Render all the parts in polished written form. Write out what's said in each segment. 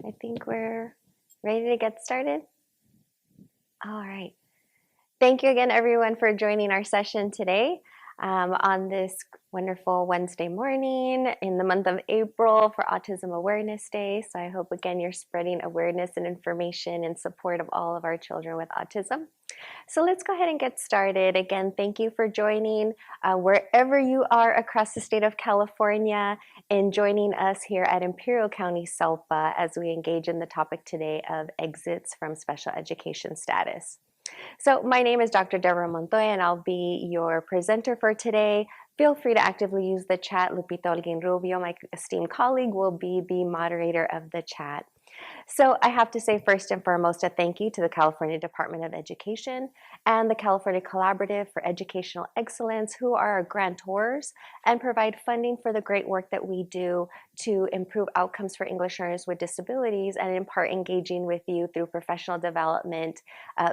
I think we're ready to get started. All right. Thank you again, everyone, for joining our session today on this wonderful Wednesday morning in the month of April for Autism Awareness Day. So I hope, again, you're spreading awareness and information in support of all of our children with autism. So let's go ahead and get started. Again, thank you for joining wherever you are across the state of California and joining us here at Imperial County SELPA as we engage in the topic today of exits from special education status. So my name is Dr. Deborah Montoya, and I'll be your presenter for today. Feel free to actively use the chat. Lupita Holguin Rubio, my esteemed colleague, will be the moderator of the chat. So I have to say first and foremost a thank you to the California Department of Education and the California Collaborative for Educational Excellence, who are our grantors and provide funding for the great work that we do to improve outcomes for English learners with disabilities, and in part engaging with you through professional development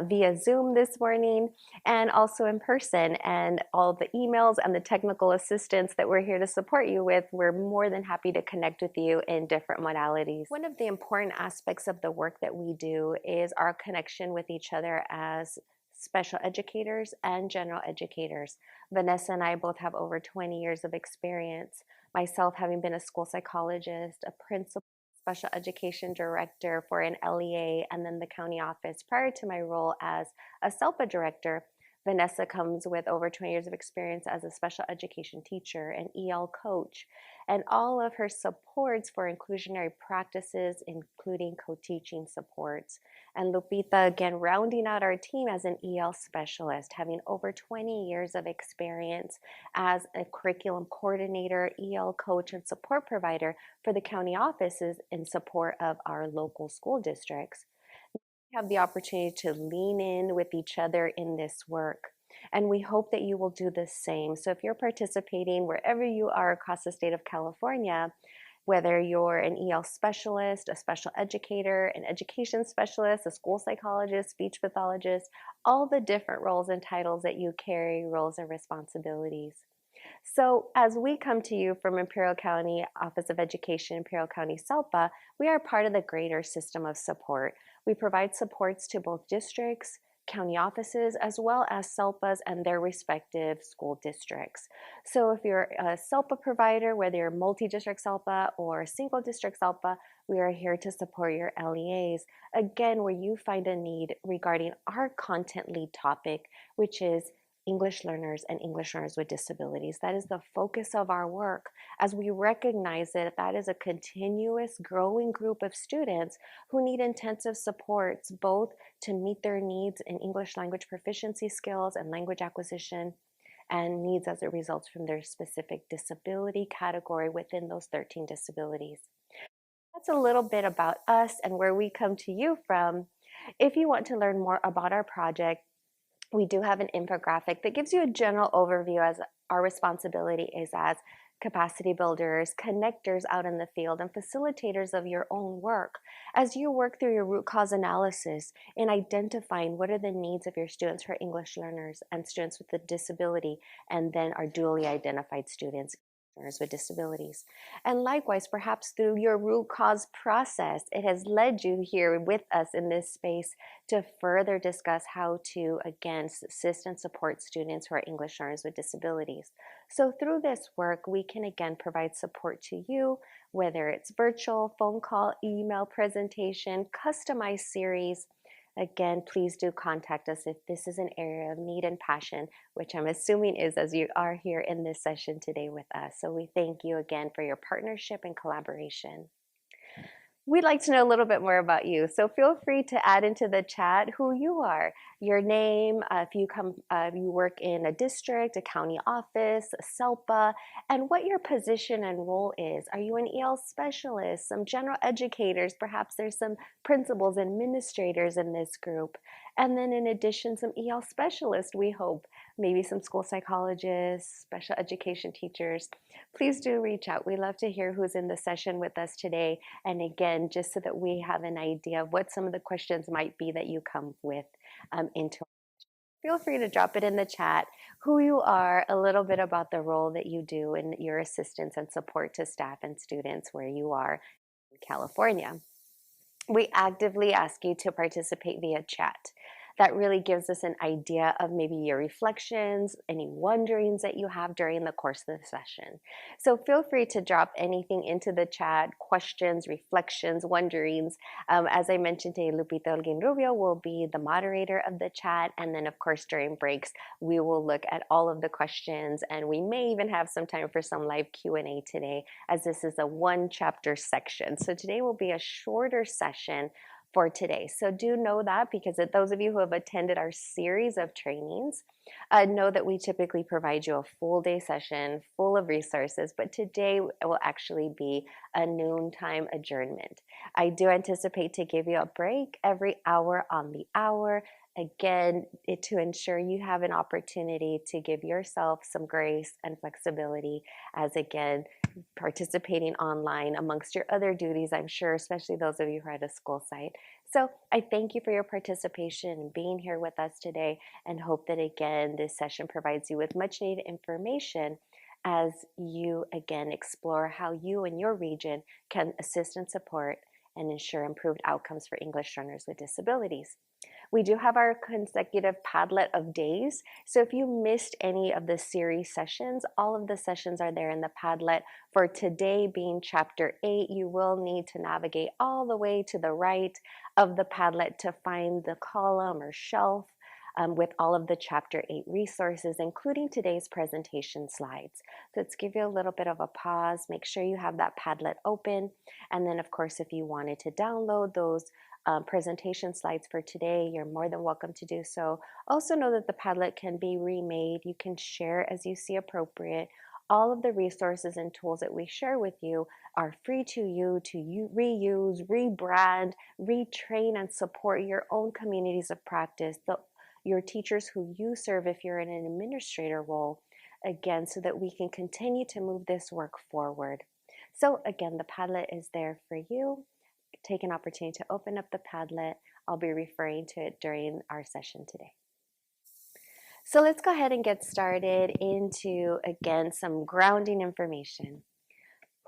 via Zoom this morning and also in person, and all the emails and the technical assistance that we're here to support you with. We're more than happy to connect with you in different modalities. One of the important aspects of the work that we do is our connection with each other as special educators and general educators. Vanessa and I both have over 20 years of experience, myself having been a school psychologist, a principal, special education director for an LEA, and then the county office prior to my role as a SELPA director. Vanessa comes with over 20 years of experience as a special education teacher, an EL coach, and all of her supports for inclusionary practices, including co-teaching supports. And Lupita, again, rounding out our team as an EL specialist, having over 20 years of experience as a curriculum coordinator, EL coach, and support provider for the county offices in support of our local school districts. Have the opportunity to lean in with each other in this work. And we hope that you will do the same. So if you're participating wherever you are across the state of California, whether you're an EL specialist, a special educator, an education specialist, a school psychologist, speech pathologist, all the different roles and titles that you carry, roles and responsibilities. So as we come to you from Imperial County Office of Education, Imperial County SELPA, we are part of the greater system of support. We provide supports to both districts, county offices, as well as SELPAs and their respective school districts. So if you're a SELPA provider, whether you're multi-district SELPA or single district SELPA, we are here to support your LEAs. Again, where you find a need regarding our content lead topic, which is English learners and English learners with disabilities. That is the focus of our work, as we recognize that that is a continuous growing group of students who need intensive supports, both to meet their needs in English language proficiency skills and language acquisition, and needs as it results from their specific disability category within those 13 disabilities. That's a little bit about us and where we come to you from. If you want to learn more about our project, we do have an infographic that gives you a general overview, as our responsibility is as capacity builders, connectors out in the field, and facilitators of your own work as you work through your root cause analysis in identifying what are the needs of your students who are English learners and students with a disability, and then our dually identified students with disabilities. And likewise, perhaps through your root cause process, it has led you here with us in this space to further discuss how to, again, assist and support students who are English learners with disabilities. So through this work, we can again provide support to you, whether it's virtual, phone call, email, presentation, customized series. Again, please do contact us if this is an area of need and passion, which I'm assuming is, as you are here in this session today with us. So we thank you again for your partnership and collaboration. We'd like to know a little bit more about you, so feel free to add into the chat who you are, your name, if you work in a district, a county office, a SELPA, and what your position and role is. Are you an EL specialist, some general educators, perhaps there's some principals, administrators in this group, and then in addition, some EL specialists, we hope, maybe some school psychologists, special education teachers. Please do reach out. We love to hear who's in the session with us today. And again, just so that we have an idea of what some of the questions might be that you come with into. Feel free to drop it in the chat, who you are, a little bit about the role that you do in your assistance and support to staff and students where you are in California. We actively ask you to participate via chat. That really gives us an idea of maybe your reflections, any wonderings that you have during the course of the session. So feel free to drop anything into the chat, questions, reflections, wonderings. As I mentioned today, Lupita Holguin Rubio will be the moderator of the chat. And then of course, during breaks, we will look at all of the questions, and we may even have some time for some live Q&A today, as this is a one chapter section. So today will be a shorter session for today. So do know that, because those of you who have attended our series of trainings know that we typically provide you a full day session full of resources, but today will actually be a noontime adjournment. I do anticipate to give you a break every hour on the hour. Again, to ensure you have an opportunity to give yourself some grace and flexibility, as again, participating online amongst your other duties, I'm sure, especially those of you who are at a school site. So I thank you for your participation and being here with us today, and hope that again, this session provides you with much needed information as you again explore how you and your region can assist and support and ensure improved outcomes for English learners with disabilities. We do have our consecutive Padlet of days. So if you missed any of the series sessions, all of the sessions are there in the Padlet. For today being chapter 8, you will need to navigate all the way to the right of the Padlet to find the column or shelf with all of the chapter 8 resources, including today's presentation slides. So let's give you a little bit of a pause. Make sure you have that Padlet open. And then of course, if you wanted to download those presentation slides for today, you're more than welcome to do so. Also know that the Padlet can be remade. You can share as you see appropriate. All of the resources and tools that we share with you are free to you to reuse, rebrand, retrain, and support your own communities of practice, your teachers who you serve if you're in an administrator role, again, so that we can continue to move this work forward. So again, the Padlet is there for you. Take an opportunity to open up the Padlet. I'll be referring to it during our session today. So let's go ahead and get started into, again, some grounding information.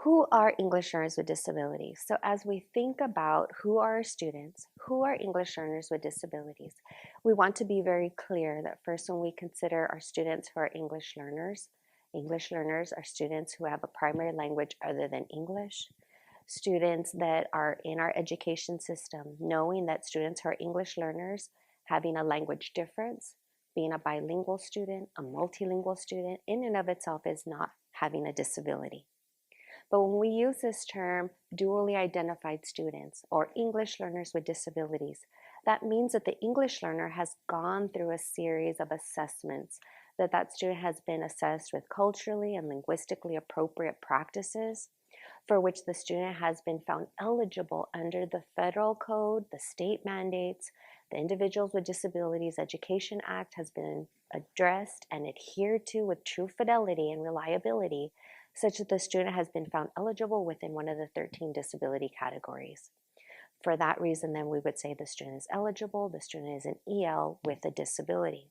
Who are English learners with disabilities? So as we think about who are our students, who are English learners with disabilities, we want to be very clear that first, when we consider our students who are English learners are students who have a primary language other than English. Students that are in our education system, knowing that students who are English learners having a language difference, being a bilingual student, a multilingual student, in and of itself is not having a disability. But when we use this term, dually identified students or English learners with disabilities, that means that the English learner has gone through a series of assessments, that student has been assessed with culturally and linguistically appropriate practices, for which the student has been found eligible under the federal code, the state mandates, the Individuals with Disabilities Education Act has been addressed and adhered to with true fidelity and reliability, such that the student has been found eligible within one of the 13 disability categories. For that reason, then we would say the student is eligible, the student is an EL with a disability.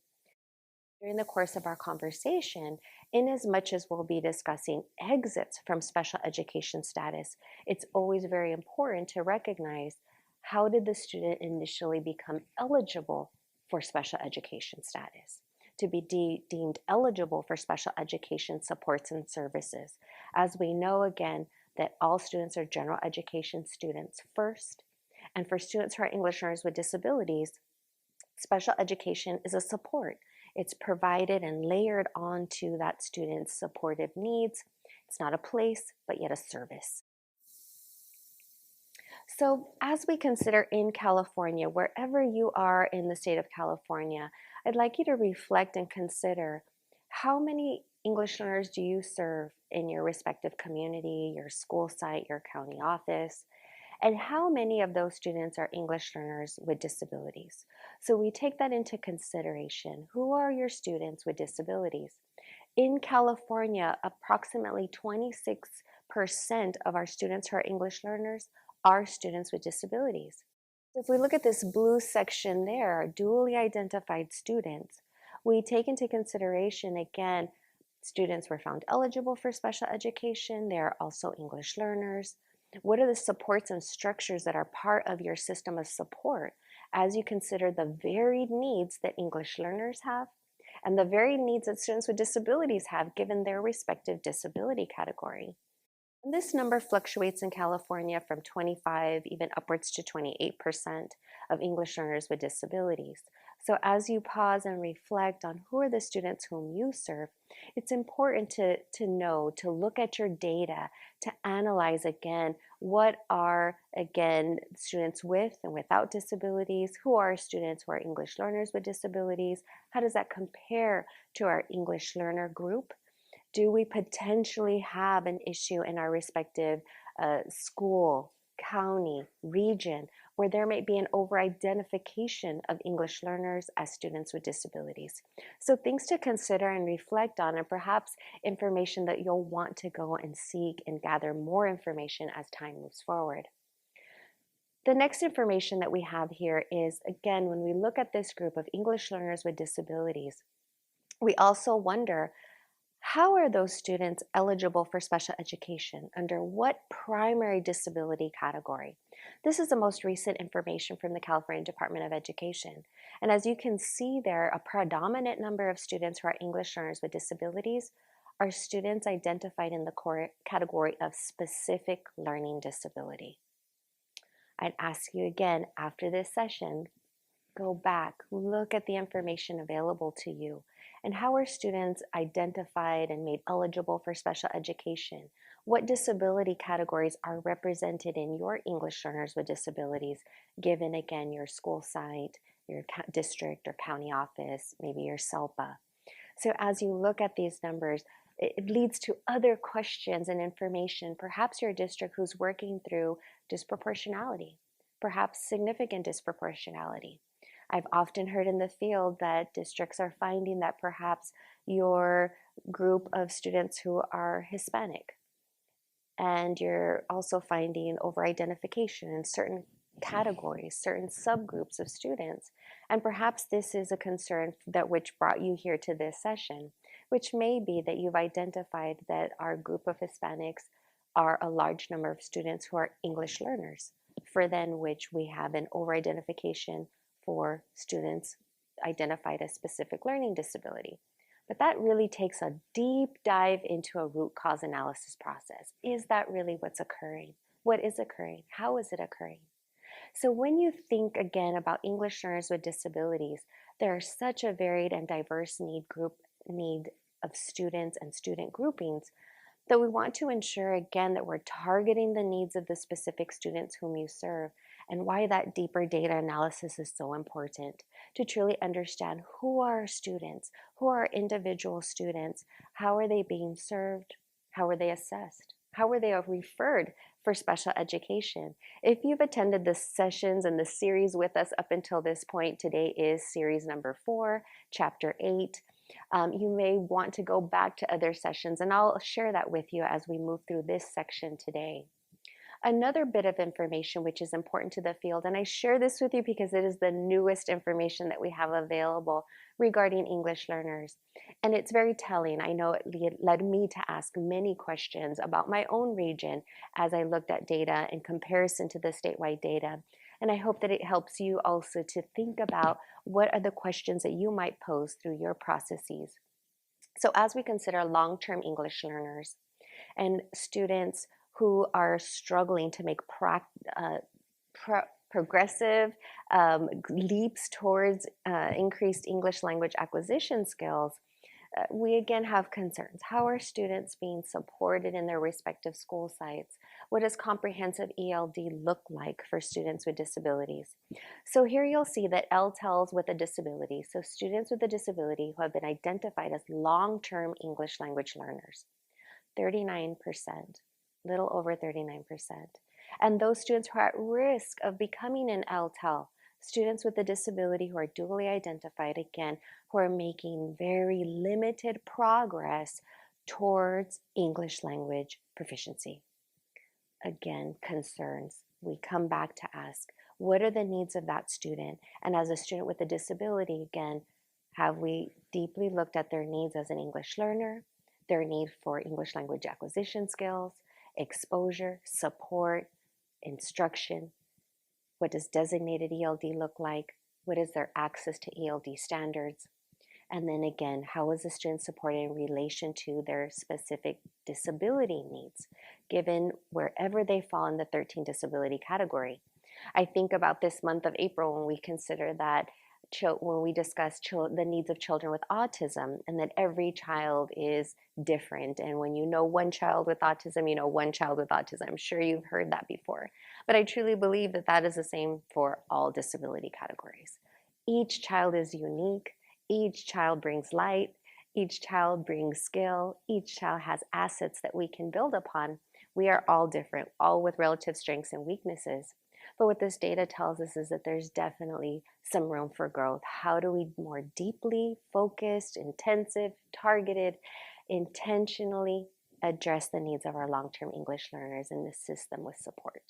During the course of our conversation, in as much as we'll be discussing exits from special education status, it's always very important to recognize, how did the student initially become eligible for special education status? To be deemed eligible for special education supports and services. As we know, again, that all students are general education students first, and for students who are English learners with disabilities, special education is a support. It's provided and layered onto that student's supportive needs. It's not a place, but yet a service. So as we consider in California, wherever you are in the state of California, I'd like you to reflect and consider, how many English learners do you serve in your respective community, your school site, your county office? And how many of those students are English learners with disabilities? So we take that into consideration. Who are your students with disabilities? In California, approximately 26% of our students who are English learners are students with disabilities. If we look at this blue section there, dually identified students, we take into consideration, again, students were found eligible for special education. They are also English learners. What are the supports and structures that are part of your system of support as you consider the varied needs that English learners have and the varied needs that students with disabilities have given their respective disability category? And this number fluctuates in California from 25 even upwards to 28% of English learners with disabilities. So as you pause and reflect on who are the students whom you serve, it's important to know, to look at your data, to analyze again, what are, again, students with and without disabilities, who are students who are English learners with disabilities, how does that compare to our English learner group? Do we potentially have an issue in our respective school, county, region, where there might be an over-identification of English learners as students with disabilities? So things to consider and reflect on, and perhaps information that you'll want to go and seek and gather more information as time moves forward. The next information that we have here is, again, when we look at this group of English learners with disabilities, we also wonder, how are those students eligible for special education? Under what primary disability category? This is the most recent information from the California Department of Education. And as you can see there, a predominant number of students who are English learners with disabilities are students identified in the category of specific learning disability. I'd ask you again after this session, go back, look at the information available to you, and how are students identified and made eligible for special education? What disability categories are represented in your English learners with disabilities, given again your school site, your district or county office, maybe your SELPA? So as you look at these numbers, it leads to other questions and information. Perhaps your district who's working through disproportionality, perhaps significant disproportionality. I've often heard in the field that districts are finding that perhaps your group of students who are Hispanic, and you're also finding over-identification in certain categories, certain subgroups of students. And perhaps this is a concern that which brought you here to this session, which may be that you've identified that our group of Hispanics are a large number of students who are English learners, for then which we have an over-identification for students identified as specific learning disability. But that really takes a deep dive into a root cause analysis process. Is that really what's occurring? What is occurring? How is it occurring? So when you think again about English learners with disabilities, there are such a varied and diverse need of students and student groupings that we want to ensure again that we're targeting the needs of the specific students whom you serve, and why that deeper data analysis is so important to truly understand who are our students, who are our individual students, how are they being served, how are they assessed, how were they referred for special education. If you've attended the sessions and the series with us up until this point, today is series number 4, chapter 8. You may want to go back to other sessions, and I'll share that with you as we move through this section today. Another bit of information which is important to the field, and I share this with you because it is the newest information that we have available regarding English learners. And it's very telling. I know it led me to ask many questions about my own region as I looked at data in comparison to the statewide data. And I hope that it helps you also to think about what are the questions that you might pose through your processes. So as we consider long-term English learners and students who are struggling to make progressive leaps towards increased English language acquisition skills, we again have concerns. How are students being supported in their respective school sites? What does comprehensive ELD look like for students with disabilities? So here you'll see that LTELs with a disability, so students with a disability who have been identified as long-term English language learners, 39%, little over 39%. And those students who are at risk of becoming an LTEL, students with a disability who are dually identified, again, who are making very limited progress towards English language proficiency. Again, concerns. We come back to ask, what are the needs of that student? And as a student with a disability, again, have we deeply looked at their needs as an English learner, their need for English language acquisition skills, exposure, support, instruction. What does designated ELD look like? What is their access to ELD standards? And then again, how is the student supported in relation to their specific disability needs, given wherever they fall in the 13 disability category? I think about this month of April when we consider that when we discuss the needs of children with autism, and that every child is different. And when you know one child with autism, you know one child with autism. I'm sure you've heard that before. But I truly believe that that is the same for all disability categories. Each child is unique. Each child brings light. Each child brings skill. Each child has assets that we can build upon. We are all different, all with relative strengths and weaknesses. But what this data tells us is that there's definitely some room for growth. How do we more deeply focused, intensive, targeted, intentionally address the needs of our long-term English learners and assist them with support?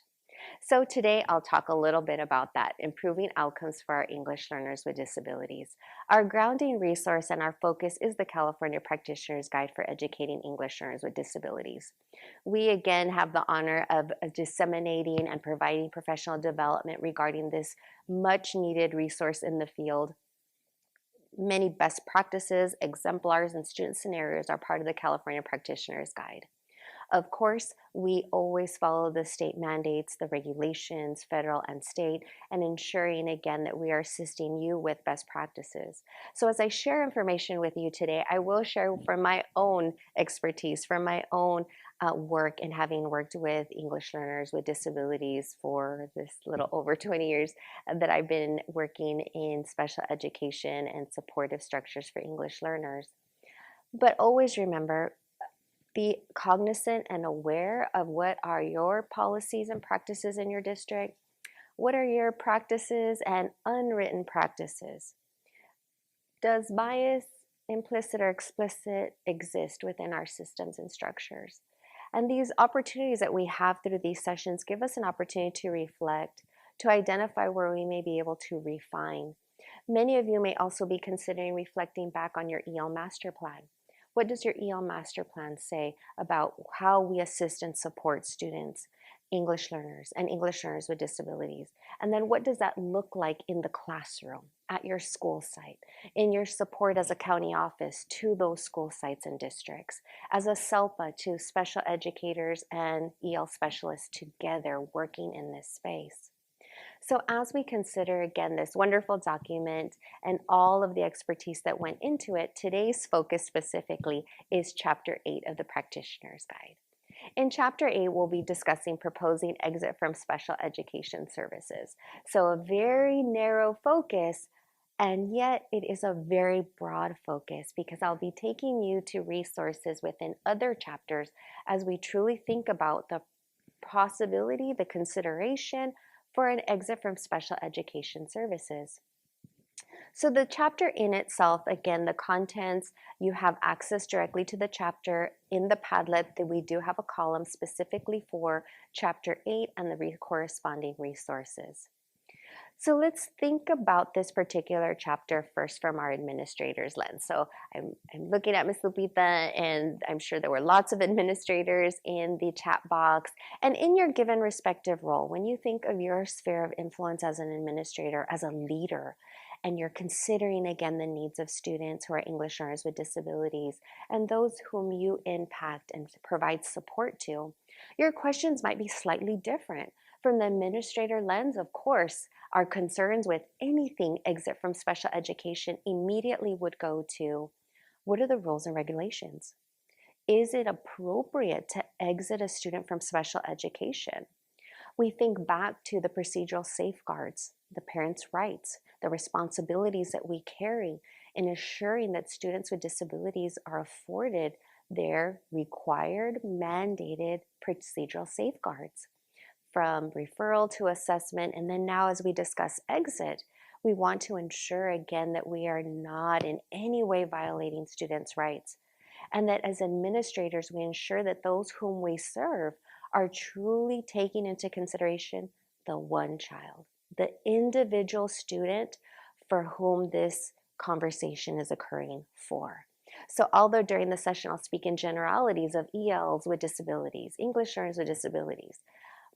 So today I'll talk a little bit about that, improving outcomes for our English learners with disabilities. Our grounding resource and our focus is the California Practitioner's Guide for Educating English Learners with Disabilities. We again have the honor of disseminating and providing professional development regarding this much needed resource in the field. Many best practices, exemplars, and student scenarios are part of the California Practitioner's Guide. Of course, we always follow the state mandates, the regulations, federal and state, and ensuring again that we are assisting you with best practices. So as I share information with you today, I will share from my own expertise, from my own work, and having worked with English learners with disabilities for this little over 20 years that I've been working in special education and supportive structures for English learners. But always remember, be cognizant and aware of what are your policies and practices in your district. What are your practices and unwritten practices? Does bias, implicit or explicit, exist within our systems and structures? And these opportunities that we have through these sessions give us an opportunity to reflect, to identify where we may be able to refine. Many of you may also be considering reflecting back on your EL master plan. What does your EL master plan say about how we assist and support students, English learners, and English learners with disabilities? And then what does that look like in the classroom, at your school site, in your support as a county office to those school sites and districts, as a SELPA to special educators and EL specialists together working in this space? So as we consider again this wonderful document and all of the expertise that went into it, today's focus specifically is Chapter 8 of the Practitioner's Guide. In Chapter 8, we'll be discussing proposing exit from special education services. So a very narrow focus, and yet it is a very broad focus because I'll be taking you to resources within other chapters as we truly think about the possibility, the consideration for an exit from special education services. So the chapter in itself, again, the contents, you have access directly to the chapter in the Padlet. That we do have a column specifically for Chapter 8 and the corresponding resources. So let's think about this particular chapter first from our administrator's lens. So I'm looking at Ms. Lupita, and I'm sure there were lots of administrators in the chat box. And in your given respective role, when you think of your sphere of influence as an administrator, as a leader, and you're considering again the needs of students who are English learners with disabilities and those whom you impact and provide support to, your questions might be slightly different. From the administrator lens, of course, our concerns with anything exit from special education immediately would go to, what are the rules and regulations? Is it appropriate to exit a student from special education? We think back to the procedural safeguards, the parents' rights, the responsibilities that we carry in assuring that students with disabilities are afforded their required, mandated procedural safeguards. From referral to assessment, and then now as we discuss exit, we want to ensure again that we are not in any way violating students' rights, and that as administrators we ensure that those whom we serve are truly taking into consideration the one child, the individual student for whom this conversation is occurring for. So although during the session I'll speak in generalities of ELs with disabilities, English learners with disabilities,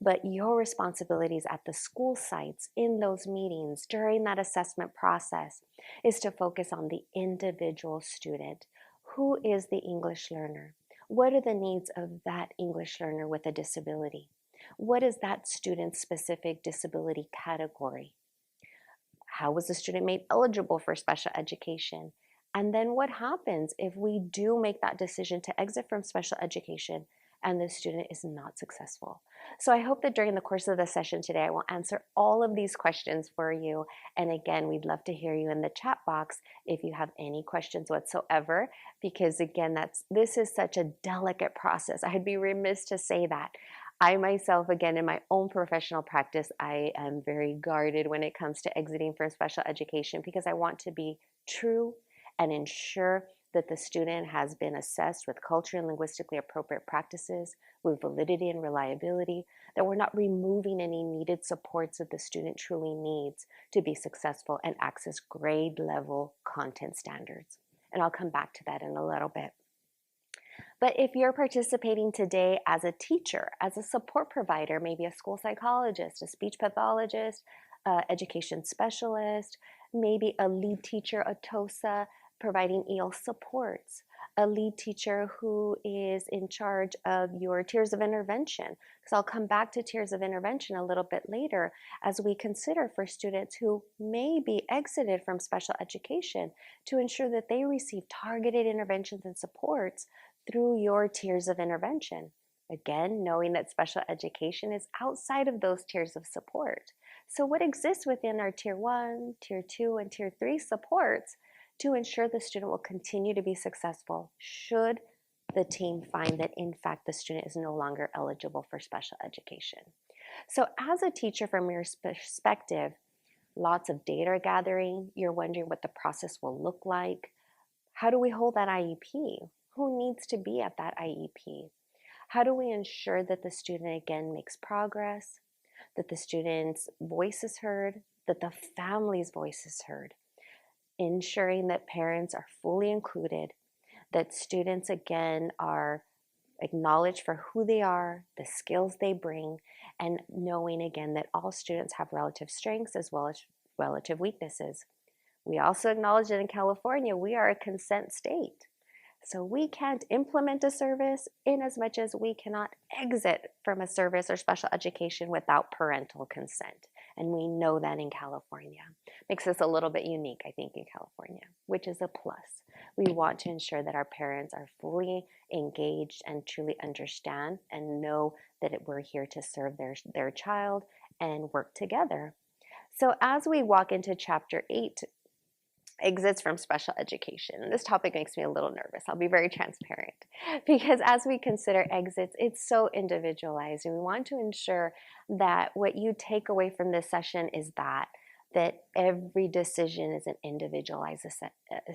but your responsibilities at the school sites in those meetings during that assessment process is to focus on the individual student. Who is the English learner? What are the needs of that English learner with a disability? What is that student's specific disability category? How was the student made eligible for special education? And then what happens if we do make that decision to exit from special education and the student is not successful? So I hope that during the course of the session today, I will answer all of these questions for you. And again, we'd love to hear you in the chat box if you have any questions whatsoever, because again, this is such a delicate process. I'd be remiss to say that. I myself, again, in my own professional practice, I am very guarded when it comes to exiting from special education because I want to be true and ensure that the student has been assessed with culturally and linguistically appropriate practices, with validity and reliability, that we're not removing any needed supports that the student truly needs to be successful and access grade level content standards. And I'll come back to that in a little bit. But if you're participating today as a teacher, as a support provider, maybe a school psychologist, a speech pathologist, education specialist, maybe a lead teacher, a TOSA, providing EL supports, a lead teacher who is in charge of your tiers of intervention. Because I'll come back to tiers of intervention a little bit later as we consider for students who may be exited from special education to ensure that they receive targeted interventions and supports through your tiers of intervention. Again, knowing that special education is outside of those tiers of support. So what exists within our tier 1, tier 2, and tier 3 supports to ensure the student will continue to be successful should the team find that in fact the student is no longer eligible for special education. So as a teacher, from your perspective, lots of data gathering, you're wondering what the process will look like. How do we hold that IEP? Who needs to be at that IEP? How do we ensure that the student again makes progress, that the student's voice is heard, that the family's voice is heard, ensuring that parents are fully included, that students again are acknowledged for who they are, the skills they bring, and knowing again that all students have relative strengths as well as relative weaknesses. We also acknowledge that in California, we are a consent state. So we can't implement a service in as much as we cannot exit from a service or special education without parental consent. And we know that in California. Makes us a little bit unique, I think, in California, which is a plus. We want to ensure that our parents are fully engaged and truly understand and know that we're here to serve their child and work together. So as we walk into chapter 8, exits from special education. This topic makes me a little nervous. I'll be very transparent because as we consider exits, it's so individualized, and we want to ensure that what you take away from this session is that every decision is an individualized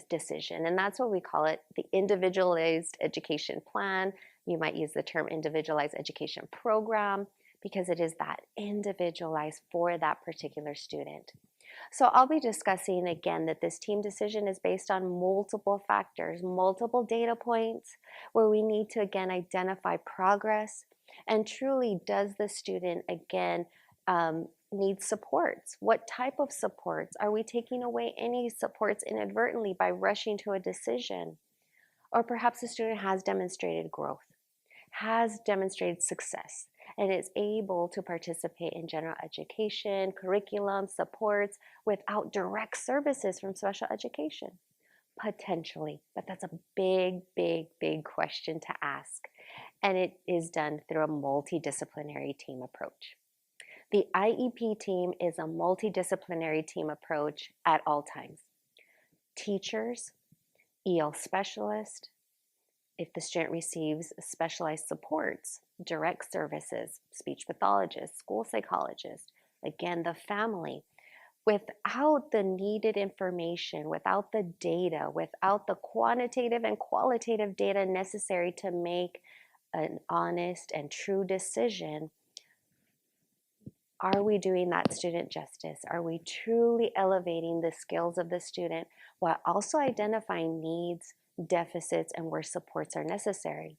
decision, and that's what we call it, the individualized education plan. You might use the term individualized education program because it is that individualized for that particular student. So I'll be discussing again that this team decision is based on multiple factors, multiple data points, where we need to again identify progress and truly does the student again need supports? What type of supports? Are we taking away any supports inadvertently by rushing to a decision? Or perhaps the student has demonstrated growth, has demonstrated success, and is able to participate in general education, curriculum, supports without direct services from special education? Potentially, but that's a big, big, big question to ask. And it is done through a multidisciplinary team approach. The IEP team is a multidisciplinary team approach at all times. Teachers, EL specialists, if the student receives specialized supports, direct services, speech pathologists, school psychologists, again, the family, without the needed information, without the data, without the quantitative and qualitative data necessary to make an honest and true decision, are we doing that student justice? Are we truly elevating the skills of the student while also identifying needs, deficits, and where supports are necessary.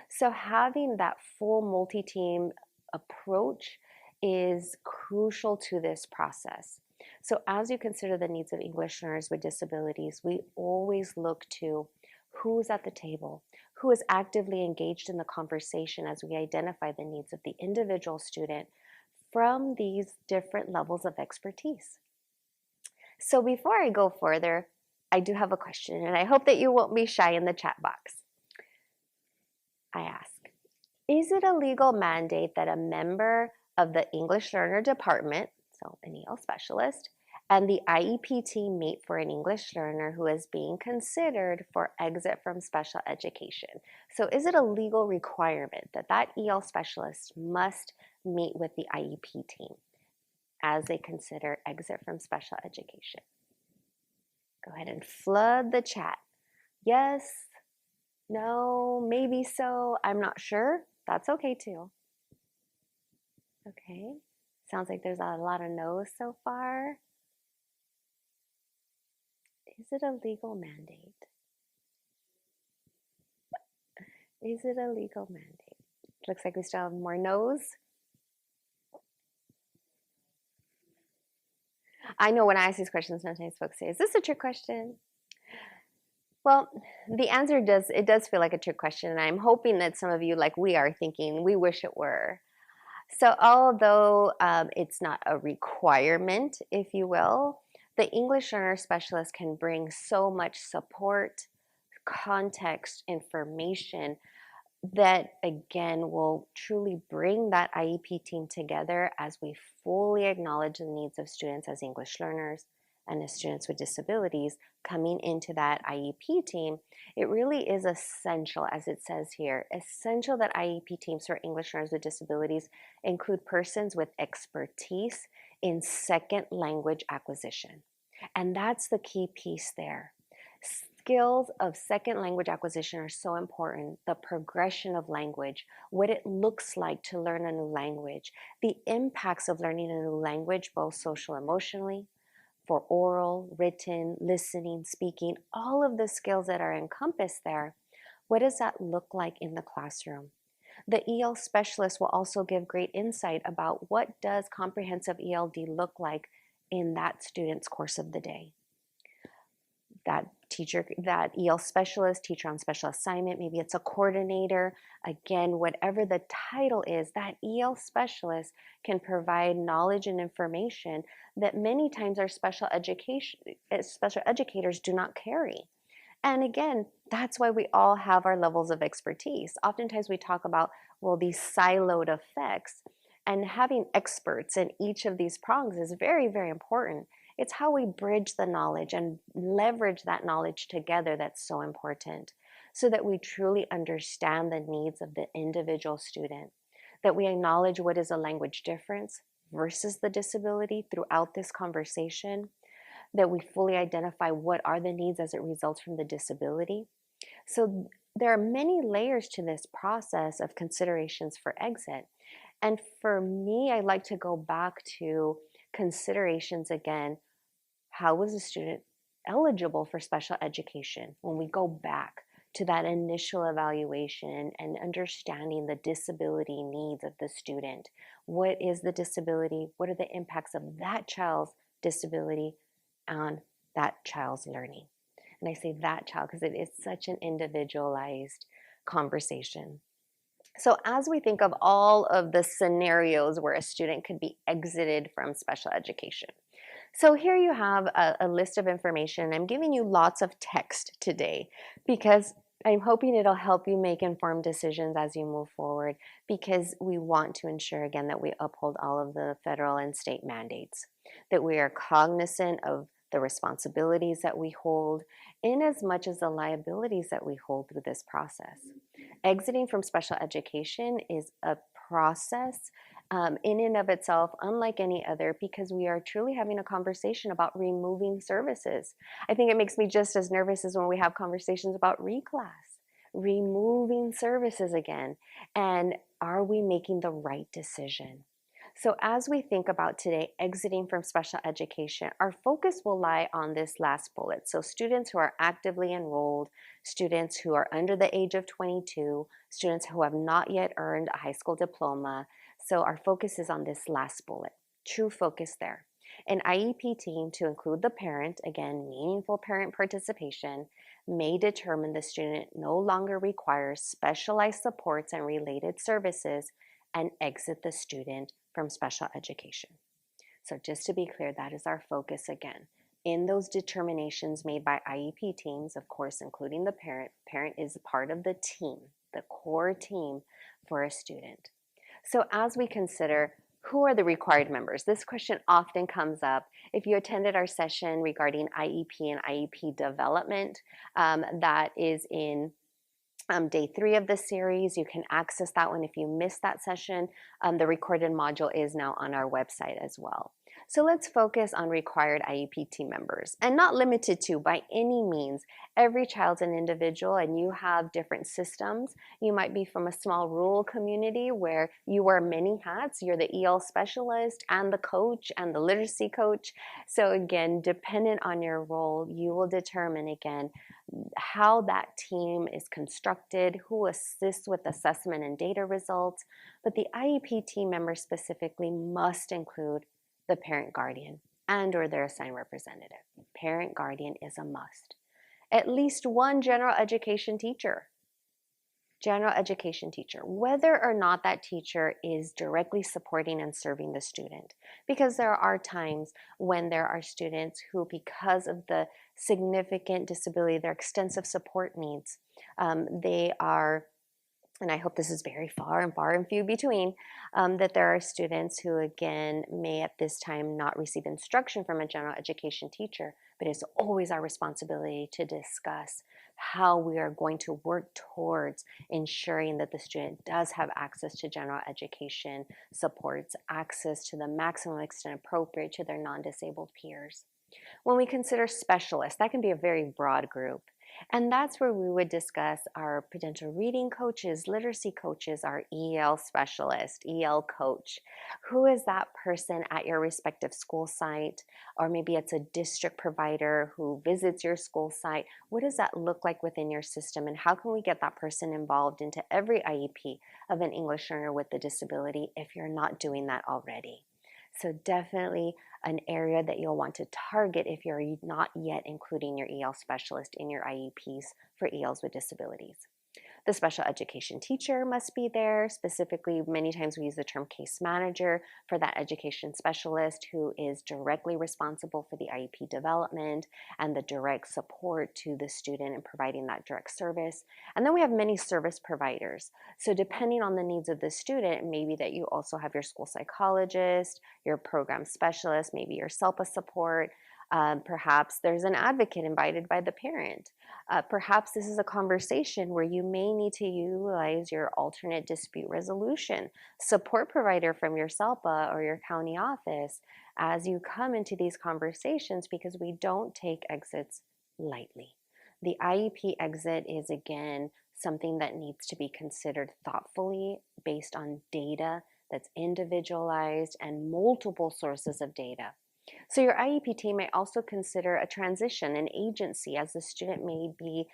So having that full multi-team approach is crucial to this process. So as you consider the needs of English learners with disabilities, we always look to who's at the table, who is actively engaged in the conversation as we identify the needs of the individual student from these different levels of expertise. So before I go further, I do have a question, and I hope that you won't be shy in the chat box. I ask, is it a legal mandate that a member of the English learner department, so an EL specialist, and the IEP team meet for an English learner who is being considered for exit from special education? So is it a legal requirement that that EL specialist must meet with the IEP team as they consider exit from special education? Go ahead and flood the chat. Yes, no, maybe so, I'm not sure. That's okay too. Okay, sounds like there's a lot of no's so far. Is it a legal mandate? Is it a legal mandate? Looks like we still have more no's. I know when I ask these questions, sometimes folks say, is this a trick question? Well, the answer does feel like a trick question, and I'm hoping that some of you, like we are, thinking, we wish it were. So although it's not a requirement, if you will, the English learner specialist can bring so much support, context, information that, again, will truly bring that IEP team together as we fully acknowledge the needs of students as English learners and as students with disabilities coming into that IEP team. It really is essential, as it says here, essential that IEP teams for English learners with disabilities include persons with expertise in second language acquisition. And that's the key piece there. Skills of second language acquisition are so important. The progression of language, what it looks like to learn a new language, the impacts of learning a new language, both social, emotionally, for oral, written, listening, speaking, all of the skills that are encompassed there. What does that look like in the classroom? The EL specialist will also give great insight about what does comprehensive ELD look like in that student's course of the day. That teacher, that EL specialist, teacher on special assignment, maybe it's a coordinator. Again, whatever the title is, that EL specialist can provide knowledge and information that many times our special educators do not carry. And again, that's why we all have our levels of expertise. Oftentimes we talk about, well, these siloed effects, and having experts in each of these prongs is very, very important. It's how we bridge the knowledge and leverage that knowledge together that's so important, so that we truly understand the needs of the individual student, that we acknowledge what is a language difference versus the disability throughout this conversation, that we fully identify what are the needs as it results from the disability. So there are many layers to this process of considerations for exit. And for me, I like to go back to considerations again. How was a student eligible for special education? When we go back to that initial evaluation and understanding the disability needs of the student. What is the disability? What are the impacts of that child's disability on that child's learning? And I say that child because it is such an individualized conversation. So as we think of all of the scenarios where a student could be exited from special education, so here you have a list of information. I'm giving you lots of text today because I'm hoping it'll help you make informed decisions as you move forward, because we want to ensure, again, that we uphold all of the federal and state mandates, that we are cognizant of the responsibilities that we hold in as much as the liabilities that we hold through this process. Exiting from special education is a process in and of itself, unlike any other, because we are truly having a conversation about removing services. I think it makes me just as nervous as when we have conversations about reclass, removing services again. And are we making the right decision? So as we think about today exiting from special education, our focus will lie on this last bullet. So students who are actively enrolled, students who are under the age of 22, students who have not yet earned a high school diploma. So our focus is on this last bullet, true focus there. An IEP team, to include the parent, again, meaningful parent participation, may determine the student no longer requires specialized supports and related services and exit the student from special education. So just to be clear, that is our focus again. In those determinations made by IEP teams, of course, including the parent, parent is part of the team, the core team for a student. So as we consider who are the required members, this question often comes up. If you attended our session regarding IEP and IEP development, that is in day 3 of the series. You can access that one if you missed that session. The recorded module is now on our website as well. So let's focus on required IEP team members, and not limited to by any means. Every child's an individual and you have different systems. You might be from a small rural community where you wear many hats. You're the EL specialist and the coach and the literacy coach. So again, dependent on your role, you will determine again how that team is constructed, who assists with assessment and data results. But the IEP team member specifically must include the parent guardian and or their assigned representative. Parent guardian is a must. At least one general education teacher, whether or not that teacher is directly supporting and serving the student. Because there are times when there are students who, because of the significant disability, their extensive support needs, they are, and I hope this is very far and few between, that there are students who, again, may at this time not receive instruction from a general education teacher, but it's always our responsibility to discuss how we are going to work towards ensuring that the student does have access to general education supports, access to the maximum extent appropriate to their non-disabled peers. When we consider specialists, that can be a very broad group. And that's where we would discuss our potential reading coaches, literacy coaches, our EL specialist, EL coach. Who is that person at your respective school site? Or maybe it's a district provider who visits your school site. What does that look like within your system? And how can we get that person involved into every IEP of an English learner with a disability if you're not doing that already? So definitely an area that you'll want to target if you're not yet including your EL specialist in your IEPs for ELs with disabilities. The special education teacher must be there. Specifically, many times we use the term case manager for that education specialist who is directly responsible for the IEP development and the direct support to the student and providing that direct service. And then we have many service providers. So depending on the needs of the student, maybe that you also have your school psychologist, your program specialist, maybe your SELPA support. Perhaps there's an advocate invited by the parent. Perhaps this is a conversation where you may need to utilize your alternate dispute resolution support provider from your SELPA or your county office as you come into these conversations, because we don't take exits lightly. The IEP exit is, again, something that needs to be considered thoughtfully based on data that's individualized and multiple sources of data. So your IEP team may also consider a transition, an agency, as the student may be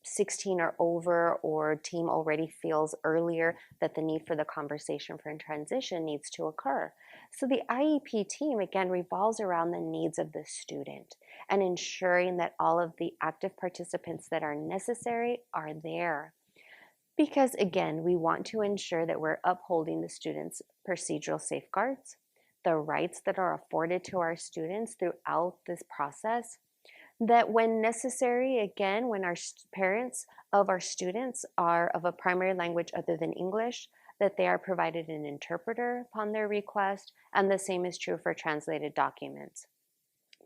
16 or over, or team already feels earlier that the need for the conversation for a transition needs to occur. So the IEP team, again, revolves around the needs of the student and ensuring that all of the active participants that are necessary are there. Because, again, we want to ensure that we're upholding the students' procedural safeguards, the rights that are afforded to our students throughout this process, that when necessary, again, when our parents of our students are of a primary language other than English, that they are provided an interpreter upon their request, and the same is true for translated documents.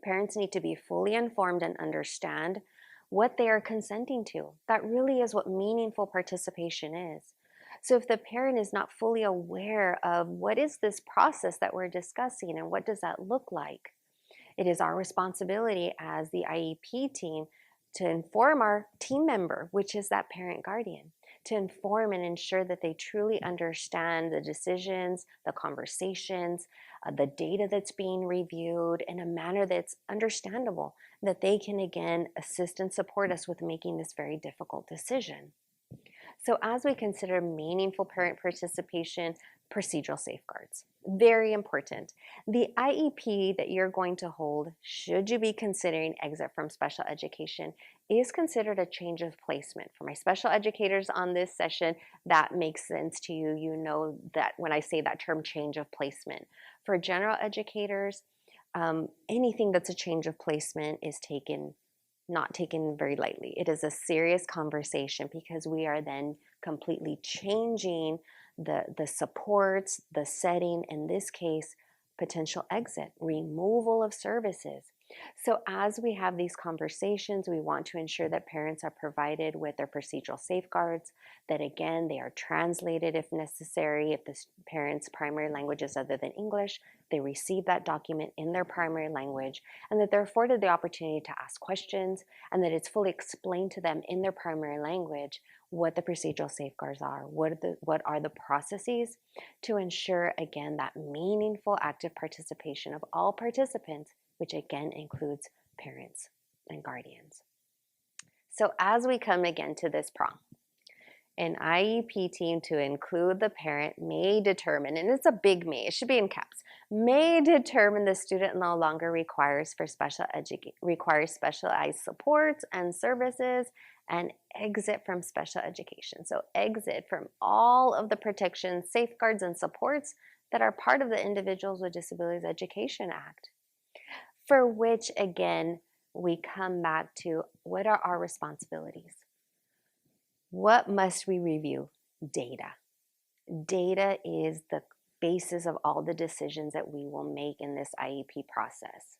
Parents need to be fully informed and understand what they are consenting to. That really is what meaningful participation is. So if the parent is not fully aware of what is this process that we're discussing and what does that look like, it is our responsibility as the IEP team to inform our team member, which is that parent guardian, to inform and ensure that they truly understand the decisions, the conversations, the data that's being reviewed in a manner that's understandable, that they can again assist and support us with making this very difficult decision. So as we consider meaningful parent participation, procedural safeguards, very important. The IEP that you're going to hold, should you be considering exit from special education, is considered a change of placement. For my special educators on this session, that makes sense to you. You know that when I say that term change of placement. For general educators, anything that's a change of placement is not taken very lightly. It is a serious conversation because we are then completely changing the supports, the setting, in this case, potential exit, removal of services. So as we have these conversations, we want to ensure that parents are provided with their procedural safeguards, that again, they are translated if necessary. If the parent's primary language is other than English, they receive that document in their primary language, and that they're afforded the opportunity to ask questions, and that it's fully explained to them in their primary language what the procedural safeguards are, what are the processes to ensure, again, that meaningful active participation of all participants, which again includes parents and guardians. So as we come again to this prong, an IEP team to include the parent may determine, and it's a big may, it should be in caps, may determine the student no longer requires specialized supports and services and exit from special education. So exit from all of the protections, safeguards, and supports that are part of the Individuals with Disabilities Education Act, for which again, we come back to what are our responsibilities? What must we review? Data. Data is the basis of all the decisions that we will make in this IEP process.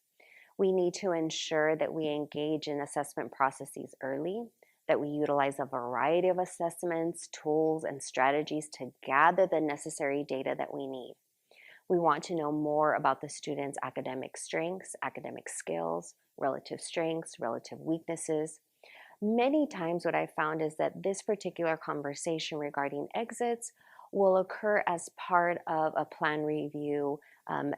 We need to ensure that we engage in assessment processes early, that we utilize a variety of assessments, tools, and strategies to gather the necessary data that we need. We want to know more about the student's academic strengths, academic skills, relative strengths, relative weaknesses. Many times what I found is that this particular conversation regarding exits will occur as part of a plan review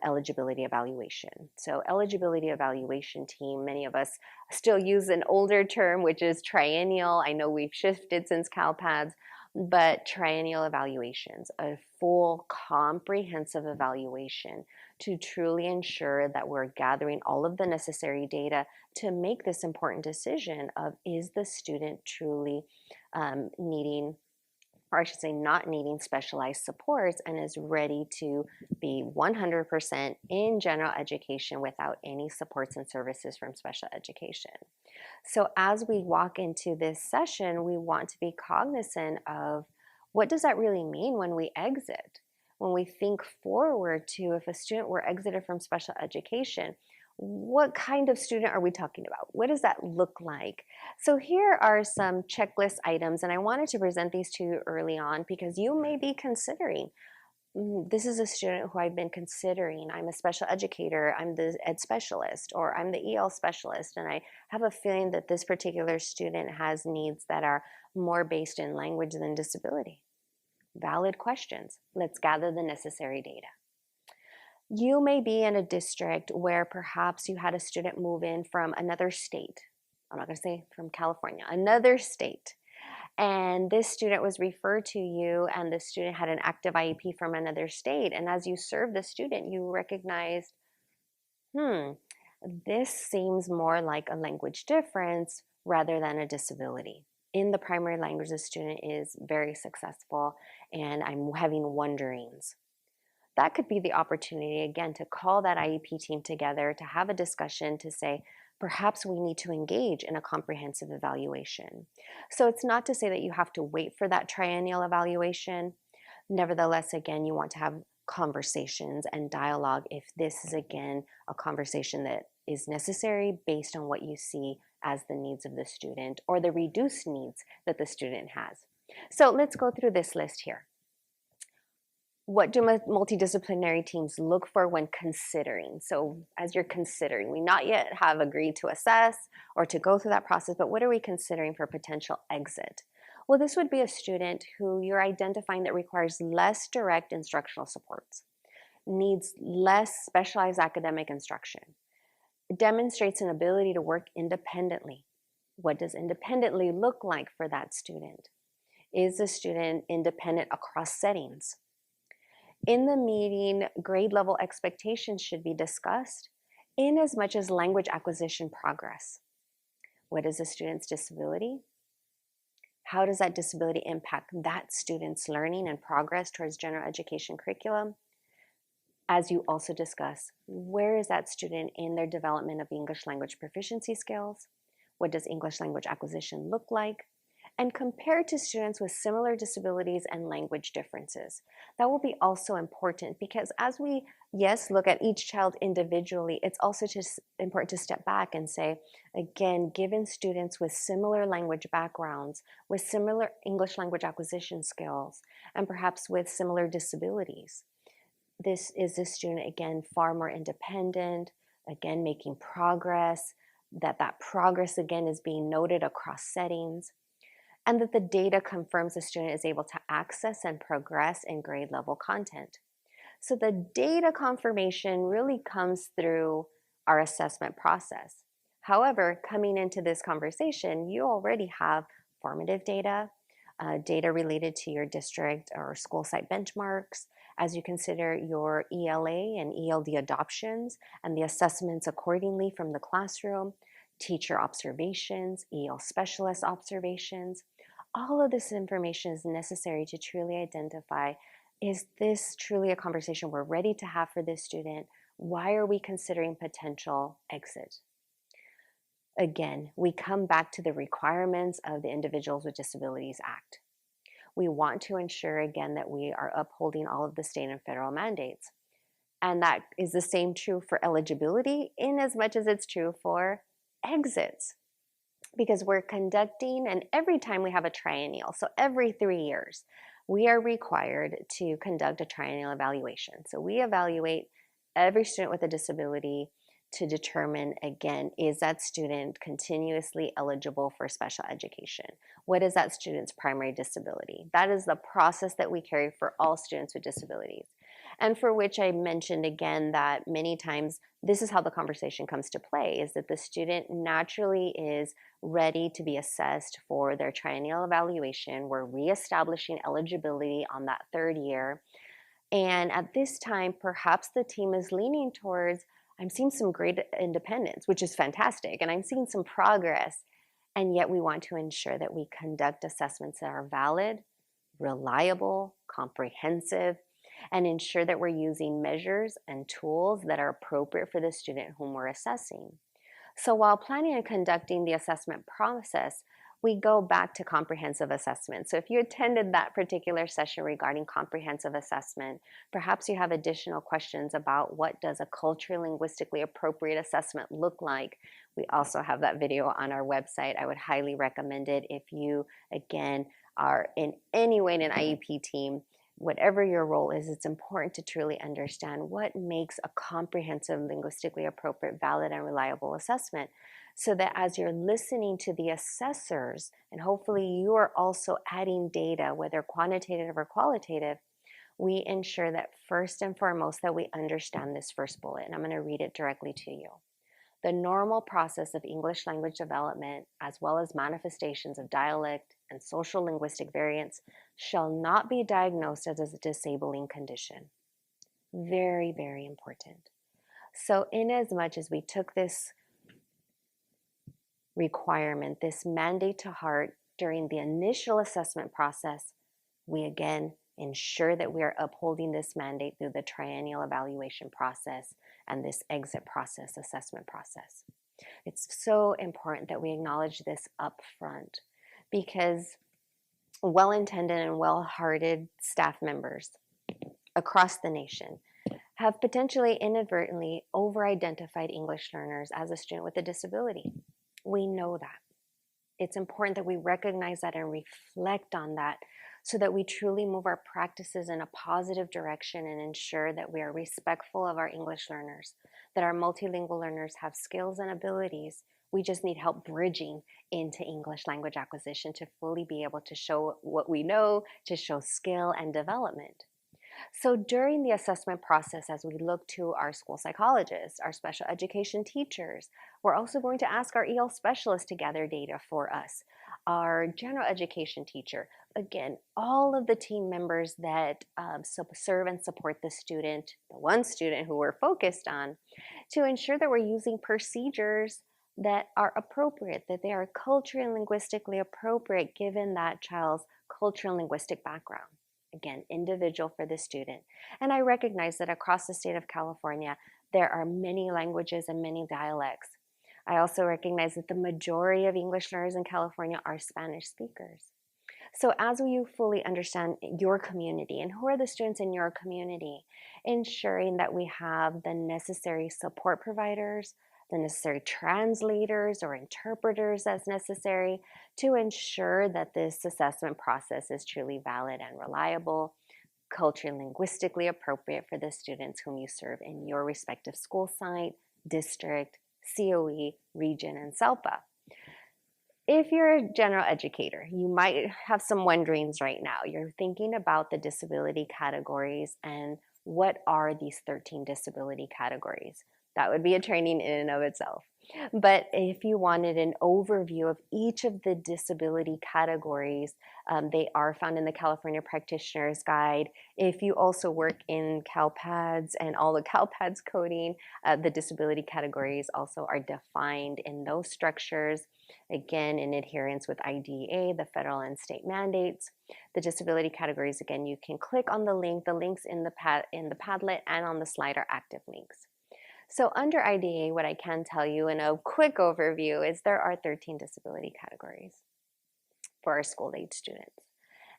eligibility evaluation. So eligibility evaluation team, many of us still use an older term, which is triennial. I know we've shifted since CalPADS, but triennial evaluations, a full comprehensive evaluation to truly ensure that we're gathering all of the necessary data to make this important decision of, is the student truly needing, or I should say not needing, specialized supports and is ready to be 100% in general education without any supports and services from special education. So as we walk into this session, we want to be cognizant of, what does that really mean when we exit? When we think forward to, if a student were exited from special education, what kind of student are we talking about? What does that look like? So here are some checklist items, and I wanted to present these to you early on because you may be considering, this is a student who I've been considering. I'm a special educator, I'm the ed specialist, or I'm the EL specialist, and I have a feeling that this particular student has needs that are more based in language than disability. Valid questions. Let's gather the necessary data. You may be in a district where perhaps you had a student move in from another state. I'm not going to say from California, another state. And this student was referred to you, and the student had an active IEP from another state. And as you served the student, you recognized, this seems more like a language difference rather than a disability. In the primary language, the student is very successful, and I'm having wonderings. That could be the opportunity, again, to call that IEP team together, to have a discussion, to say, perhaps we need to engage in a comprehensive evaluation. So it's not to say that you have to wait for that triennial evaluation. Nevertheless, again, you want to have conversations and dialogue if this is, again, a conversation that is necessary based on what you see as the needs of the student or the reduced needs that the student has. So let's go through this list here. What do multidisciplinary teams look for when considering? So as you're considering, we not yet have agreed to assess or to go through that process, but what are we considering for potential exit? Well, this would be a student who you're identifying that requires less direct instructional supports, needs less specialized academic instruction, demonstrates an ability to work independently. What does independently look like for that student? Is the student independent across settings? In the meeting, grade level expectations should be discussed in as much as language acquisition progress. What is a student's disability? How does that disability impact that student's learning and progress towards general education curriculum? As you also discuss, where is that student in their development of English language proficiency skills? What does English language acquisition look like? And compare to students with similar disabilities and language differences. That will be also important because as we, yes, look at each child individually, it's also just important to step back and say, again, given students with similar language backgrounds, with similar English language acquisition skills, and perhaps with similar disabilities, this is a student, again, far more independent, again, making progress, that progress, again, is being noted across settings, and that the data confirms the student is able to access and progress in grade level content. So the data confirmation really comes through our assessment process. However, coming into this conversation, you already have formative data, data related to your district or school site benchmarks, as you consider your ELA and ELD adoptions and the assessments accordingly from the classroom, teacher observations, EL specialist observations. All of this information is necessary to truly identify, is this truly a conversation we're ready to have for this student? Why are we considering potential exit? Again, we come back to the requirements of the Individuals with Disabilities Act. We want to ensure, again, that we are upholding all of the state and federal mandates. And that is the same true for eligibility in as much as it's true for exits. Because we're conducting, and every time we have a triennial, so every 3 years, we are required to conduct a triennial evaluation. So we evaluate every student with a disability to determine, again, is that student continuously eligible for special education? What is that student's primary disability? That is the process that we carry for all students with disabilities. And for which I mentioned again that many times this is how the conversation comes to play, is that the student naturally is ready to be assessed for their triennial evaluation. We're reestablishing eligibility on that 3rd year. And at this time, perhaps the team is leaning towards, I'm seeing some great independence, which is fantastic, and I'm seeing some progress. And yet we want to ensure that we conduct assessments that are valid, reliable, comprehensive, and ensure that we're using measures and tools that are appropriate for the student whom we're assessing. So while planning and conducting the assessment process, we go back to comprehensive assessment. So if you attended that particular session regarding comprehensive assessment, perhaps you have additional questions about what does a culturally linguistically appropriate assessment look like. We also have that video on our website. I would highly recommend it if you, again, are in any way in an IEP team. Whatever your role is, it's important to truly understand what makes a comprehensive, linguistically appropriate, valid, and reliable assessment, so that as you're listening to the assessors, and hopefully you are also adding data, whether quantitative or qualitative, we ensure that first and foremost that we understand this first bullet. And I'm going to read it directly to you. The normal process of English language development, as well as manifestations of dialect and social linguistic variants, shall not be diagnosed as a disabling condition. Very, very important. So in as much as we took this requirement, this mandate to heart during the initial assessment process, we again ensure that we are upholding this mandate through the triennial evaluation process and this exit process, assessment process. It's so important that we acknowledge this up front, because well-intended and well-hearted staff members across the nation have potentially inadvertently over-identified English learners as a student with a disability. We know that. It's important that we recognize that and reflect on that so that we truly move our practices in a positive direction and ensure that we are respectful of our English learners, that our multilingual learners have skills and abilities We just need help bridging into English language acquisition to fully be able to show what we know, to show skill and development. So during the assessment process, as we look to our school psychologists, our special education teachers, we're also going to ask our EL specialist to gather data for us, our general education teacher, again, all of the team members that serve and support the student, the one student who we're focused on, to ensure that we're using procedures that are appropriate, that they are culturally and linguistically appropriate given that child's cultural and linguistic background. Again, individual for the student. And I recognize that across the state of California, there are many languages and many dialects. I also recognize that the majority of English learners in California are Spanish speakers. So as you fully understand your community and who are the students in your community, ensuring that we have the necessary support providers, the necessary translators or interpreters as necessary to ensure that this assessment process is truly valid and reliable, culturally and linguistically appropriate for the students whom you serve in your respective school site, district, COE, region, and SELPA. If you're a general educator, you might have some wonderings right now. You're thinking about the disability categories and what are these 13 disability categories? That would be a training in and of itself. But if you wanted an overview of each of the disability categories, they are found in the California Practitioner's Guide. If you also work in CalPADS and all the CalPADS coding, the disability categories also are defined in those structures, again, in adherence with IDEA, the federal and state mandates. The disability categories, again, you can click on the link. The links in the Padlet and on the slide are active links. So under IDEA, what I can tell you in a quick overview is there are 13 disability categories for our school-age students.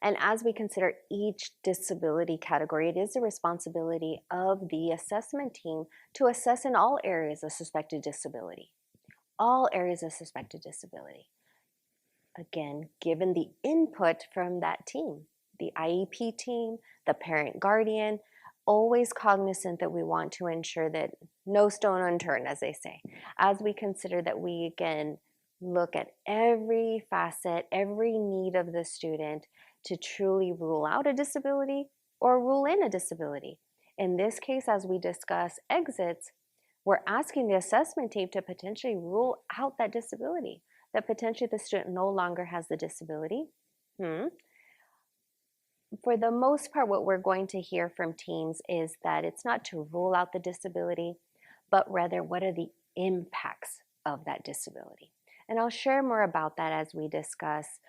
And as we consider each disability category, it is the responsibility of the assessment team to assess in all areas of suspected disability. All areas of suspected disability. Again, given the input from that team, the IEP team, the parent guardian, always cognizant that we want to ensure that no stone unturned, as they say, as we consider that we again look at every facet, every need of the student to truly rule out a disability or rule in a disability. In this case, as we discuss exits, we're asking the assessment team to potentially rule out that disability, that potentially the student no longer has the disability. For the most part, what we're going to hear from teams is that it's not to rule out the disability, but rather what are the impacts of that disability. And I'll share more about that as we discuss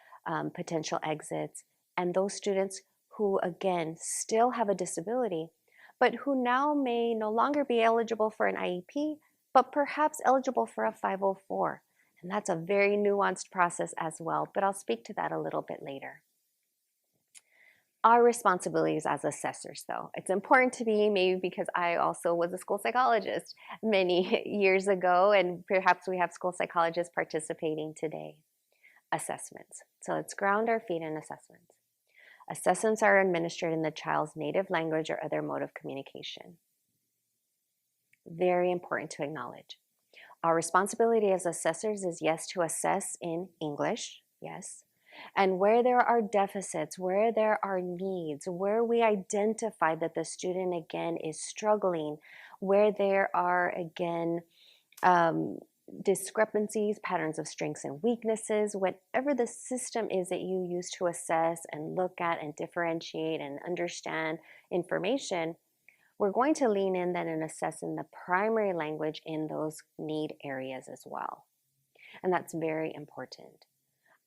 potential exits and those students who, again, still have a disability, but who now may no longer be eligible for an IEP, but perhaps eligible for a 504. And that's a very nuanced process as well, but I'll speak to that a little bit later. Our responsibilities as assessors, though. It's important to me, maybe because I also was a school psychologist many years ago, and perhaps we have school psychologists participating today. Assessments. So let's ground our feet in assessments. Assessments are administered in the child's native language or other mode of communication. Very important to acknowledge. Our responsibility as assessors is, yes, to assess in English, yes, and where there are deficits, where there are needs, where we identify that the student, again, is struggling, where there are, again, discrepancies, patterns of strengths and weaknesses, whatever the system is that you use to assess and look at and differentiate and understand information, we're going to lean in then and assess in the primary language in those need areas as well. And that's very important.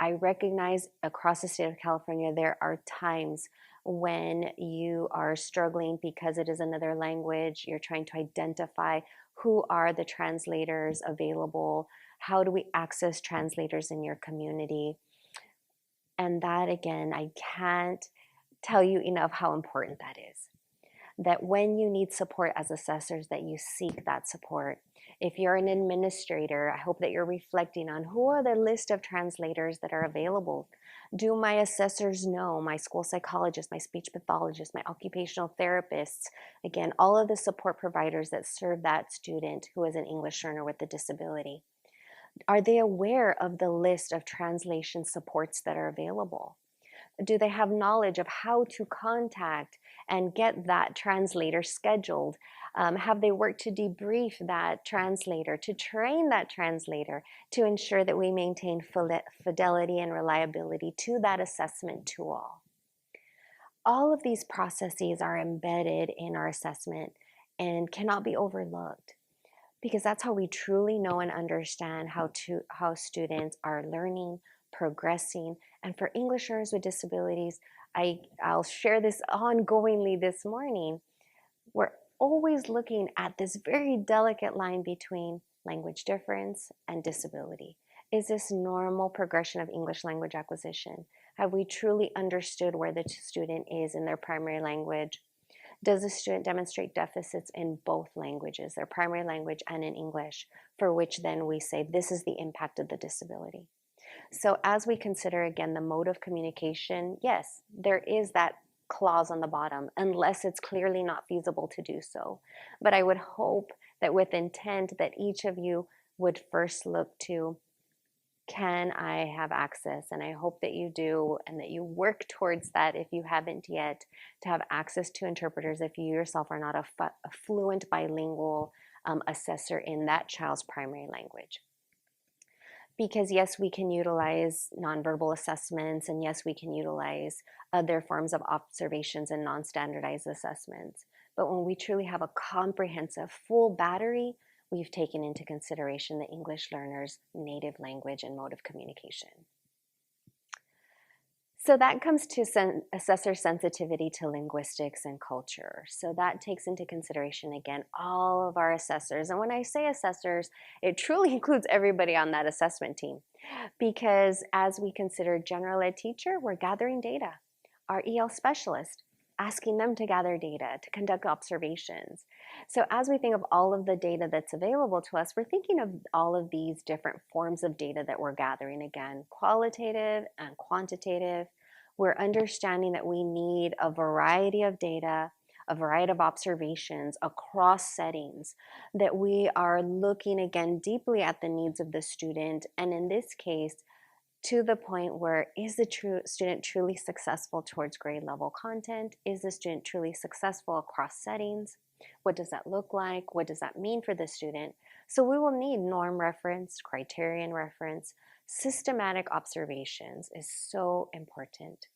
I recognize across the state of California, there are times when you are struggling because it is another language. You're trying to identify who are the translators available. How do we access translators in your community? And that, again, I can't tell you enough how important that is. That when you need support as assessors, that you seek that support. If you're an administrator, I hope that you're reflecting on who are the list of translators that are available. Do my assessors know, my school psychologist, my speech pathologist, my occupational therapists, again, all of the support providers that serve that student who is an English learner with a disability. Are they aware of the list of translation supports that are available? Do they have knowledge of how to contact and get that translator scheduled? Have they worked to debrief that translator, to train that translator, to ensure that we maintain fidelity and reliability to that assessment tool? All of these processes are embedded in our assessment and cannot be overlooked, because that's how we truly know and understand how students are learning, progressing. And for English learners with disabilities, I'll share this ongoingly this morning. We're always looking at this very delicate line between language difference and disability. Is this normal progression of English language acquisition? Have we truly understood where the student is in their primary language? Does the student demonstrate deficits in both languages, their primary language and in English, for which then we say this is the impact of the disability? So as we consider again the mode of communication, yes, there is that clause on the bottom, unless it's clearly not feasible to do so. But I would hope that with intent that each of you would first look to, can I have access? And I hope that you do, and that you work towards that if you haven't yet, to have access to interpreters if you yourself are not a fluent bilingual assessor in that child's primary language. Because yes, we can utilize nonverbal assessments, and yes, we can utilize other forms of observations and non-standardized assessments. But when we truly have a comprehensive full battery, we've taken into consideration the English learner's native language and mode of communication. So that comes to assessor sensitivity to linguistics and culture. So that takes into consideration, again, all of our assessors. And when I say assessors, it truly includes everybody on that assessment team. Because as we consider general ed teacher, we're gathering data. Our EL specialist, asking them to gather data, to conduct observations. So as we think of all of the data that's available to us, we're thinking of all of these different forms of data that we're gathering, again, qualitative and quantitative. We're understanding that we need a variety of data, a variety of observations across settings, that we are looking again deeply at the needs of the student, and in this case, to the point where, is the student truly successful towards grade level content? Is the student truly successful across settings? What does that look like? What does that mean for the student? So we will need norm reference, criterion reference. Systematic observations is so important.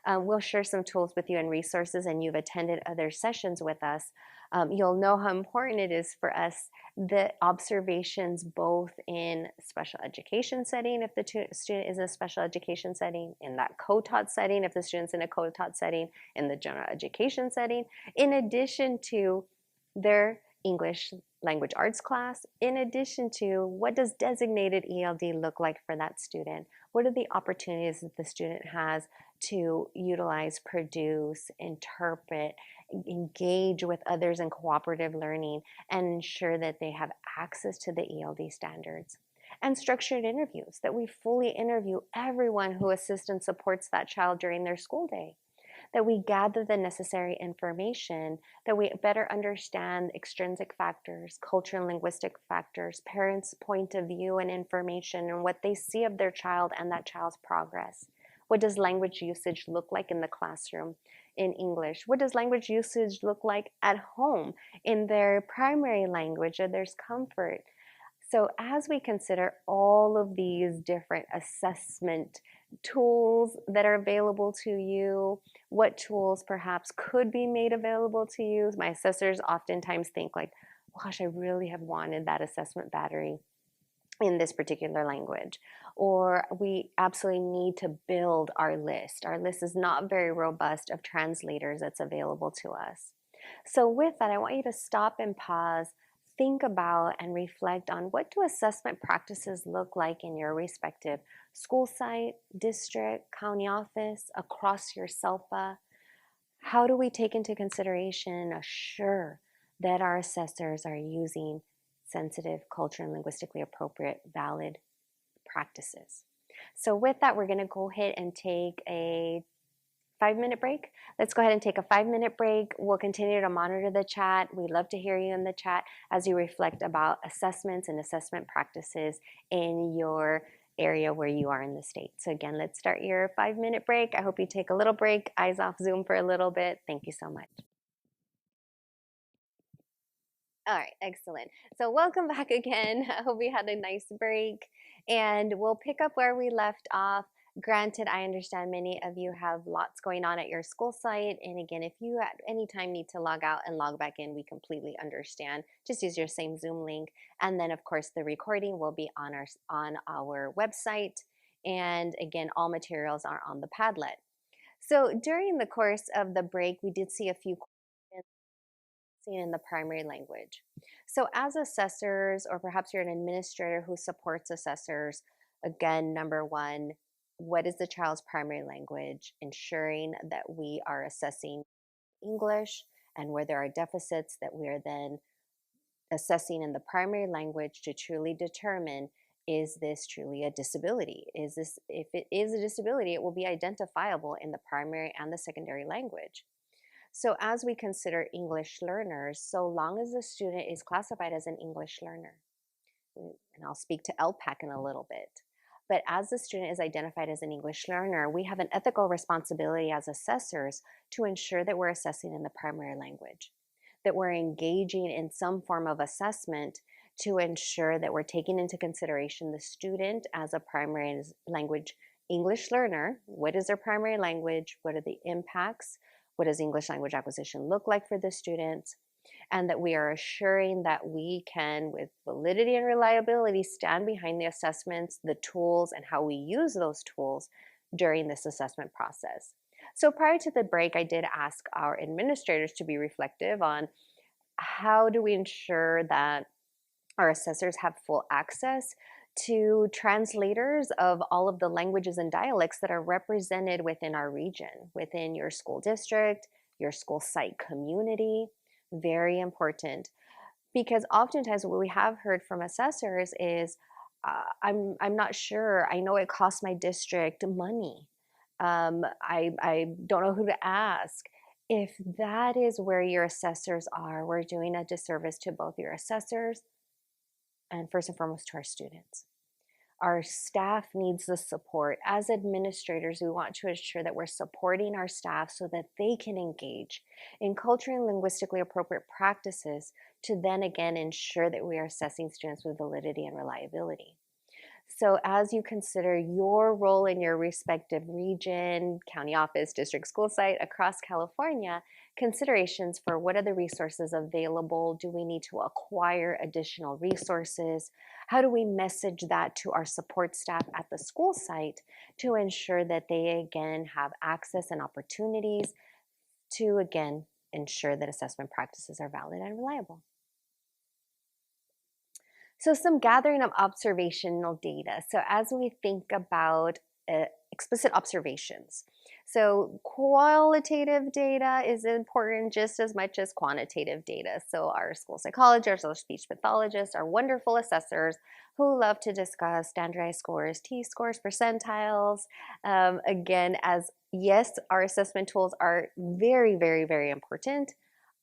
We'll share some tools with you and resources, and you've attended other sessions with us. You'll know how important it is for us, the observations both in special education setting, if the student is in a special education setting, in that co-taught setting, if the student's in a co-taught setting, in the general education setting, in addition to their English language arts class, in addition to what does designated ELD look like for that student? What are the opportunities that the student has to utilize, produce, interpret, engage with others in cooperative learning, and ensure that they have access to the ELD standards? And structured interviews, that we fully interview everyone who assists and supports that child during their school day, that we gather the necessary information, that we better understand extrinsic factors, cultural and linguistic factors, parents' point of view and information, and what they see of their child and that child's progress. What does language usage look like in the classroom in English? What does language usage look like at home in their primary language, or there's comfort? So as we consider all of these different assessment tools that are available to you, what tools perhaps could be made available to you, my assessors oftentimes think like, gosh, I really have wanted that assessment battery in this particular language, or we absolutely need to build our list. Our list is not very robust of translators that's available to us. So with that, I want you to stop and pause, think about and reflect on, what do assessment practices look like in your respective school site, district, county office, across your SELPA? How do we take into consideration and assure that our assessors are using sensitive, culturally and linguistically appropriate, valid practices? So with that, we're going to go ahead and take a 5-minute break? Let's go ahead and take a 5-minute break. We'll continue to monitor the chat. We'd love to hear you in the chat as you reflect about assessments and assessment practices in your area where you are in the state. So again, let's start your 5-minute break. I hope you take a little break, eyes off Zoom for a little bit. Thank you so much. All right, excellent. So welcome back again. I hope we had a nice break, and we'll pick up where we left off. Granted, I understand many of you have lots going on at your school site, and again, if you at any time need to log out and log back in, we completely understand. Just use your same Zoom link, and then of course the recording will be on our website, and again, all materials are on the Padlet. So during the course of the break, we did see a few questions seen in the primary language. So as assessors, or perhaps you're an administrator who supports assessors, again, number one, what is the child's primary language? Ensuring that we are assessing English, and where there are deficits that we are then assessing in the primary language to truly determine, is this truly a disability? Is this, if it is a disability, it will be identifiable in the primary and the secondary language. So as we consider English learners, so long as the student is classified as an English learner, and I'll speak to LPAC in a little bit, but as the student is identified as an English learner, we have an ethical responsibility as assessors to ensure that we're assessing in the primary language, that we're engaging in some form of assessment to ensure that we're taking into consideration the student as a primary language English learner. What is their primary language? What are the impacts? What does English language acquisition look like for the students? And that we are assuring that we can, with validity and reliability, stand behind the assessments, the tools, and how we use those tools during this assessment process. So prior to the break, I did ask our administrators to be reflective on how do we ensure that our assessors have full access to translators of all of the languages and dialects that are represented within our region, within your school district, your school site community. Very important, because oftentimes what we have heard from assessors is, I'm not sure, I know it costs my district money. I don't know who to ask. If that is where your assessors are, we're doing a disservice to both your assessors and first and foremost to our students. Our staff needs the support. As administrators, we want to ensure that we're supporting our staff so that they can engage in culturally and linguistically appropriate practices to then again ensure that we are assessing students with validity and reliability. So as you consider your role in your respective region, county office, district school site across California, considerations for what are the resources available? Do we need to acquire additional resources? How do we message that to our support staff at the school site to ensure that they again have access and opportunities to again ensure that assessment practices are valid and reliable? So some gathering of observational data. So as we think about explicit observations, so qualitative data is important just as much as quantitative data. So our school psychologists, our speech pathologists, our wonderful assessors who love to discuss standardized scores, T-scores, percentiles. Again, as yes, our assessment tools are very, very, very important.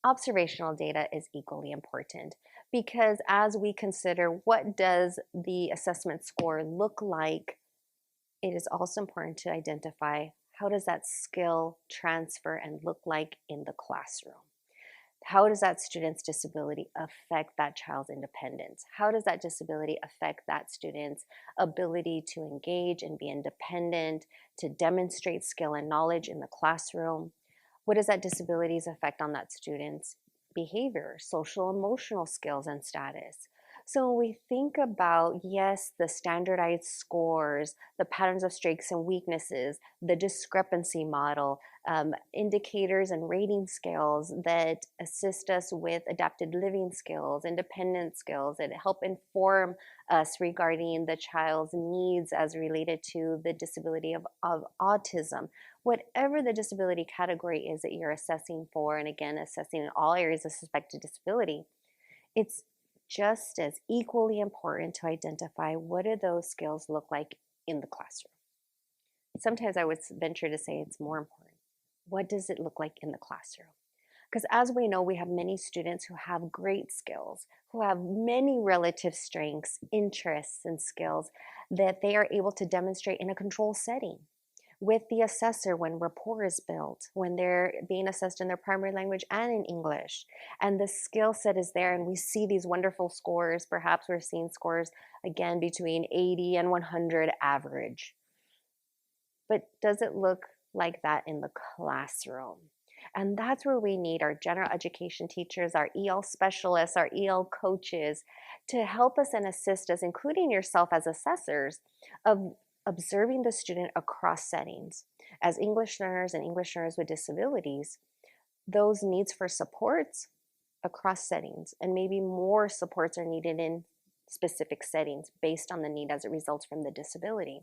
Observational data is equally important, because as we consider what does the assessment score look like, it is also important to identify how does that skill transfer and look like in the classroom. How does that student's disability affect that child's independence? How does that disability affect that student's ability to engage and be independent, to demonstrate skill and knowledge in the classroom? What does that disability's effect on that student's behavior, social, emotional skills, and status? So when we think about, yes, the standardized scores, the patterns of strengths and weaknesses, the discrepancy model, indicators and rating scales that assist us with adapted living skills, independent skills, that help inform us regarding the child's needs as related to the disability of autism. Whatever the disability category is that you're assessing for, and again, assessing in all areas of suspected disability, it's just as equally important to identify what do those skills look like in the classroom. Sometimes I would venture to say it's more important. What does it look like in the classroom? Because as we know, we have many students who have great skills, who have many relative strengths, interests, and skills that they are able to demonstrate in a control setting with the assessor when rapport is built, when they're being assessed in their primary language and in English. And the skill set is there, and we see these wonderful scores. Perhaps we're seeing scores, again, between 80 and 100 average. But does it look like that in the classroom? And that's where we need our general education teachers, our EL specialists, our EL coaches to help us and assist us, including yourself as assessors, of observing the student across settings. As English learners and English learners with disabilities, those needs for supports across settings, and maybe more supports are needed in specific settings based on the need as it results from the disability.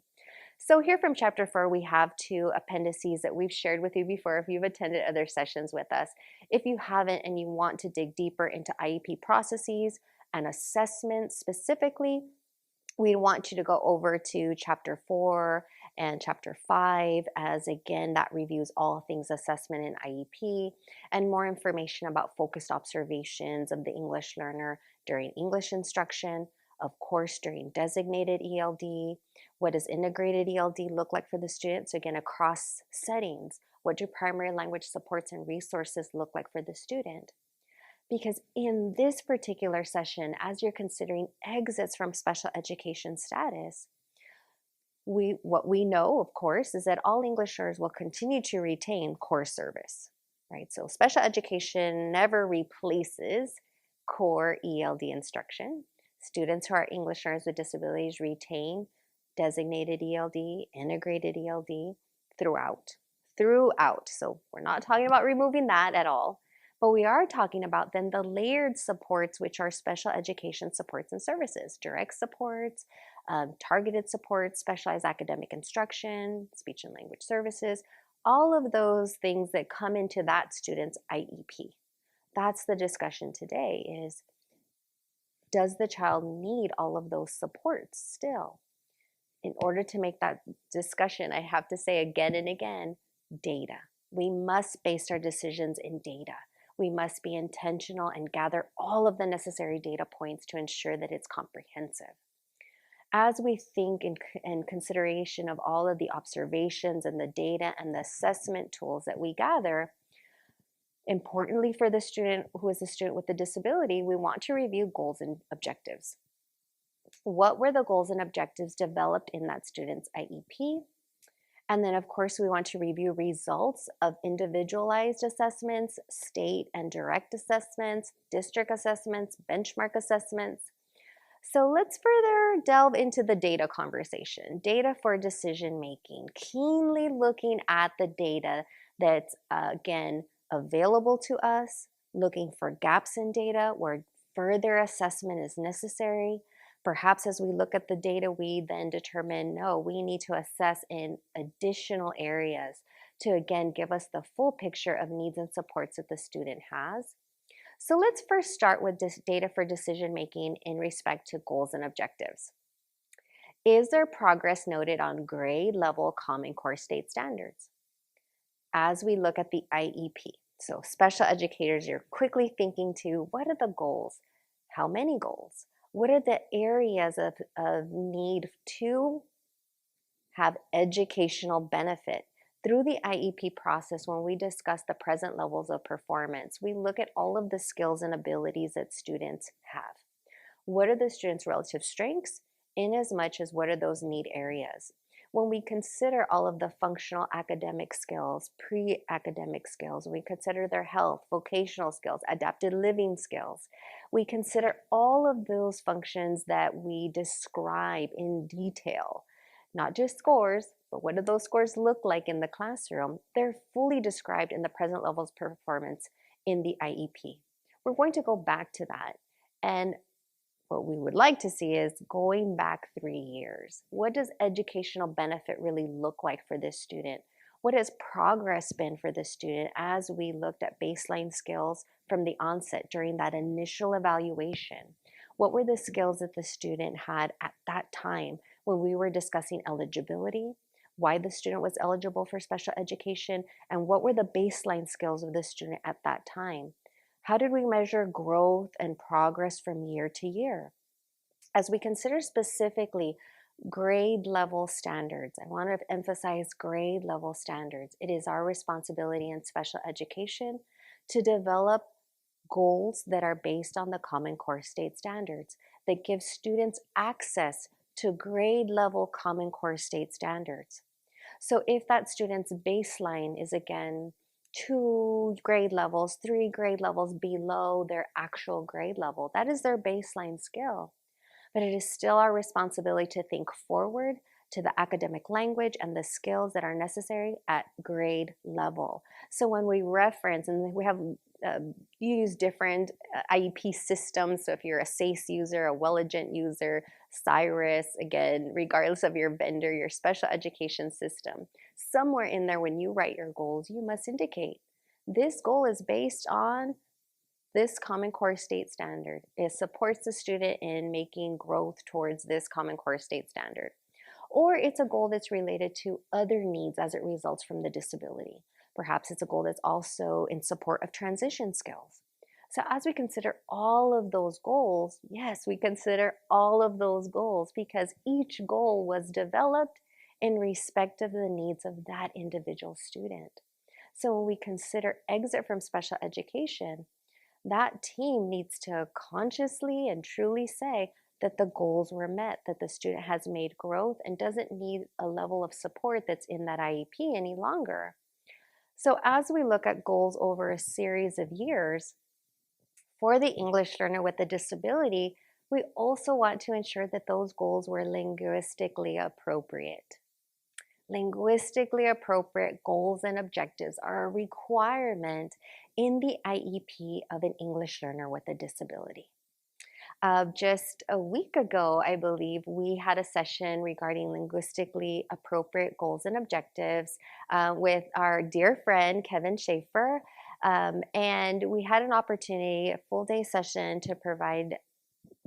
So here from Chapter 4, we have 2 appendices that we've shared with you before if you've attended other sessions with us. If you haven't and you want to dig deeper into IEP processes and assessments specifically, we want you to go over to Chapter 4 and Chapter 5, as again, that reviews all things assessment in IEP and more information about focused observations of the English learner during English instruction, of course, during designated ELD. What does integrated ELD look like for the students? So again, across settings, what do primary language supports and resources look like for the student? Because in this particular session, as you're considering exits from special education status, what we know, of course, is that all English learners will continue to retain core service, right? So special education never replaces core ELD instruction. Students who are English learners with disabilities retain designated ELD, integrated ELD throughout. So we're not talking about removing that at all. But we are talking about then the layered supports, which are special education supports and services, direct supports, targeted supports, specialized academic instruction, speech and language services, all of those things that come into that student's IEP. That's the discussion today is, does the child need all of those supports still? In order to make that discussion, I have to say again and again, data. We must base our decisions in data. We must be intentional and gather all of the necessary data points to ensure that it's comprehensive. As we think in consideration of all of the observations and the data and the assessment tools that we gather, importantly for the student who is a student with a disability, we want to review goals and objectives. What were the goals and objectives developed in that student's IEP? And then, of course, we want to review results of individualized assessments, state and direct assessments, district assessments, benchmark assessments. So let's further delve into the data conversation, data for decision making, keenly looking at the data that's, again, available to us, looking for gaps in data where further assessment is necessary. Perhaps as we look at the data, we then determine, no, we need to assess in additional areas to, again, give us the full picture of needs and supports that the student has. So let's first start with this data for decision making in respect to goals and objectives. Is there progress noted on grade level Common Core state standards? As we look at the IEP, so special educators, you're quickly thinking to, what are the goals? How many goals? What are the areas of need to have educational benefit? Through the IEP process, when we discuss the present levels of performance, we look at all of the skills and abilities that students have. What are the students' relative strengths, in as much as what are those need areas? When we consider all of the functional academic skills, pre-academic skills, we consider their health, vocational skills, adapted living skills, we consider all of those functions that we describe in detail, not just scores, but what do those scores look like in the classroom? They're fully described in the present levels performance in the IEP. We're going to go back to that, and what we would like to see is going back 3 years. What does educational benefit really look like for this student? What has progress been for this student as we looked at baseline skills from the onset during that initial evaluation? What were the skills that the student had at that time when we were discussing eligibility, why the student was eligible for special education, and what were the baseline skills of the student at that time. How did we measure growth and progress from year to year? As we consider specifically grade level standards, I want to emphasize grade level standards. It is our responsibility in special education to develop goals that are based on the Common Core State standards that give students access to grade level Common Core State standards. So if that student's baseline is again 2 grade levels, 3 grade levels below their actual grade level, that is their baseline skill. But it is still our responsibility to think forward to the academic language and the skills that are necessary at grade level. So when we reference, and we have use different IEP systems, so if you're a SACE user, a Welligent user, Cyrus, again, regardless of your vendor, your special education system, somewhere in there when you write your goals, you must indicate this goal is based on this Common Core State standard. It supports the student in making growth towards this Common Core State standard. Or it's a goal that's related to other needs as it results from the disability. Perhaps it's a goal that's also in support of transition skills. So as we consider all of those goals, yes, we consider all of those goals because each goal was developed in respect of the needs of that individual student. So when we consider exit from special education, that team needs to consciously and truly say that the goals were met, that the student has made growth and doesn't need a level of support that's in that IEP any longer. So as we look at goals over a series of years, for the English learner with a disability, we also want to ensure that those goals were linguistically appropriate. Linguistically appropriate goals and objectives are a requirement in the IEP of an English learner with a disability. Just a week ago, I believe, we had a session regarding linguistically appropriate goals and objectives with our dear friend, Kevin Schaefer. And we had an opportunity, a full day session to provide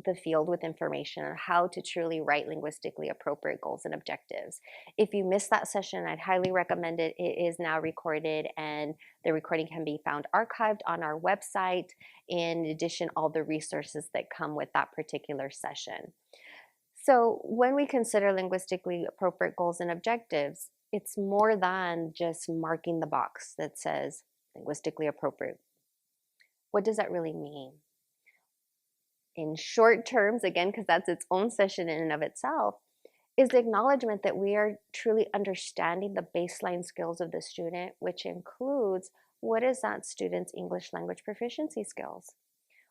the field with information on how to truly write linguistically appropriate goals and objectives. If you missed that session, I'd highly recommend it. It is now recorded and the recording can be found archived on our website. In addition, all the resources that come with that particular session. So when we consider linguistically appropriate goals and objectives, it's more than just marking the box that says linguistically appropriate. What does that really mean? In short terms, again, because that's its own session in and of itself, is the acknowledgement that we are truly understanding the baseline skills of the student, which includes what is that student's English language proficiency skills?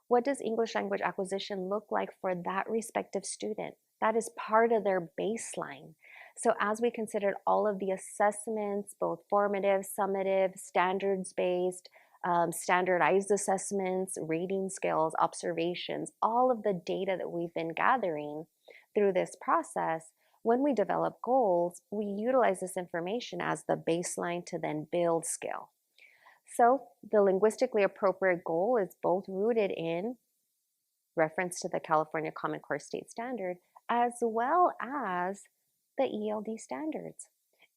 What does English language acquisition look like for that respective student? That is part of their baseline. So as we considered all of the assessments, both formative, summative, standards-based, standardized assessments, rating scales, observations, all of the data that we've been gathering through this process, when we develop goals, we utilize this information as the baseline to then build skill. So the linguistically appropriate goal is both rooted in reference to the California Common Core State Standard, as well as the ELD standards,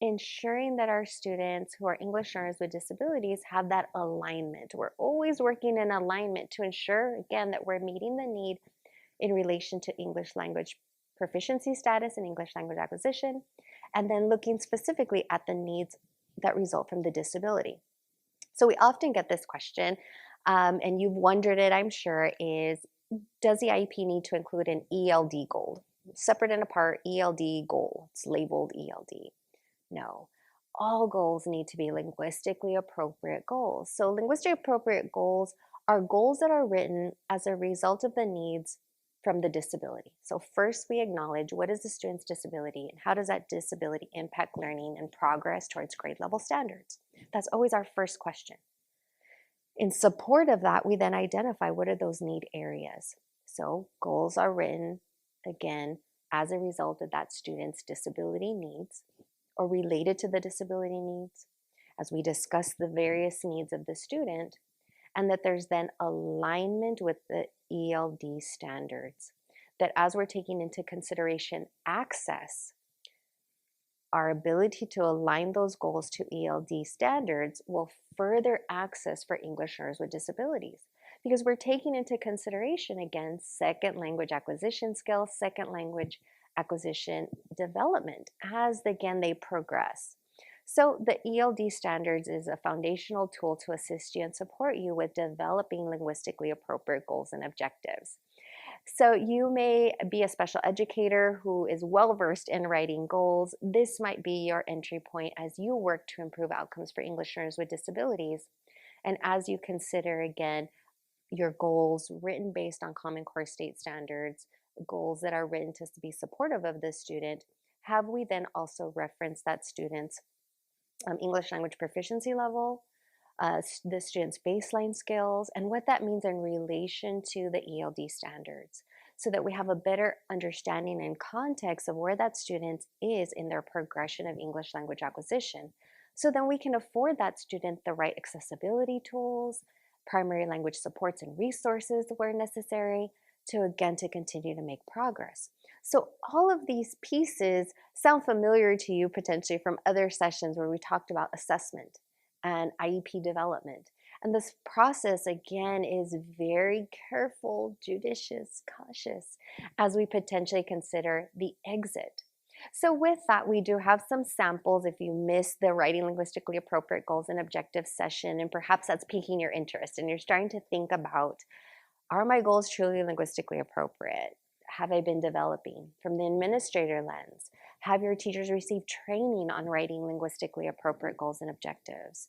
ensuring that our students who are English learners with disabilities have that alignment. We're always working in alignment to ensure, again, that we're meeting the need in relation to English language proficiency status and English language acquisition, and then looking specifically at the needs that result from the disability. So we often get this question, and you've wondered it, I'm sure, is does the IEP need to include an ELD goal? Separate and apart, ELD goal. It's labeled ELD. No. All goals need to be linguistically appropriate goals. So linguistically appropriate goals are goals that are written as a result of the needs from the disability. So first we acknowledge what is the student's disability and how does that disability impact learning and progress towards grade level standards? That's always our first question. In support of that, we then identify what are those need areas. So goals are written, again, as a result of that student's disability needs or related to the disability needs, as we discuss the various needs of the student, and that there's then alignment with the ELD standards. That as we're taking into consideration access, our ability to align those goals to ELD standards will further access for English learners with disabilities, because we're taking into consideration, again, second language acquisition skills, second language acquisition development as, again, they progress. So the ELD standards is a foundational tool to assist you and support you with developing linguistically appropriate goals and objectives. So you may be a special educator who is well-versed in writing goals. This might be your entry point as you work to improve outcomes for English learners with disabilities. And as you consider, again, your goals written based on Common Core state standards, goals that are written to be supportive of the student, have we then also referenced that student's English language proficiency level, the student's baseline skills, and what that means in relation to the ELD standards, so that we have a better understanding and context of where that student is in their progression of English language acquisition. So then we can afford that student the right accessibility tools, primary language supports and resources where necessary, to continue to make progress. So all of these pieces sound familiar to you potentially from other sessions where we talked about assessment and IEP development. And this process, again, is very careful, judicious, cautious as we potentially consider the exit. So with that, we do have some samples if you missed the writing linguistically appropriate goals and objectives session, and perhaps that's piquing your interest and you're starting to think about, are my goals truly linguistically appropriate? Have I been developing? From the administrator lens, have your teachers received training on writing linguistically appropriate goals and objectives?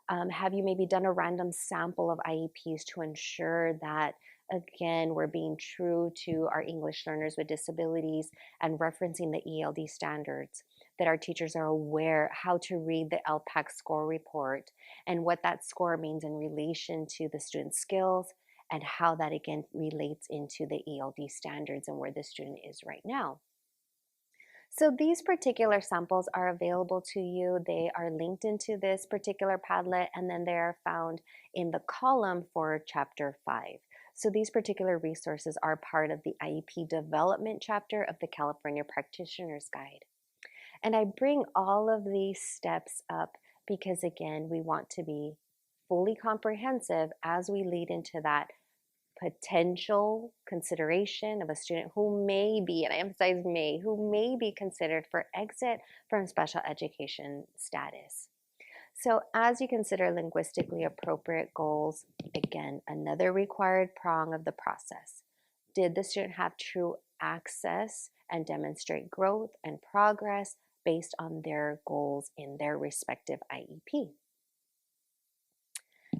Have you maybe done a random sample of IEPs to ensure that, again, we're being true to our English learners with disabilities and referencing the ELD standards, that our teachers are aware how to read the LPAC score report and what that score means in relation to the student's skills, and how that, again, relates into the ELD standards and where the student is right now. So these particular samples are available to you. They are linked into this particular Padlet, and then they are found in the column for Chapter 5. So these particular resources are part of the IEP development chapter of the California Practitioner's Guide. And I bring all of these steps up because, again, we want to be fully comprehensive as we lead into that potential consideration of a student who may be, and I emphasize may, who may be considered for exit from special education status. So as you consider linguistically appropriate goals, again, another required prong of the process. Did the student have true access and demonstrate growth and progress based on their goals in their respective IEP?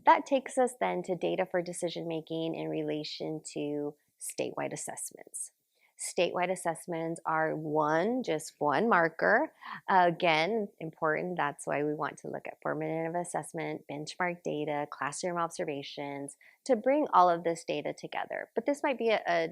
That takes us then to data for decision making in relation to statewide assessments. Statewide assessments are just one marker. Again, important, that's why we want to look at formative assessment, benchmark data, classroom observations, to bring all of this data together. But this might be a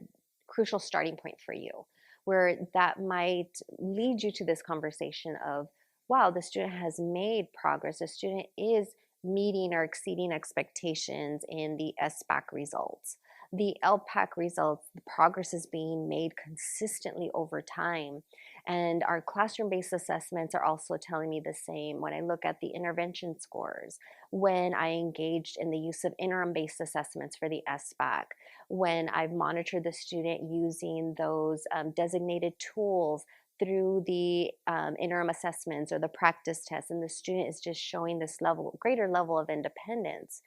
crucial starting point for you, where that might lead you to this conversation of, wow, the student has made progress, the student is meeting or exceeding expectations in the SBAC results. The LPAC results, the progress is being made consistently over time. And our classroom-based assessments are also telling me the same. When I look at the intervention scores, when I engaged in the use of interim-based assessments for the SBAC, when I've monitored the student using those designated tools through the interim assessments or the practice tests, and the student is just showing this greater level of independence,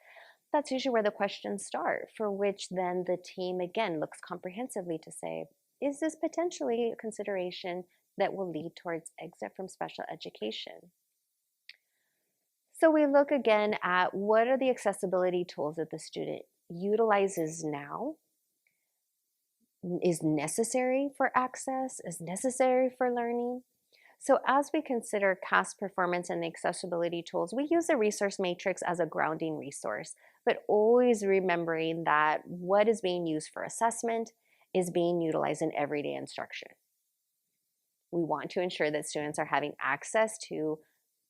that's usually where the questions start, for which then the team, again, looks comprehensively to say, is this potentially a consideration that will lead towards exit from special education? So we look again at what are the accessibility tools that the student utilizes now, is necessary for access, is necessary for learning. So as we consider CAS performance and the accessibility tools, we use a resource matrix as a grounding resource, but always remembering that what is being used for assessment is being utilized in everyday instruction. We want to ensure that students are having access to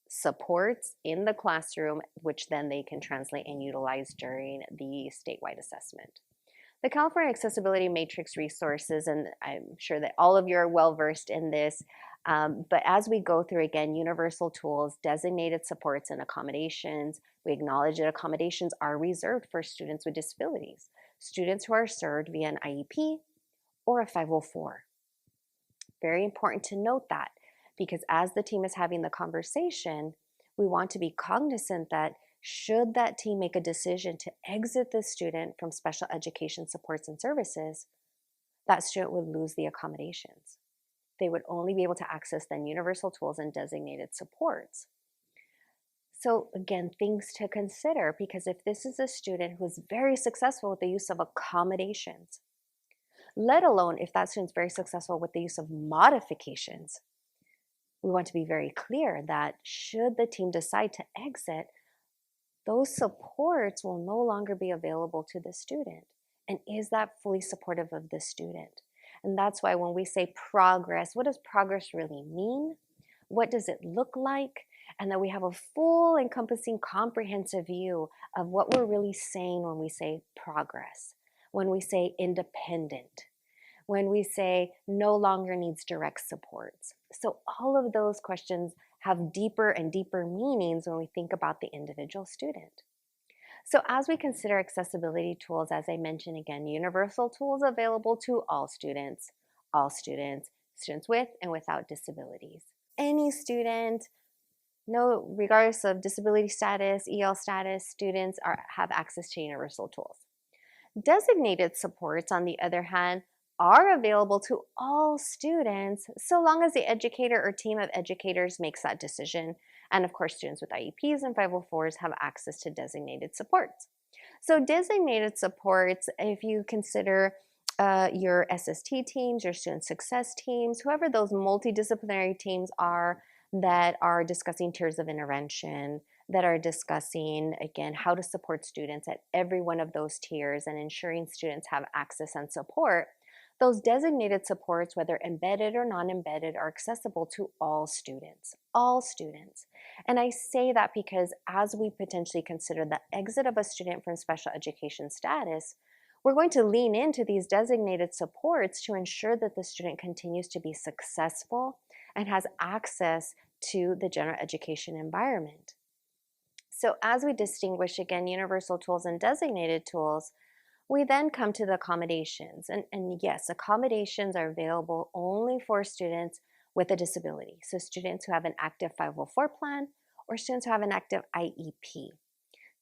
supports in the classroom, which then they can translate and utilize during the statewide assessment. The California Accessibility Matrix resources, and I'm sure that all of you are well versed in this, But as we go through, again, universal tools, designated supports, and accommodations, we acknowledge that accommodations are reserved for students with disabilities, students who are served via an IEP or a 504. Very important to note that, because as the team is having the conversation, we want to be cognizant that should that team make a decision to exit the student from special education supports and services, that student would lose the accommodations. They would only be able to access then universal tools and designated supports. So again, things to consider, because if this is a student who is very successful with the use of accommodations, let alone if that student's very successful with the use of modifications, we want to be very clear that should the team decide to exit, those supports will no longer be available to the student. And is that fully supportive of the student? And that's why when we say progress, what does progress really mean? What does it look like? And that we have a full, encompassing, comprehensive view of what we're really saying when we say progress, when we say independent, when we say no longer needs direct supports. So all of those questions have deeper and deeper meanings when we think about the individual student. So as we consider accessibility tools, as I mentioned again, universal tools available to all students, students with and without disabilities. Any student, no, regardless of disability status, EL status, students have access to universal tools. Designated supports, on the other hand, are available to all students so long as the educator or team of educators makes that decision. And of course, students with IEPs and 504s have access to designated supports. So designated supports, if you consider your SST teams, your student success teams, whoever those multidisciplinary teams are that are discussing tiers of intervention, that are discussing, again, how to support students at every one of those tiers and ensuring students have access and support, those designated supports, whether embedded or non-embedded, are accessible to all students, all students. And I say that because as we potentially consider the exit of a student from special education status, we're going to lean into these designated supports to ensure that the student continues to be successful and has access to the general education environment. So as we distinguish, again, universal tools and designated tools, we then come to the accommodations. And yes, accommodations are available only for students with a disability. So students who have an active 504 plan or students who have an active IEP.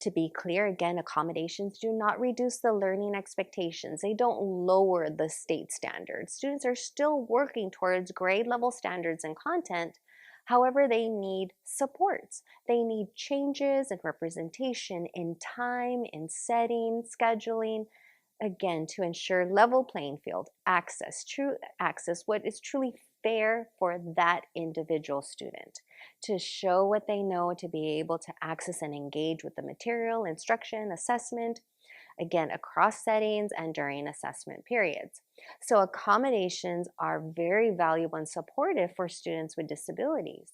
To be clear, again, accommodations do not reduce the learning expectations. They don't lower the state standards. Students are still working towards grade level standards and content. However, they need supports. They need changes in representation, in time, in setting, scheduling, again, to ensure level playing field, access, true access, what is truly fair for that individual student, to show what they know, to be able to access and engage with the material, instruction, assessment, again, across settings and during assessment periods. So accommodations are very valuable and supportive for students with disabilities.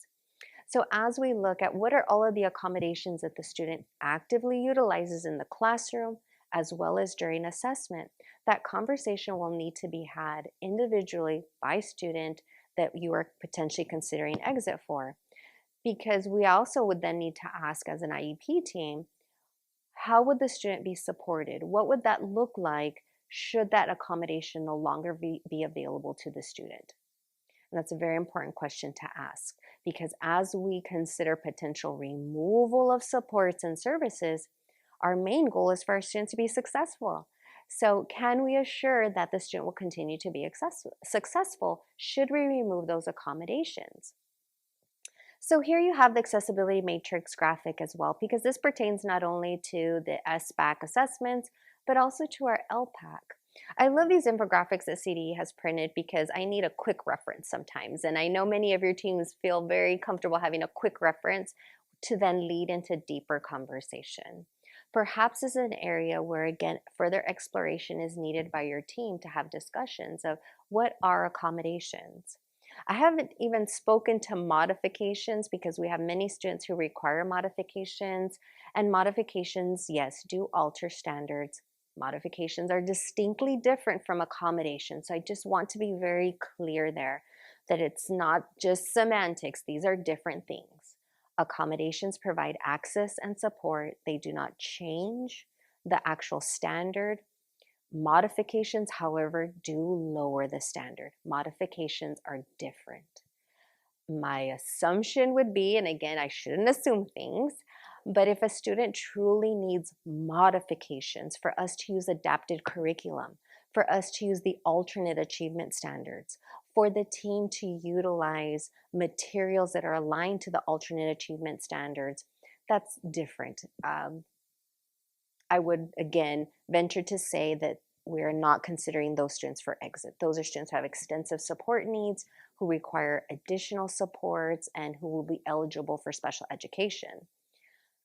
So as we look at what are all of the accommodations that the student actively utilizes in the classroom, as well as during assessment, that conversation will need to be had individually by student that you are potentially considering exit for. Because we also would then need to ask as an IEP team, how would the student be supported? What would that look like should that accommodation no longer be available to the student? And that's a very important question to ask, because as we consider potential removal of supports and services, our main goal is for our students to be successful. So can we assure that the student will continue to be successful should we remove those accommodations? So here you have the accessibility matrix graphic as well, because this pertains not only to the SBAC assessments, but also to our LPAC. I love these infographics that CDE has printed because I need a quick reference sometimes. And I know many of your teams feel very comfortable having a quick reference to then lead into deeper conversation. Perhaps this is an area where, again, further exploration is needed by your team to have discussions of what are accommodations. I haven't even spoken to modifications because we have many students who require modifications, and modifications, yes, do alter standards. Modifications are distinctly different from accommodations, so I just want to be very clear there. that it's not just semantics. These are different things. Accommodations provide access and support. They do not change the actual standard. Modifications, however, do lower the standard. Modifications are different. My assumption would be, and again, I shouldn't assume things, but if a student truly needs modifications for us to use adapted curriculum, for us to use the alternate achievement standards, for the team to utilize materials that are aligned to the alternate achievement standards, that's different. I would, again, venture to say that we're not considering those students for exit. Those are students who have extensive support needs, who require additional supports, and who will be eligible for special education.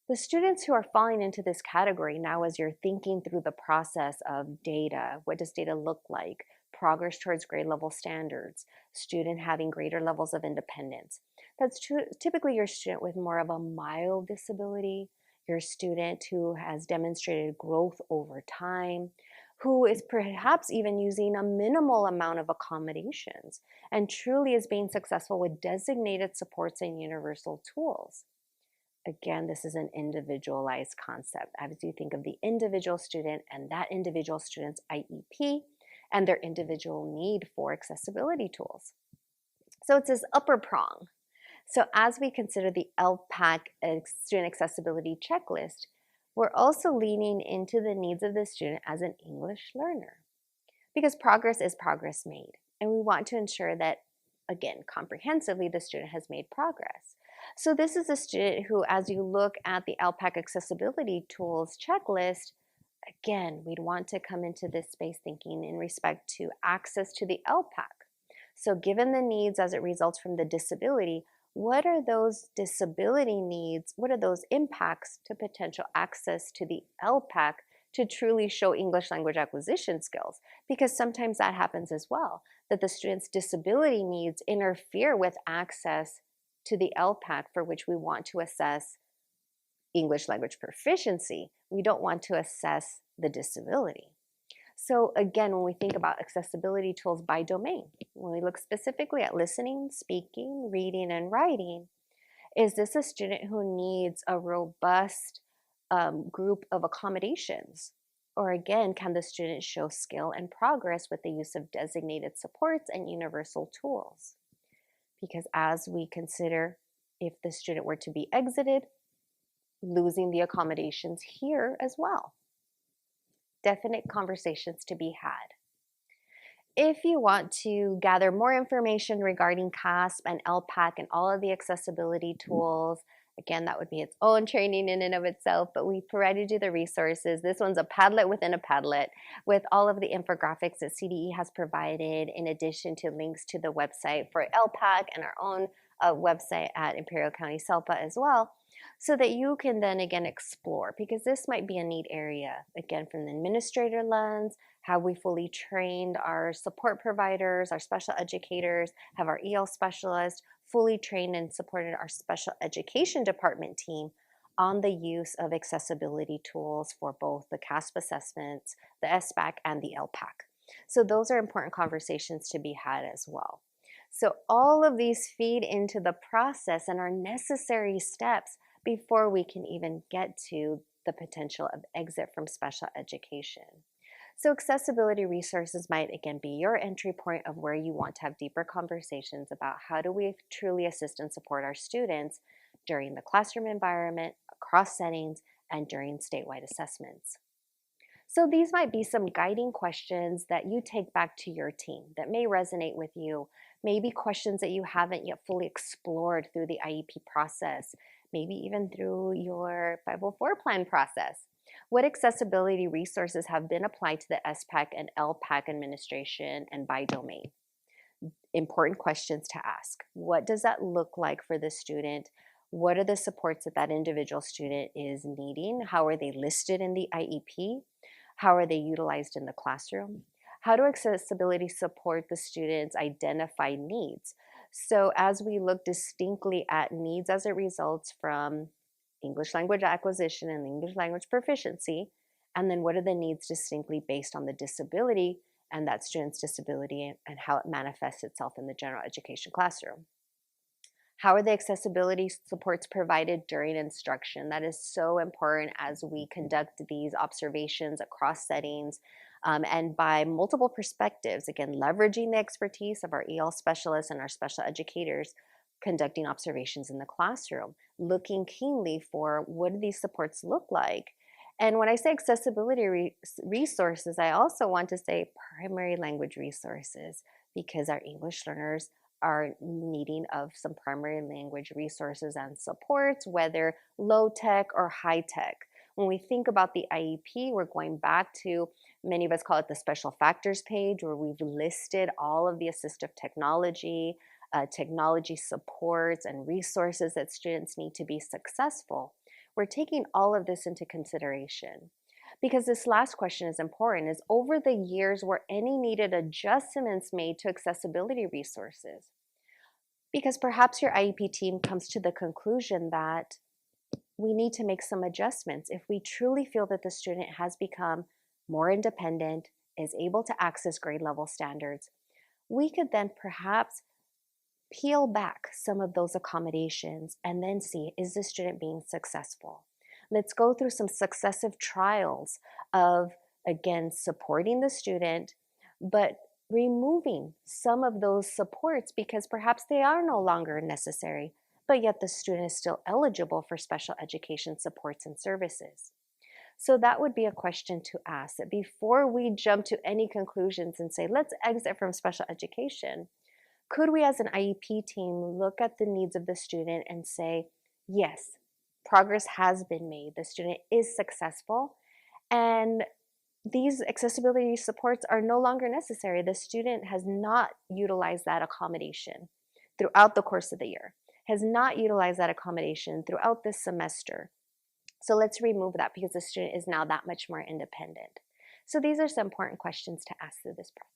The students who are falling into this category now, as you're thinking through the process of data, what does data look like? Progress towards grade level standards, student having greater levels of independence. That's typically your student with more of a mild disability, your student who has demonstrated growth over time, who is perhaps even using a minimal amount of accommodations and truly is being successful with designated supports and universal tools. Again, this is an individualized concept. As you think of the individual student and that individual student's IEP and their individual need for accessibility tools. So it's this upper prong. So as we consider the LPAC student accessibility checklist, we're also leaning into the needs of the student as an English learner, because progress is progress made. And we want to ensure that, again, comprehensively, the student has made progress. So this is a student who, as you look at the LPAC accessibility tools checklist, again, we'd want to come into this space thinking in respect to access to the LPAC. So given the needs as it results from the disability, what are those disability needs? What are those impacts to potential access to the LPAC to truly show English language acquisition skills? Because sometimes that happens as well, that the student's disability needs interfere with access to the LPAC, for which we want to assess English language proficiency. We don't want to assess the disability. So again, when we think about accessibility tools by domain, when we look specifically at listening, speaking, reading, and writing, is this a student who needs a robust group of accommodations? Or again, can the student show skill and progress with the use of designated supports and universal tools? Because as we consider if the student were to be exited, losing the accommodations here as well. Definite conversations to be had. If you want to gather more information regarding CASP and LPAC and all of the accessibility tools, again, that would be its own training in and of itself, but we provided you the resources. This one's a Padlet within a Padlet with all of the infographics that CDE has provided, in addition to links to the website for LPAC and our own website at Imperial County SELPA as well, so that you can then again explore, because this might be a neat area, again, from the administrator lens. Have we fully trained our support providers, our special educators, have our EL specialists fully trained and supported our special education department team on the use of accessibility tools for both the CASP assessments, the SBAC, and the LPAC. So those are important conversations to be had as well. So all of these feed into the process and are necessary steps before we can even get to the potential of exit from special education. So accessibility resources might again be your entry point of where you want to have deeper conversations about how do we truly assist and support our students during the classroom environment, across settings, and during statewide assessments. So these might be some guiding questions that you take back to your team that may resonate with you, maybe questions that you haven't yet fully explored through the IEP process, maybe even through your 504 plan process. What accessibility resources have been applied to the SPAC and LPAC administration and by domain? Important questions to ask. What does that look like for the student? What are the supports that that individual student is needing? How are they listed in the IEP? How are they utilized in the classroom? How do accessibility support the students' identified needs? So as we look distinctly at needs as it results from English language acquisition and English language proficiency, and then what are the needs distinctly based on the disability and that student's disability and how it manifests itself in the general education classroom. How are the accessibility supports provided during instruction? That is so important as we conduct these observations across settings and by multiple perspectives. Again, leveraging the expertise of our EL specialists and our special educators, conducting observations in the classroom, looking keenly for what do these supports look like. And when I say accessibility resources, I also want to say primary language resources, because our English learners are needing of some primary language resources and supports, whether low tech or high tech. When we think about the IEP, we're going back to, many of us call it the special factors page, where we've listed all of the assistive technology, technology supports and resources that students need to be successful. We're taking all of this into consideration. Because this last question is important, is over the years were any needed adjustments made to accessibility resources? Because perhaps your IEP team comes to the conclusion that we need to make some adjustments. If we truly feel that the student has become more independent, is able to access grade level standards, we could then perhaps peel back some of those accommodations and then see, is the student being successful? Let's go through some successive trials of, again, supporting the student, but removing some of those supports because perhaps they are no longer necessary, but yet the student is still eligible for special education supports and services. So that would be a question to ask, that before we jump to any conclusions and say, let's exit from special education, could we as an IEP team look at the needs of the student and say, yes, progress has been made, the student is successful, and these accessibility supports are no longer necessary. The student has not utilized that accommodation throughout the course of the year, has not utilized that accommodation throughout this semester. So let's remove that because the student is now that much more independent. So these are some important questions to ask through this process.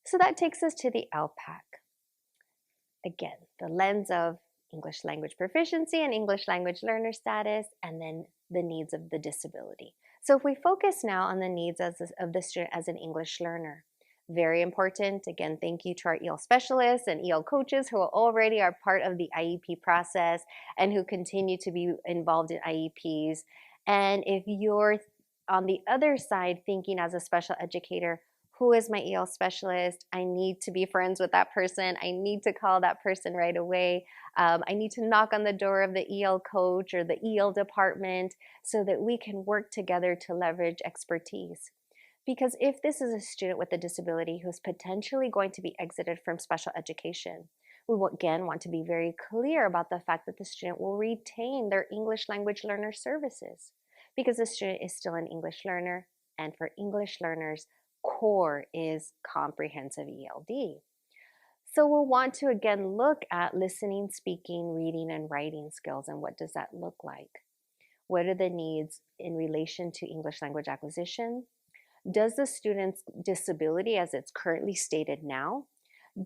So that takes us to the LPAC. Again, the lens of English language proficiency and English language learner status, and then the needs of the disability. So if we focus now on the needs of the student as an English learner, very important. Again, thank you to our EL specialists and EL coaches who already are part of the IEP process and who continue to be involved in IEPs. And if you're on the other side thinking as a special educator, who is my EL specialist? I need to be friends with that person. I need to call that person right away. I need to knock on the door of the EL coach or the EL department so that we can work together to leverage expertise. Because if this is a student with a disability who's potentially going to be exited from special education, we will again want to be very clear about the fact that the student will retain their English language learner services, because the student is still an English learner, and for English learners, core is comprehensive ELD. So we'll want to again look at listening, speaking, reading, and writing skills, and what does that look like? What are the needs in relation to English language acquisition? Does the student's disability, as it's currently stated now,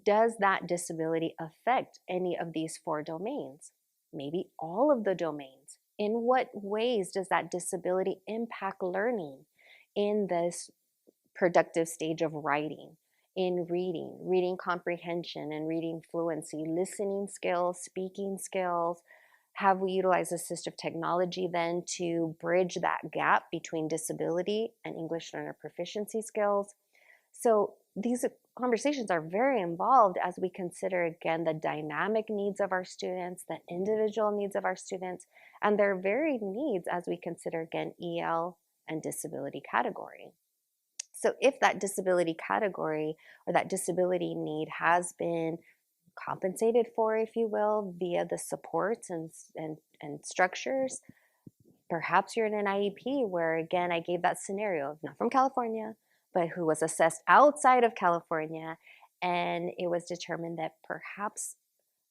does that disability affect any of these 4 domains? Maybe all of the domains. In what ways does that disability impact learning in this productive stage of writing, in reading, reading comprehension and reading fluency, listening skills, speaking skills? Have we utilized assistive technology then to bridge that gap between disability and English learner proficiency skills? So these conversations are very involved as we consider, again, the dynamic needs of our students, the individual needs of our students, and their varied needs as we consider, again, EL and disability category. So if that disability category or that disability need has been compensated for, if you will, via the supports and structures, perhaps you're in an IEP where, again, I gave that scenario of not from California, but who was assessed outside of California, and it was determined that perhaps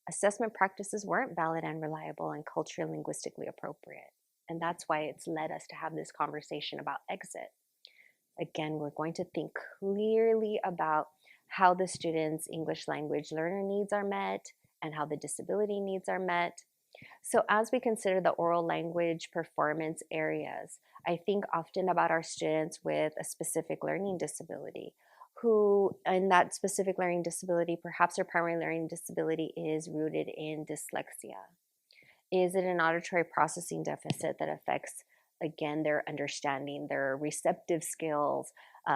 assessment practices weren't valid and reliable and culturally linguistically appropriate. And that's why it's led us to have this conversation about exit. Again, we're going to think clearly about how the student's English language learner needs are met and how the disability needs are met. So as we consider the oral language performance areas, I think often about our students with a specific learning disability who, in that specific learning disability, perhaps their primary learning disability is rooted in dyslexia. Is it an auditory processing deficit that affects, again, their understanding, their receptive skills?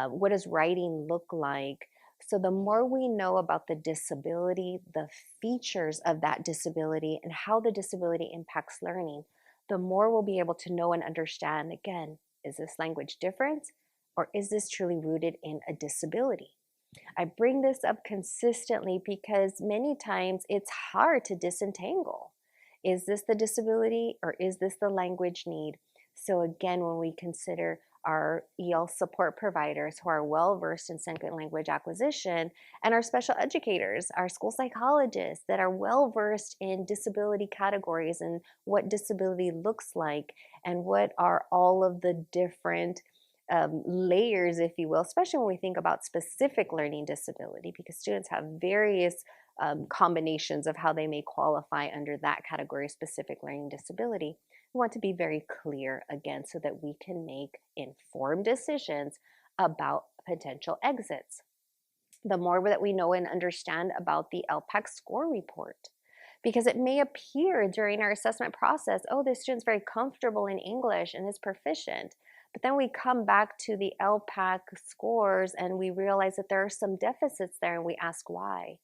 What does writing look like? So the more we know about the disability, the features of that disability, and how the disability impacts learning, the more we'll be able to know and understand, again, is this language different or is this truly rooted in a disability? I bring this up consistently because many times it's hard to disentangle. Is this the disability or is this the language need? So again, when we consider our EL support providers who are well versed in second language acquisition, and our special educators, our school psychologists that are well versed in disability categories and what disability looks like, and what are all of the different layers, if you will, especially when we think about specific learning disability, because students have various combinations of how they may qualify under that category of specific learning disability. We want to be very clear again so that we can make informed decisions about potential exits. The more that we know and understand about the LPAC score report, because it may appear during our assessment process, oh, this student's very comfortable in English and is proficient. But then we come back to the LPAC scores and we realize that there are some deficits there and we ask why.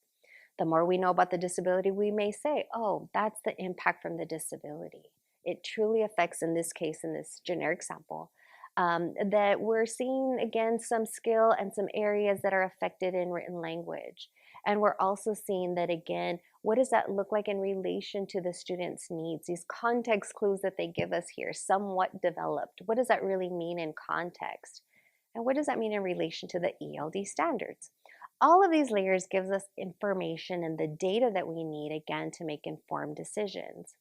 The more we know about the disability, we may say, oh, that's the impact from the disability. It truly affects, in this case, in this generic sample, that we're seeing, again, some skill and some areas that are affected in written language. And we're also seeing that, again, what does that look like in relation to the student's needs? These context clues that they give us here, somewhat developed. What does that really mean in context? And what does that mean in relation to the ELD standards? All of these layers gives us information and the data that we need, again, to make informed decisions.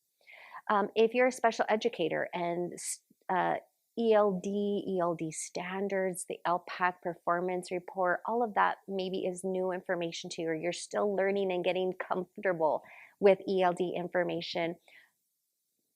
If you're a special educator and ELD standards, the LPAC performance report, all of that maybe is new information to you, or you're still learning and getting comfortable with ELD information.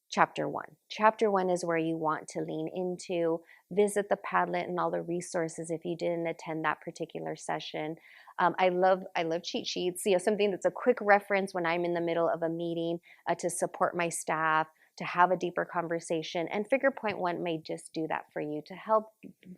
Chapter 1. Chapter 1 is where you want to lean into, visit the Padlet and all the resources if you didn't attend that particular session. I love cheat sheets, something that's a quick reference when I'm in the middle of a meeting to support my staff, to have a deeper conversation. And Figure Point 1 may just do that for you to help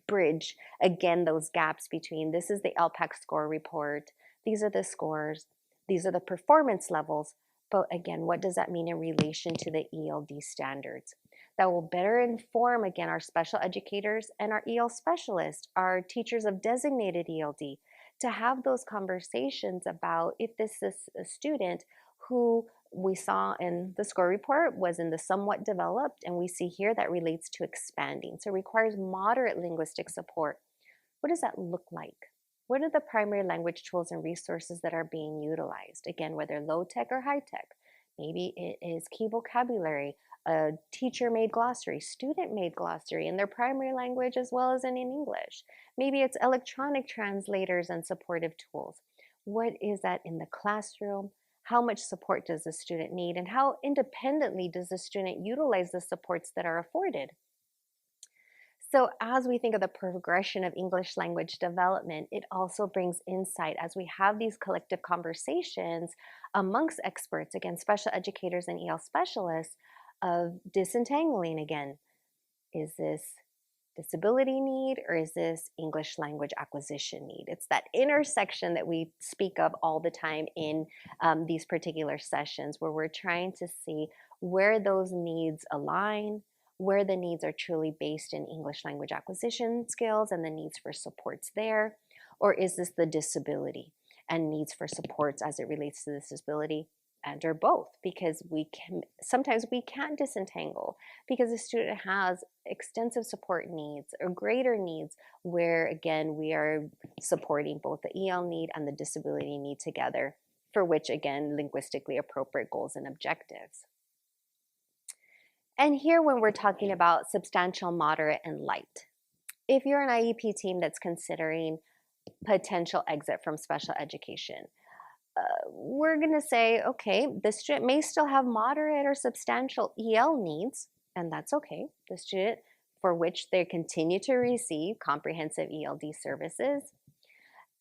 bridge, again, those gaps between this is the LPAC score report, these are the scores, these are the performance levels. But again, what does that mean in relation to the ELD standards? That will better inform, again, our special educators and our EL specialists, our teachers of designated ELD, to have those conversations about if this is a student who we saw in the score report was in the somewhat developed, and we see here that relates to expanding. So it requires moderate linguistic support. What does that look like? What are the primary language tools and resources that are being utilized? Again, whether low-tech or high-tech. Maybe it is key vocabulary, a teacher-made glossary, student-made glossary in their primary language as well as in English. Maybe it's electronic translators and supportive tools. What is that in the classroom? How much support does the student need? And how independently does the student utilize the supports that are afforded? So as we think of the progression of English language development, it also brings insight as we have these collective conversations amongst experts, again, special educators and EL specialists, of disentangling again. Is this disability need or is this English language acquisition need? It's that intersection that we speak of all the time in these particular sessions where we're trying to see where those needs align, where the needs are truly based in English language acquisition skills and the needs for supports there, or is this the disability and needs for supports as it relates to this disability, and or both, because sometimes we can't disentangle because the student has extensive support needs or greater needs where, again, we are supporting both the EL need and the disability need together, for which, again, linguistically appropriate goals and objectives. And here, when we're talking about substantial, moderate, and light, if you're an IEP team that's considering potential exit from special education, we're going to say, okay, the student may still have moderate or substantial EL needs, and that's okay. The student for which they continue to receive comprehensive ELD services.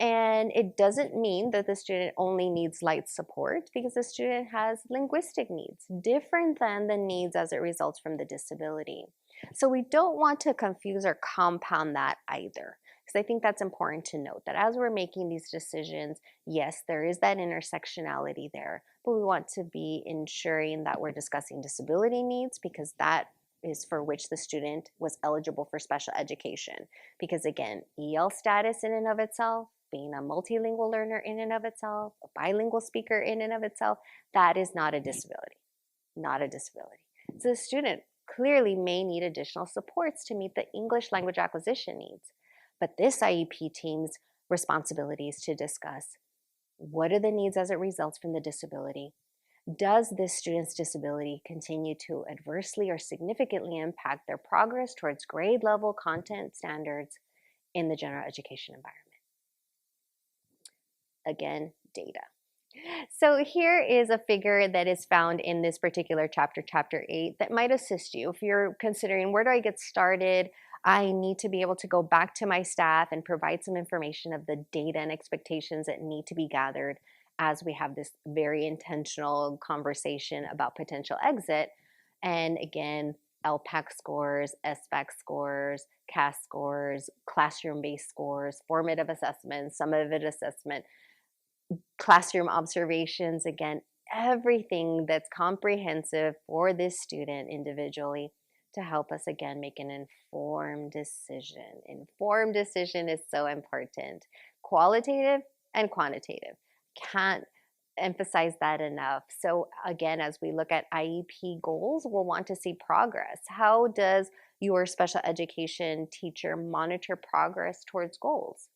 And it doesn't mean that the student only needs light support, because the student has linguistic needs, different than the needs as it results from the disability. So we don't want to confuse or compound that either, because I think that's important to note, that as we're making these decisions, yes, there is that intersectionality there, but we want to be ensuring that we're discussing disability needs, because that is for which the student was eligible for special education. Because again, EL status in and of itself, being a multilingual learner in and of itself, a bilingual speaker in and of itself, that is not a disability, not a disability. So the student clearly may need additional supports to meet the English language acquisition needs. But this IEP team's responsibility is to discuss, what are the needs as it results from the disability? Does this student's disability continue to adversely or significantly impact their progress towards grade level content standards in the general education environment? Again, data. So here is a figure that is found in this particular chapter, chapter 8, that might assist you. If you're considering, where do I get started? I need to be able to go back to my staff and provide some information of the data and expectations that need to be gathered as we have this very intentional conversation about potential exit. And again, LPAC scores, SBAC scores, CAS scores, classroom-based scores, formative assessments, summative assessment, classroom observations, again, everything that's comprehensive for this student individually to help us, again, make an informed decision. Informed decision is so important. Qualitative and quantitative. Can't emphasize that enough. So again, as we look at IEP goals, we'll want to see progress. How does your special education teacher monitor progress towards goals?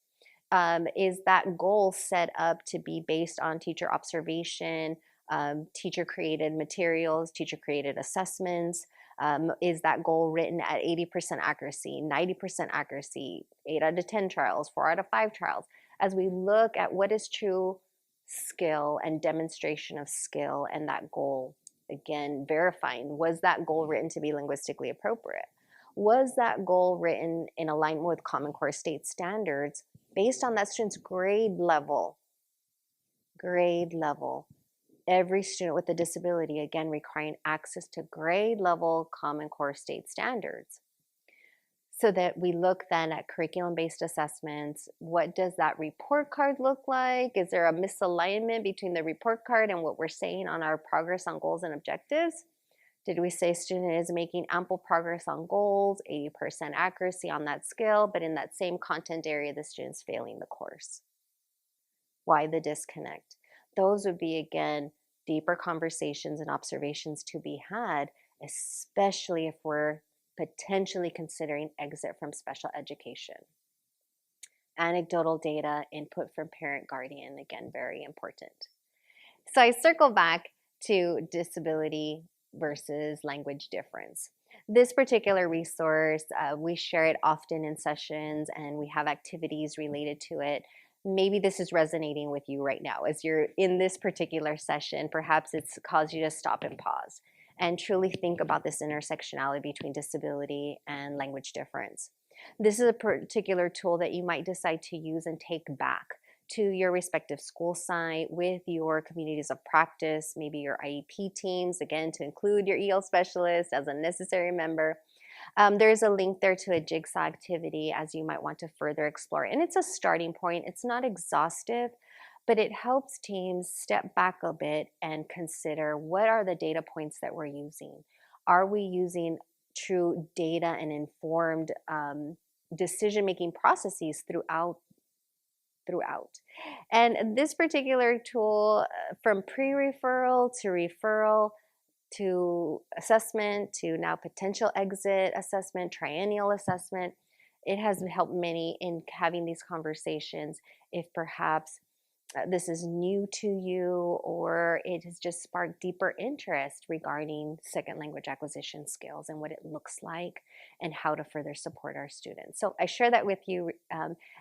Is that goal set up to be based on teacher observation, teacher-created materials, teacher-created assessments? Is that goal written at 80% accuracy, 90% accuracy, 8 out of 10 trials, 4 out of 5 trials? As we look at what is true skill and demonstration of skill and that goal, again, verifying, was that goal written to be linguistically appropriate? Was that goal written in alignment with Common Core state standards based on that student's grade level? Grade level. Every student with a disability, again, requiring access to grade level Common Core state standards. So that we look then at curriculum-based assessments. What does that report card look like? Is there a misalignment between the report card and what we're saying on our progress on goals and objectives? Did we say student is making ample progress on goals, 80% accuracy on that scale, but in that same content area, the student's failing the course? Why the disconnect? Those would be, again, deeper conversations and observations to be had, especially if we're potentially considering exit from special education. Anecdotal data, input from parent, guardian, again, very important. So I circle back to disability versus language difference. This particular resource, we share it often in sessions, and we have activities related to it. Maybe this is resonating with you right now as you're in this particular session. Perhaps it's caused you to stop and pause and truly think about this intersectionality between disability and language difference. This is a particular tool that you might decide to use and take back to your respective school site with your communities of practice, maybe your IEP teams, again, to include your EL specialist as a necessary member. There's a link there to a jigsaw activity as you might want to further explore. And it's a starting point. It's not exhaustive, but it helps teams step back a bit and consider, what are the data points that we're using? Are we using true data and informed decision-making processes throughout? And this particular tool, from pre-referral to referral to assessment to now potential exit assessment, triennial assessment, it has helped many in having these conversations. If perhaps this is new to you, or it has just sparked deeper interest regarding second language acquisition skills and what it looks like and how to further support our students. So I share that with you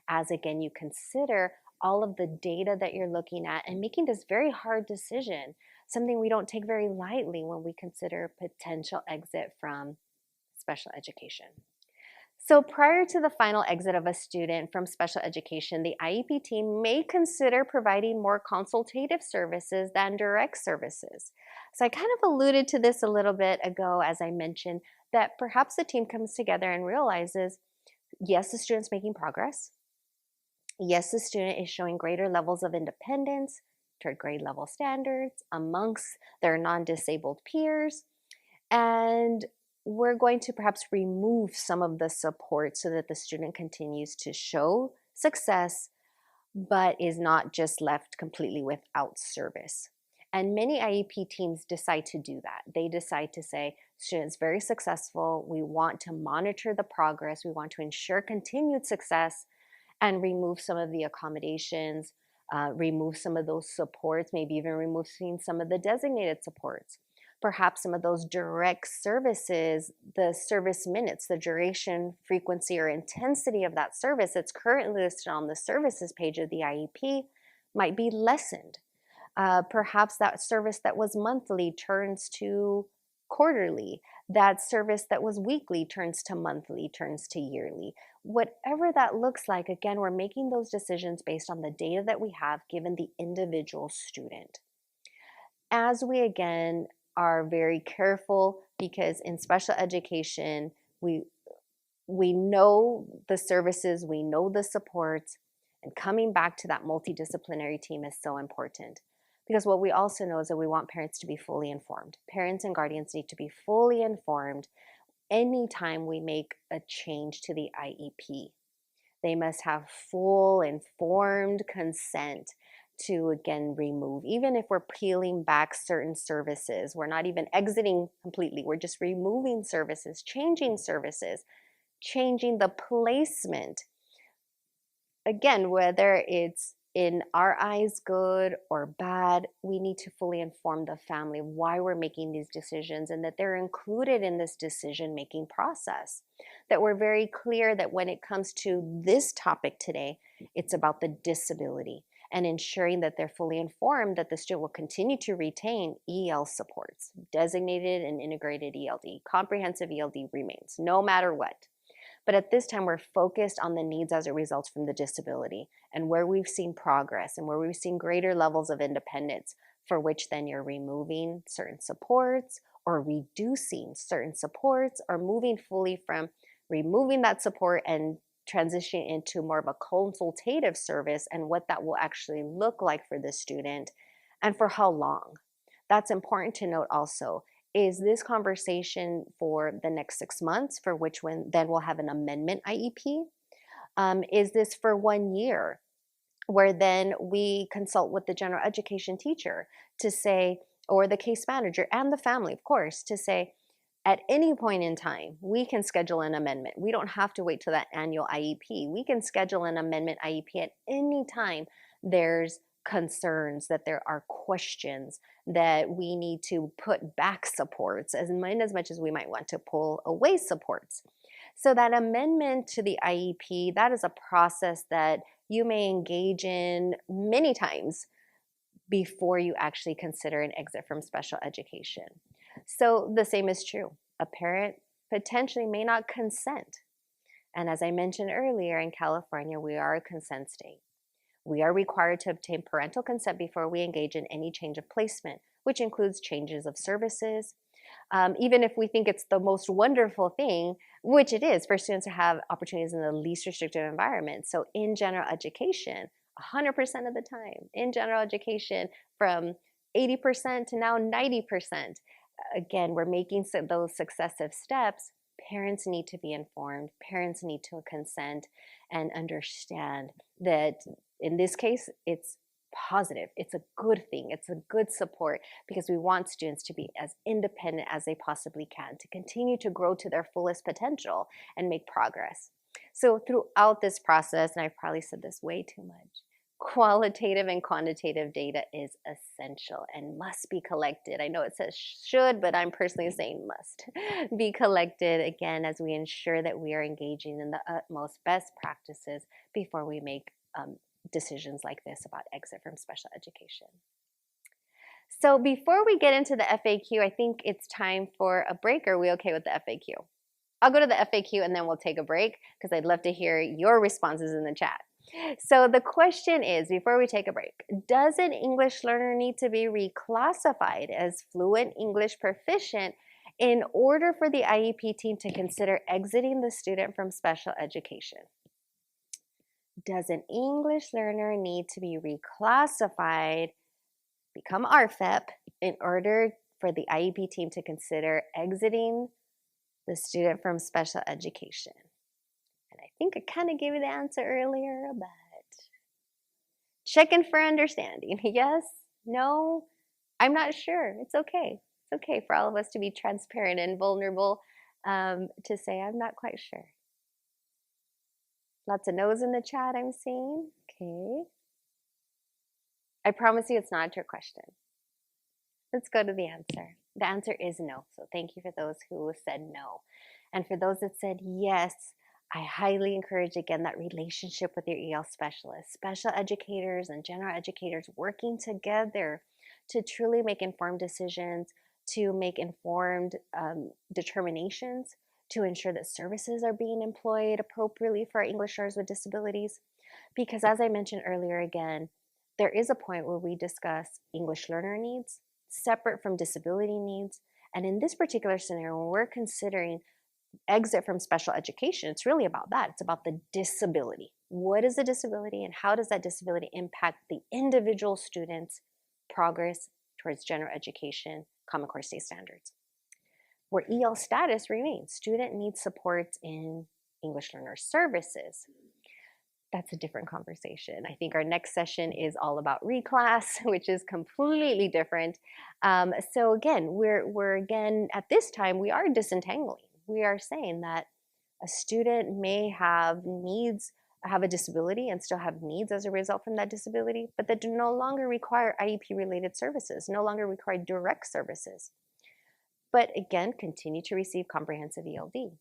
as, again, you consider all of the data that you're looking at, and making this very hard decision, something we don't take very lightly when we consider potential exit from special education. So prior to the final exit of a student from special education, the IEP team may consider providing more consultative services than direct services. So I kind of alluded to this a little bit ago as I mentioned that perhaps the team comes together and realizes, yes, the student's making progress. Yes, the student is showing greater levels of independence toward grade level standards amongst their non-disabled peers. And we're going to perhaps remove some of the support so that the student continues to show success, but is not just left completely without service. And many IEP teams decide to do that. They decide to say, student's very successful. We want to monitor the progress. We want to ensure continued success and remove some of the accommodations, remove some of those supports, maybe even removing some of the designated supports. Perhaps some of those direct services, the service minutes, the duration, frequency, or intensity of that service that's currently listed on the services page of the IEP might be lessened. Perhaps that service that was monthly turns to quarterly. That service that was weekly turns to monthly, turns to yearly. Whatever that looks like, again, we're making those decisions based on the data that we have given the individual student. As we, again, are very careful, because in special education, we know the services, we know the supports, and coming back to that multidisciplinary team is so important. Because what we also know is that we want parents to be fully informed. Parents and guardians need to be fully informed anytime we make a change to the IEP. They must have full informed consent to, again, remove. Even if we're peeling back certain services, we're not even exiting completely, we're just removing services, changing the placement. Again, whether it's in our eyes good or bad, we need to fully inform the family why we're making these decisions and that they're included in this decision-making process. That we're very clear that when it comes to this topic today, it's about the disability and ensuring that they're fully informed that the student will continue to retain EL supports. Designated and integrated ELD, comprehensive ELD remains, no matter what. But at this time, we're focused on the needs as it results from the disability and where we've seen progress and where we've seen greater levels of independence, for which then you're removing certain supports or reducing certain supports, or moving fully from removing that support and transitioning into more of a consultative service and what that will actually look like for the student and for how long. That's important to note also. Is this conversation for the next 6 months, for which then we'll have an amendment IEP? Is this for 1 year, where then we consult with the general education teacher to say, or the case manager and the family, of course, to say, at any point in time, we can schedule an amendment. We don't have to wait till that annual IEP. We can schedule an amendment IEP at any time there's concerns, that there are questions, that we need to put back supports as much as we might want to pull away supports. So that amendment to the IEP, that is a process that you may engage in many times before you actually consider an exit from special education. So the same is true. A parent potentially may not consent. And as I mentioned earlier, in California, we are a consent state. We are required to obtain parental consent before we engage in any change of placement, which includes changes of services. Even if we think it's the most wonderful thing, which it is, for students to have opportunities in the least restrictive environment. So in general education, 100% of the time, in general education, from 80% to now 90%, again, we're making those successive steps. Parents need to be informed. Parents need to consent and understand that in this case, it's positive. It's a good thing. It's a good support, because we want students to be as independent as they possibly can, to continue to grow to their fullest potential and make progress. So throughout this process, and I've probably said this way too much, qualitative and quantitative data is essential and must be collected. I know it says should, but I'm personally saying must be collected, again, as we ensure that we are engaging in the utmost best practices before we make decisions like this about exit from special education. So before we get into the FAQ, I think it's time for a break. Are we okay with the FAQ? I'll go to the FAQ and then we'll take a break because I'd love to hear your responses in the chat. So the question is, before we take a break, does an English learner need to be reclassified as fluent English proficient in order for the IEP team to consider exiting the student from special education? Does an English learner need to be reclassified, become RFEP, in order for the IEP team to consider exiting the student from special education? And I think I kind of gave you the answer earlier, but checking for understanding. Yes? No? I'm not sure. It's okay. It's okay for all of us to be transparent and vulnerable, to say I'm not quite sure. Lots of no's in the chat I'm seeing. Okay. I promise you it's not a trick question. Let's go to the answer. The answer is no. So thank you for those who said no. And for those that said yes, I highly encourage, again, that relationship with your EL specialist, special educators and general educators working together to truly make informed decisions, to make informed determinations, to ensure that services are being employed appropriately for our English learners with disabilities. Because as I mentioned earlier, again, there is a point where we discuss English learner needs separate from disability needs. And in this particular scenario, when we're considering exit from special education, it's really about that. It's about the disability. What is the disability and how does that disability impact the individual student's progress towards general education, Common Core state standards? Where EL status remains, student needs supports in English learner services. That's a different conversation. I think our next session is all about reclass, which is completely different. So again, we're again, at this time, we are disentangling. We are saying that a student may have needs, have a disability and still have needs as a result from that disability, but that do no longer require IEP-related services, no longer require direct services, but again, continue to receive comprehensive ELD.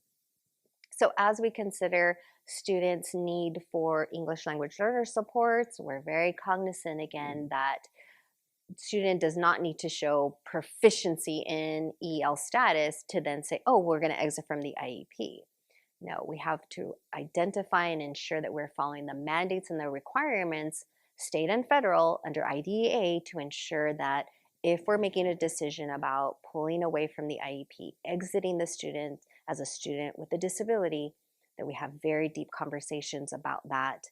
So as we consider students' need for English language learner supports, we're very cognizant again that student does not need to show proficiency in EL status to then say, oh, we're going to exit from the IEP. No, we have to identify and ensure that we're following the mandates and the requirements, state and federal, under IDEA, to ensure that if we're making a decision about pulling away from the IEP, exiting the student as a student with a disability, that we have very deep conversations about that,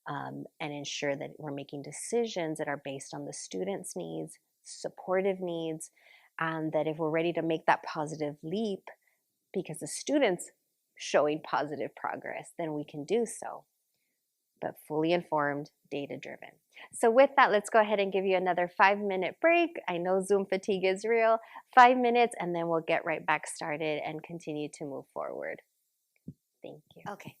and ensure that we're making decisions that are based on the student's needs, supportive needs, and that if we're ready to make that positive leap because the student's showing positive progress, then we can do so, but fully informed, data-driven. So with that, let's go ahead and give you another 5-minute break. I know Zoom fatigue is real. 5 minutes, and then we'll get right back started and continue to move forward. Thank you. Okay.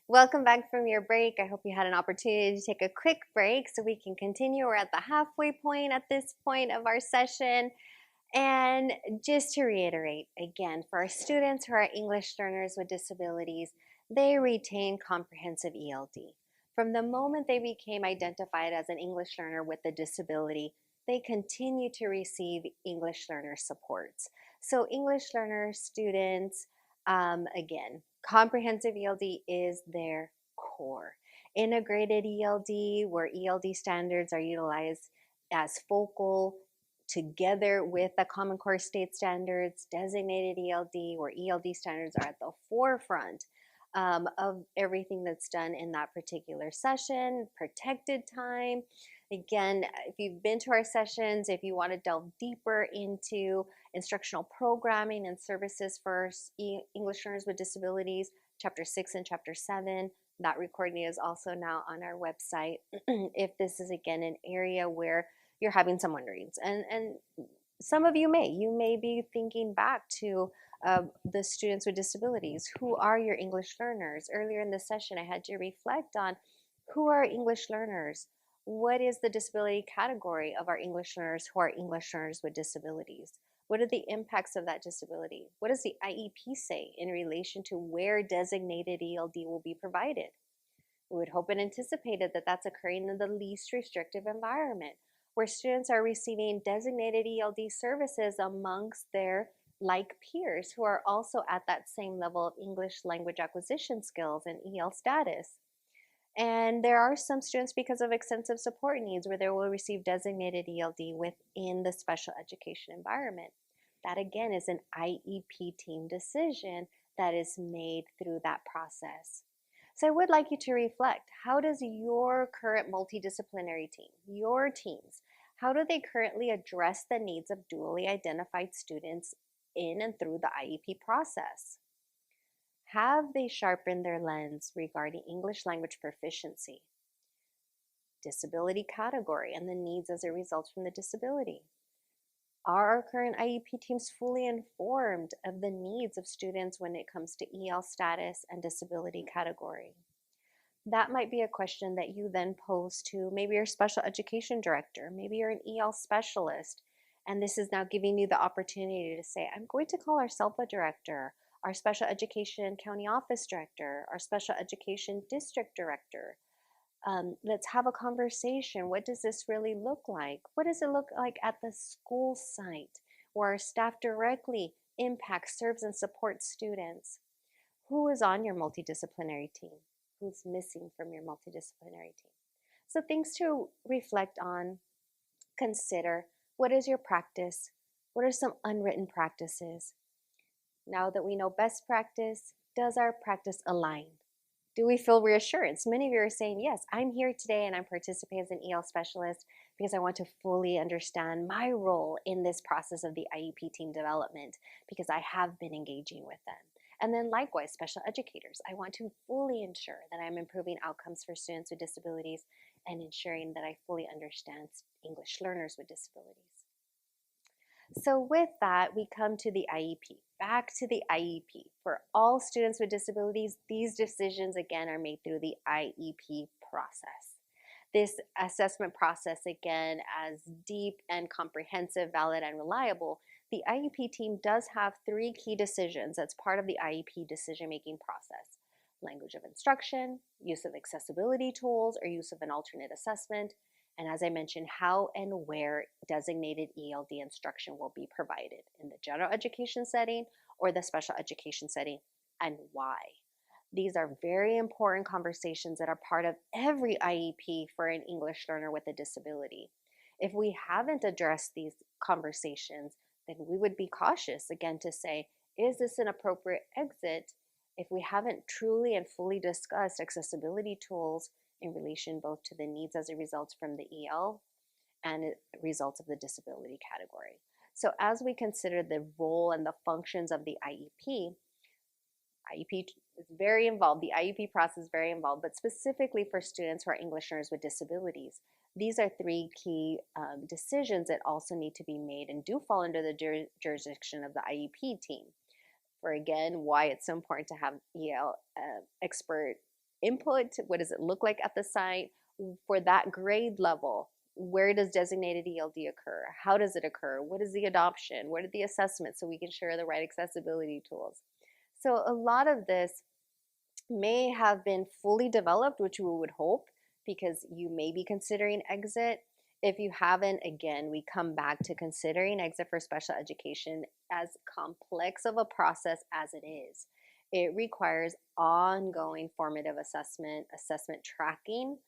Welcome back from your break. I hope you had an opportunity to take a quick break so we can continue. We're at the halfway point at this point of our session. And just to reiterate, again, for our students who are English learners with disabilities, they retain comprehensive ELD. From the moment they became identified as an English learner with a disability, they continue to receive English learner supports. So English learner students, again, comprehensive ELD is their core. Integrated ELD, where ELD standards are utilized as focal together with the Common Core state standards, designated ELD, where ELD standards are at the forefront of everything that's done in that particular session, protected time. Again, if you've been to our sessions, if you want to delve deeper into instructional programming and services for English learners with disabilities, Chapter 6 and Chapter 7, that recording is also now on our website. If this is, again, an area where you're having some wonderings, and some of you may be thinking back to the students with disabilities. Who are your English learners? Earlier in the session, I had you reflect on who are English learners? What is the disability category of our English learners who are English learners with disabilities? What are the impacts of that disability? What does the IEP say in relation to where designated ELD will be provided? We would hope and anticipated that that's occurring in the least restrictive environment, where students are receiving designated ELD services amongst their like peers who are also at that same level of English language acquisition skills and EL status. And there are some students, because of extensive support needs, where they will receive designated ELD within the special education environment. That again is an IEP team decision that is made through that process. So I would like you to reflect, how does your current multidisciplinary team, your teams, how do they currently address the needs of dually identified students in and through the IEP process? Have they sharpened their lens regarding English language proficiency, disability category, and the needs as a result from the disability? Are our current IEP teams fully informed of the needs of students when it comes to EL status and disability category? That might be a question that you then pose to maybe your special education director, maybe you're an EL specialist, and this is now giving you the opportunity to say, I'm going to call our SELPA director, our special education county office director, our special education district director. Let's have a conversation. What does this really look like? What does it look like at the school site where our staff directly impacts, serves, and supports students? Who is on your multidisciplinary team? Who's missing from your multidisciplinary team? So things to reflect on, consider. What is your practice? What are some unwritten practices? Now that we know best practice, does our practice align? Do we feel reassurance? Many of you are saying, yes, I'm here today and I'm participating as an EL specialist because I want to fully understand my role in this process of the IEP team development because I have been engaging with them. And then likewise, special educators, I want to fully ensure that I'm improving outcomes for students with disabilities and ensuring that I fully understand English learners with disabilities. So with that, we come to the IEP. Back to the IEP. For all students with disabilities, these decisions again are made through the IEP process. This assessment process, again, as deep and comprehensive, valid, and reliable, the IEP team does have 3 key decisions as part of the IEP decision-making process: language of instruction, use of accessibility tools, or use of an alternate assessment, and as I mentioned, how and where designated ELD instruction will be provided in the general education setting or the special education setting, and why. These are very important conversations that are part of every IEP for an English learner with a disability. If we haven't addressed these conversations, then we would be cautious again to say, is this an appropriate exit if we haven't truly and fully discussed accessibility tools in relation both to the needs as a result from the EL and results of the disability category. So as we consider the role and the functions of the IEP is very involved. The IEP process is very involved, but specifically for students who are English learners with disabilities, these are 3 key decisions that also need to be made and do fall under the jurisdiction of the IEP team. For again, why it's so important to have EL expert input. What does it look like at the site? For that grade level, where does designated ELD occur? How does it occur? What is the adoption? What are the assessments so we can share the right accessibility tools? So a lot of this may have been fully developed, which we would hope, because you may be considering exit. If you haven't, again, we come back to considering exit for special education as complex of a process as it is. It requires ongoing formative assessment tracking,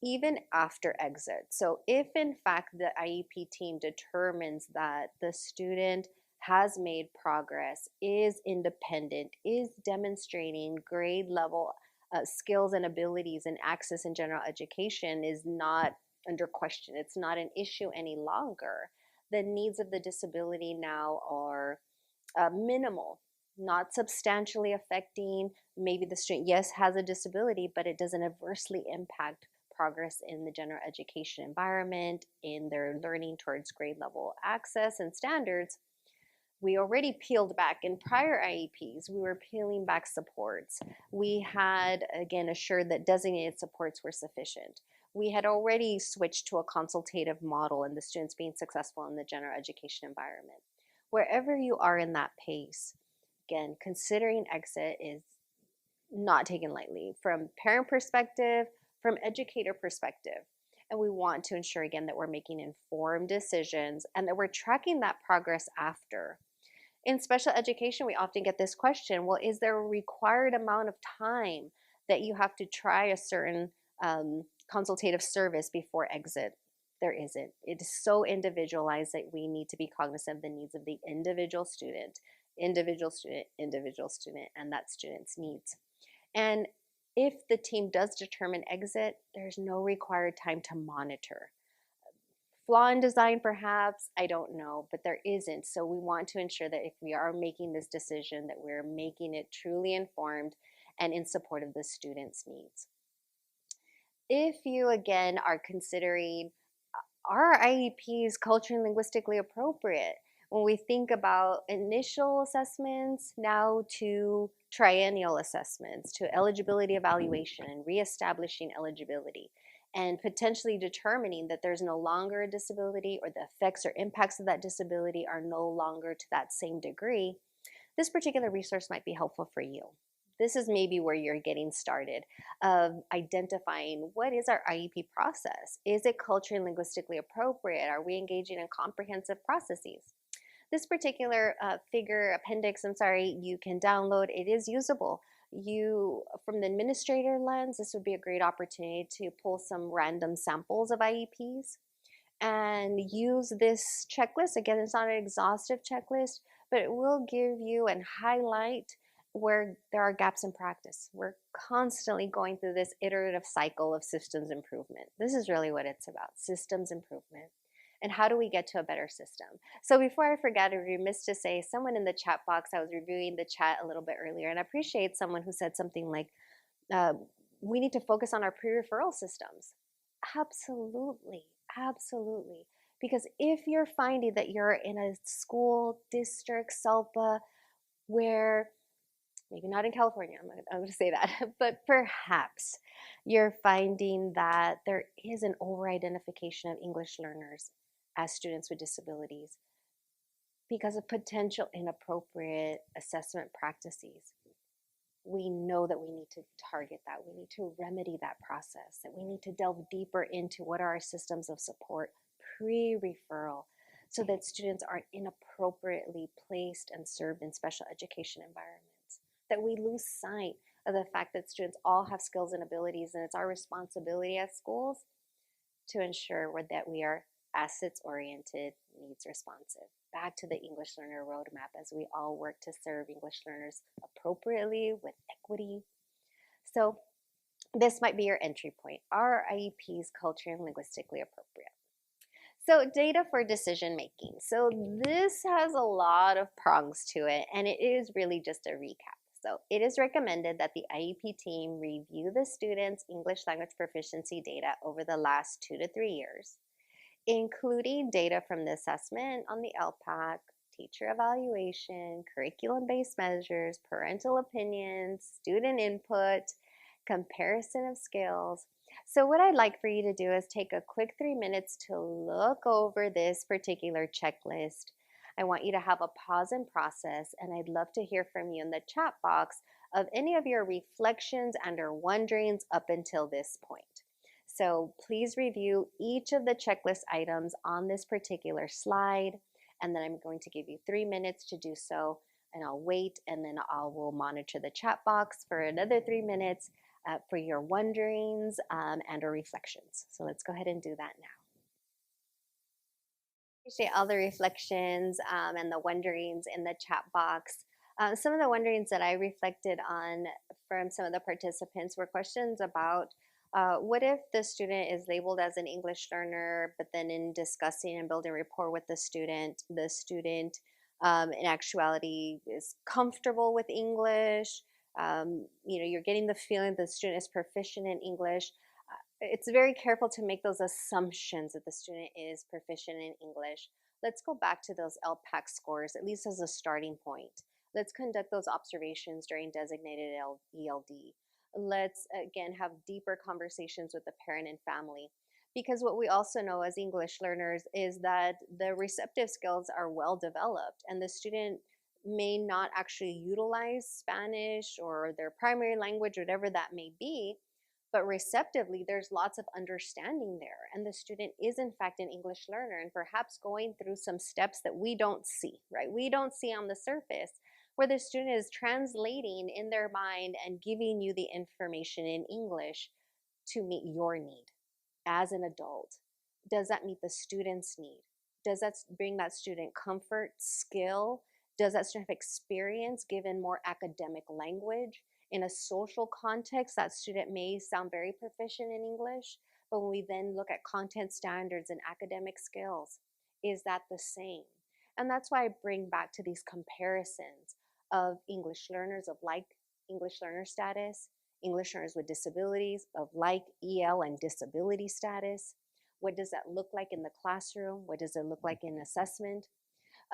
even after exit. So if in fact the IEP team determines that the student has made progress, is independent, is demonstrating grade level skills and abilities and access in general education, is not under question, it's not an issue any longer, the needs of the disability now are minimal, not substantially affecting maybe the student, yes, has a disability, but it doesn't adversely impact progress in the general education environment, in their learning towards grade level access and standards. We already peeled back in prior IEPs, we were peeling back supports. We had, again, assured that designated supports were sufficient. We had already switched to a consultative model and the students being successful in the general education environment. Wherever you are in that pace, again, considering exit is not taken lightly from parent perspective, from educator perspective. And we want to ensure again that we're making informed decisions and that we're tracking that progress after. In special education, we often get this question, well, is there a required amount of time that you have to try a certain consultative service before exit? There isn't. It is so individualized that we need to be cognizant of the needs of the individual student, individual student, individual student, and that student's needs. And if the team does determine exit, there's no required time to monitor. Flaw in design, perhaps, I don't know, but there isn't. So we want to ensure that if we are making this decision, that we're making it truly informed and in support of the student's needs. If you, again, are considering, are IEPs culturally and linguistically appropriate? When we think about initial assessments now to triennial assessments, to eligibility evaluation and reestablishing eligibility, and potentially determining that there's no longer a disability or the effects or impacts of that disability are no longer to that same degree, this particular resource might be helpful for you. This is maybe where you're getting started of identifying what is our IEP process. Is it culturally and linguistically appropriate? Are we engaging in comprehensive processes? This particular appendix, you can download. It is usable. From the administrator lens, this would be a great opportunity to pull some random samples of IEPs and use this checklist. Again, it's not an exhaustive checklist, but it will give you and highlight where there are gaps in practice. We're constantly going through this iterative cycle of systems improvement. This is really what it's about, systems improvement. And how do we get to a better system? So before I forget, I remiss to say, someone in the chat box, I was reviewing the chat a little bit earlier, and I appreciate someone who said something like, we need to focus on our pre-referral systems. Absolutely, absolutely. Because if you're finding that you're in a school, district, SELPA, where, maybe not in California, I'm going to say that, but perhaps you're finding that there is an over-identification of English learners as students with disabilities because of potential inappropriate assessment practices, we know that we need to target that. We need to remedy that process, that we need to delve deeper into what are our systems of support pre-referral so that students aren't inappropriately placed and served in special education environments, that we lose sight of the fact that students all have skills and abilities, and it's our responsibility as schools to ensure that we are assets-oriented, needs-responsive. Back to the English Learner Roadmap as we all work to serve English learners appropriately with equity. So this might be your entry point. Are IEPs culturally and linguistically appropriate? So data for decision making. So this has a lot of prongs to it, and it is really just a recap. So it is recommended that the IEP team review the students' English language proficiency data over the last 2 to 3 years, including data from the assessment on the LPAC, teacher evaluation, curriculum-based measures, parental opinions, student input, comparison of skills. So what I'd like for you to do is take a quick 3 minutes to look over this particular checklist. I want you to have a pause and process, and I'd love to hear from you in the chat box of any of your reflections and or wonderings up until this point. So please review each of the checklist items on this particular slide, and then I'm going to give you 3 minutes to do so, and I'll wait, and then I will monitor the chat box for another 3 minutes for your wonderings and or reflections. So let's go ahead and do that now. Appreciate all the reflections and the wonderings in the chat box. Some of the wonderings that I reflected on from some of the participants were questions about what if the student is labeled as an English learner, but then in discussing and building rapport with the student in actuality is comfortable with English. You're getting the feeling the student is proficient in English. It's very careful to make those assumptions that the student is proficient in English. Let's go back to those LPAC scores, at least as a starting point. Let's conduct those observations during designated ELD. Let's, again, have deeper conversations with the parent and family. Because what we also know as English learners is that the receptive skills are well developed, and the student may not actually utilize Spanish or their primary language, whatever that may be, but receptively, there's lots of understanding there. And the student is, in fact, an English learner and perhaps going through some steps that we don't see, right? We don't see on the surface, where the student is translating in their mind and giving you the information in English to meet your need as an adult. Does that meet the student's need? Does that bring that student comfort, skill? Does that student have experience given more academic language? In a social context, that student may sound very proficient in English, but when we then look at content standards and academic skills, is that the same? And that's why I bring back to these comparisons of English learners of like English learner status, English learners with disabilities of like EL and disability status. What does that look like in the classroom? What does it look like in assessment?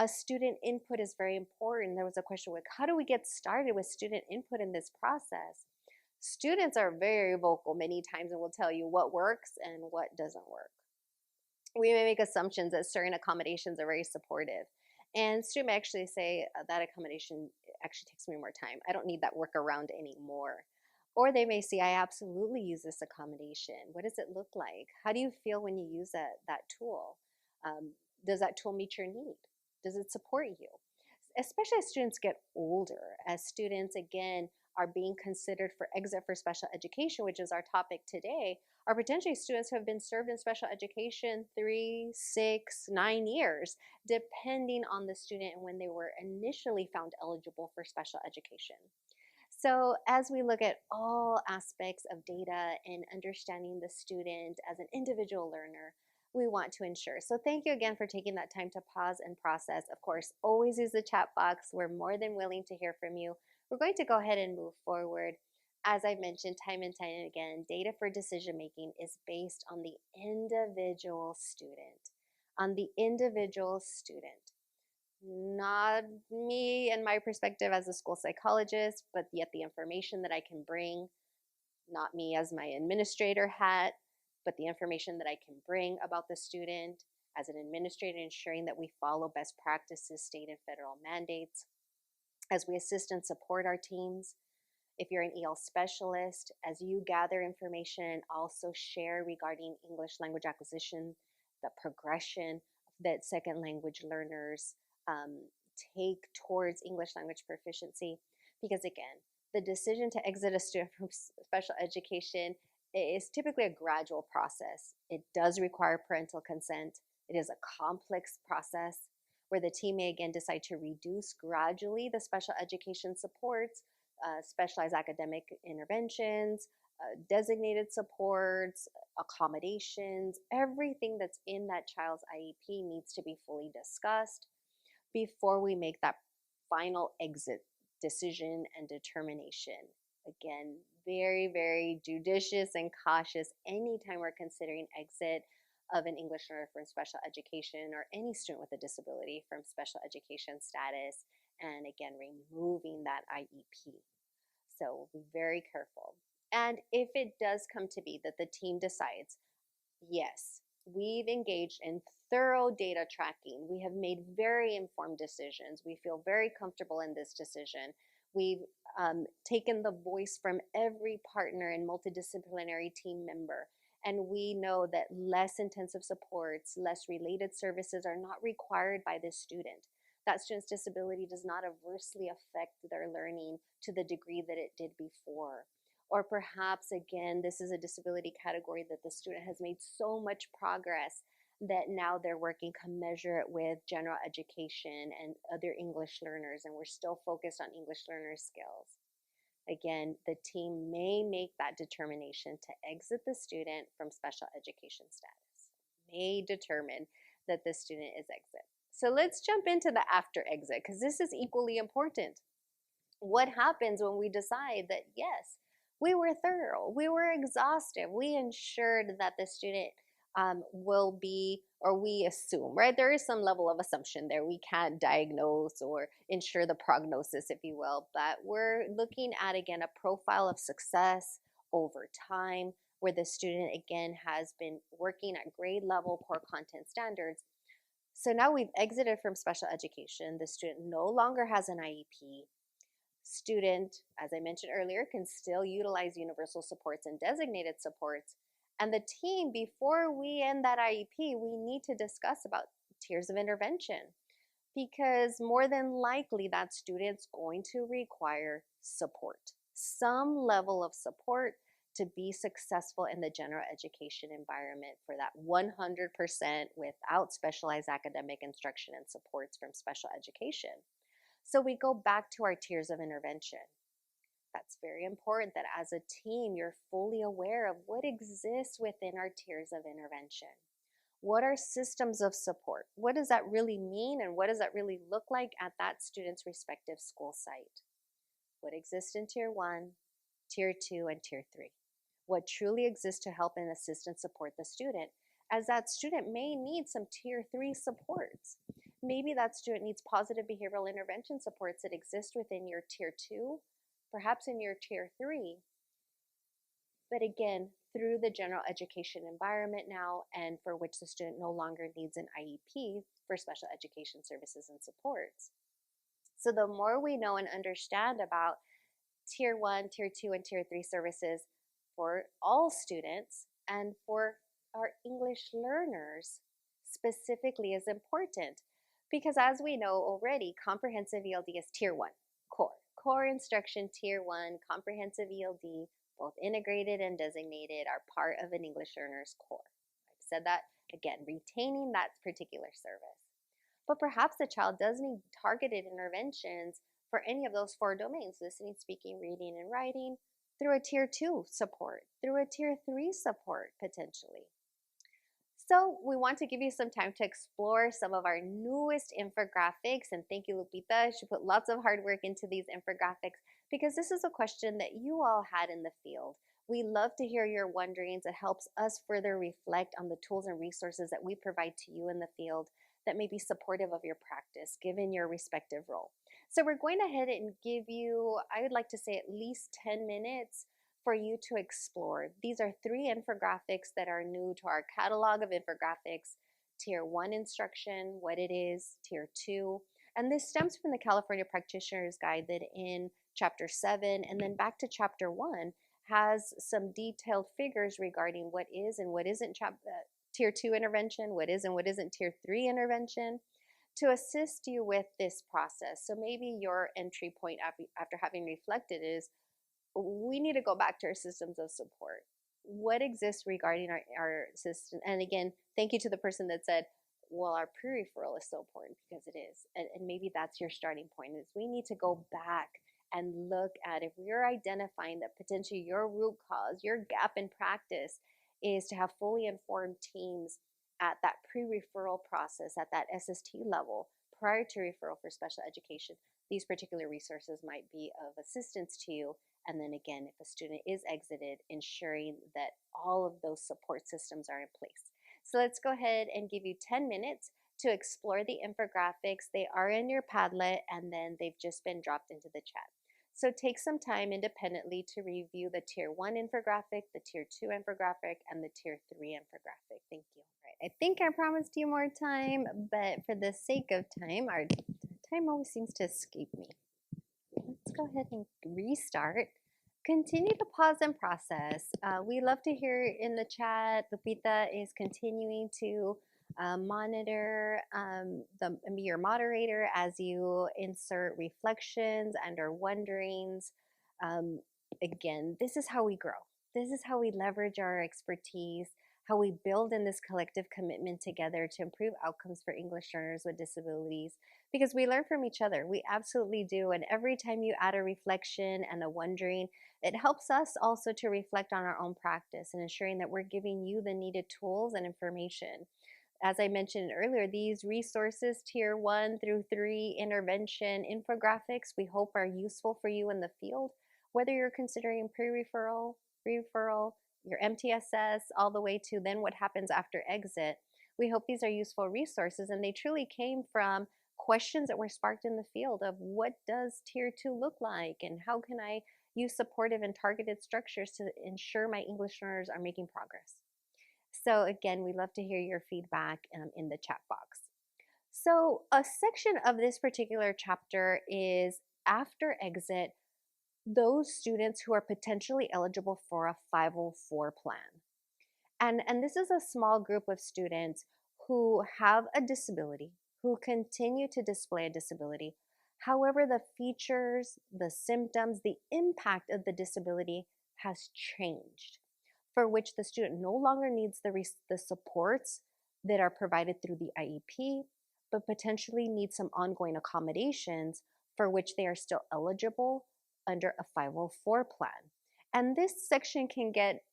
Student input is very important. There was a question like, how do we get started with student input in this process? Students are very vocal many times and will tell you what works and what doesn't work. We may make assumptions that certain accommodations are very supportive. And student may actually say that accommodation actually takes me more time. I don't need that workaround anymore. Or they may say, I absolutely use this accommodation. What does it look like? How do you feel when you use that tool? Does that tool meet your need? Does it support you? Especially as students get older, as students, again, are being considered for exit for special education, which is our topic today, are potentially students who have been served in special education 3, 6, 9 years, depending on the student and when they were initially found eligible for special education. So as we look at all aspects of data and understanding the student as an individual learner, we want to ensure. So thank you again for taking that time to pause and process. Of course, always use the chat box. We're more than willing to hear from you. We're going to go ahead and move forward. As I've mentioned time and time again, data for decision making is based on the individual student, not me and my perspective as a school psychologist, but yet the information that I can bring, not me as my administrator hat, but the information that I can bring about the student as an administrator, ensuring that we follow best practices, state and federal mandates, as we assist and support our teams. If you're an EL specialist, as you gather information, also share regarding English language acquisition, the progression that second language learners take towards English language proficiency. Because again, the decision to exit a student from special education is typically a gradual process. It does require parental consent. It is a complex process where the team may again decide to reduce gradually the special education supports, specialized academic interventions, designated supports, accommodations, everything that's in that child's IEP needs to be fully discussed before we make that final exit decision and determination. Again, very, very judicious and cautious anytime we're considering exit of an English learner from special education or any student with a disability from special education status, and again, removing that IEP. So be very careful. And if it does come to be that the team decides, yes, we've engaged in thorough data tracking, we have made very informed decisions, we feel very comfortable in this decision, we've taken the voice from every partner and multidisciplinary team member, and we know that less intensive supports, less related services are not required by this student. That student's disability does not adversely affect their learning to the degree that it did before. Or perhaps, again, this is a disability category that the student has made so much progress that now they're working commensurate with general education and other English learners, and we're still focused on English learner skills. Again, the team may make that determination to exit the student from special education status, may determine that the student is exit. So let's jump into the after exit, because this is equally important. What happens when we decide that, yes, we were thorough, we were exhaustive, we ensured that the student will be, or we assume, right? There is some level of assumption there. We can't diagnose or ensure the prognosis, if you will, but we're looking at, again, a profile of success over time where the student, again, has been working at grade level core content standards. So now we've exited from special education. The student no longer has an IEP. Student, as I mentioned earlier, can still utilize universal supports and designated supports. And the team, before we end that IEP, we need to discuss about tiers of intervention, because more than likely that student's going to require support, some level of support to be successful in the general education environment for that 100% without specialized academic instruction and supports from special education. So we go back to our tiers of intervention. That's very important that as a team, you're fully aware of what exists within our tiers of intervention. What are systems of support? What does that really mean, and what does that really look like at that student's respective school site? What exists in Tier 1, Tier 2, and Tier 3? What truly exists to help and assist and support the student, as that student may need some Tier 3 supports. Maybe that student needs positive behavioral intervention supports that exist within your Tier 2, perhaps in your Tier 3, but again, through the general education environment now, and for which the student no longer needs an IEP for special education services and supports. So the more we know and understand about Tier 1, Tier 2, and Tier 3 services for all students and for our English learners specifically is important, because as we know already, comprehensive ELD is Tier 1, core instruction. Tier 1, comprehensive ELD, both integrated and designated, are part of an English learner's core. I've said that again, retaining that particular service. But perhaps the child does need targeted interventions for any of those 4 domains: listening, speaking, reading, and writing, through a Tier 2 support, through a Tier 3 support potentially. So we want to give you some time to explore some of our newest infographics, and thank you, Lupita. She put lots of hard work into these infographics because this is a question that you all had in the field. We love to hear your wonderings. It helps us further reflect on the tools and resources that we provide to you in the field that may be supportive of your practice, given your respective role. So we're going ahead and give you, I would like to say, at least 10 minutes for you to explore. These are 3 infographics that are new to our catalog of infographics: Tier 1 instruction, what it is; Tier 2, and this stems from the California Practitioner's Guide that in Chapter 7 and then back to Chapter 1 has some detailed figures regarding what is and what isn't Tier 2 intervention, what is and what isn't Tier 3 intervention, to assist you with this process. So maybe your entry point after having reflected is, we need to go back to our systems of support. What exists regarding our system? And again, thank you to the person that said, well, our pre-referral is so important, because it is. And maybe that's your starting point, is we need to go back and look at, if you're identifying that potentially your root cause, your gap in practice is to have fully informed teams at that pre-referral process, at that SST level, prior to referral for special education. These particular resources might be of assistance to you. And then again, if a student is exited, ensuring that all of those support systems are in place. So let's go ahead and give you 10 minutes to explore the infographics. They are in your Padlet, and then they've just been dropped into the chat. So take some time independently to review the Tier 1 infographic, the Tier 2 infographic, and the Tier 3 infographic. Thank you. All right. I think I promised you more time, but for the sake of time, our time always seems to escape me. Let's go ahead and restart. Continue to pause and process. We love to hear in the chat. Lupita is continuing to monitor be your moderator as you insert reflections and or wonderings. Again, this is how we grow. This is how we leverage our expertise, how we build in this collective commitment together to improve outcomes for English learners with disabilities, because we learn from each other. We absolutely do. And every time you add a reflection and a wondering, it helps us also to reflect on our own practice and ensuring that we're giving you the needed tools and information. As I mentioned earlier, these resources, Tier 1 through 3 intervention infographics, we hope are useful for you in the field, whether you're considering pre-referral, referral, your MTSS, all the way to then what happens after exit. We hope these are useful resources, and they truly came from questions that were sparked in the field of, what does Tier 2 look like, and how can I use supportive and targeted structures to ensure my English learners are making progress. So again, we love to hear your feedback in the chat box. So a section of this particular chapter is after exit, those students who are potentially eligible for a 504 plan. And this is a small group of students who have a disability, who continue to display a disability. However, the features, the symptoms, the impact of the disability has changed, for which the student no longer needs the supports that are provided through the IEP, but potentially needs some ongoing accommodations for which they are still eligible under a 504 plan. And this section can get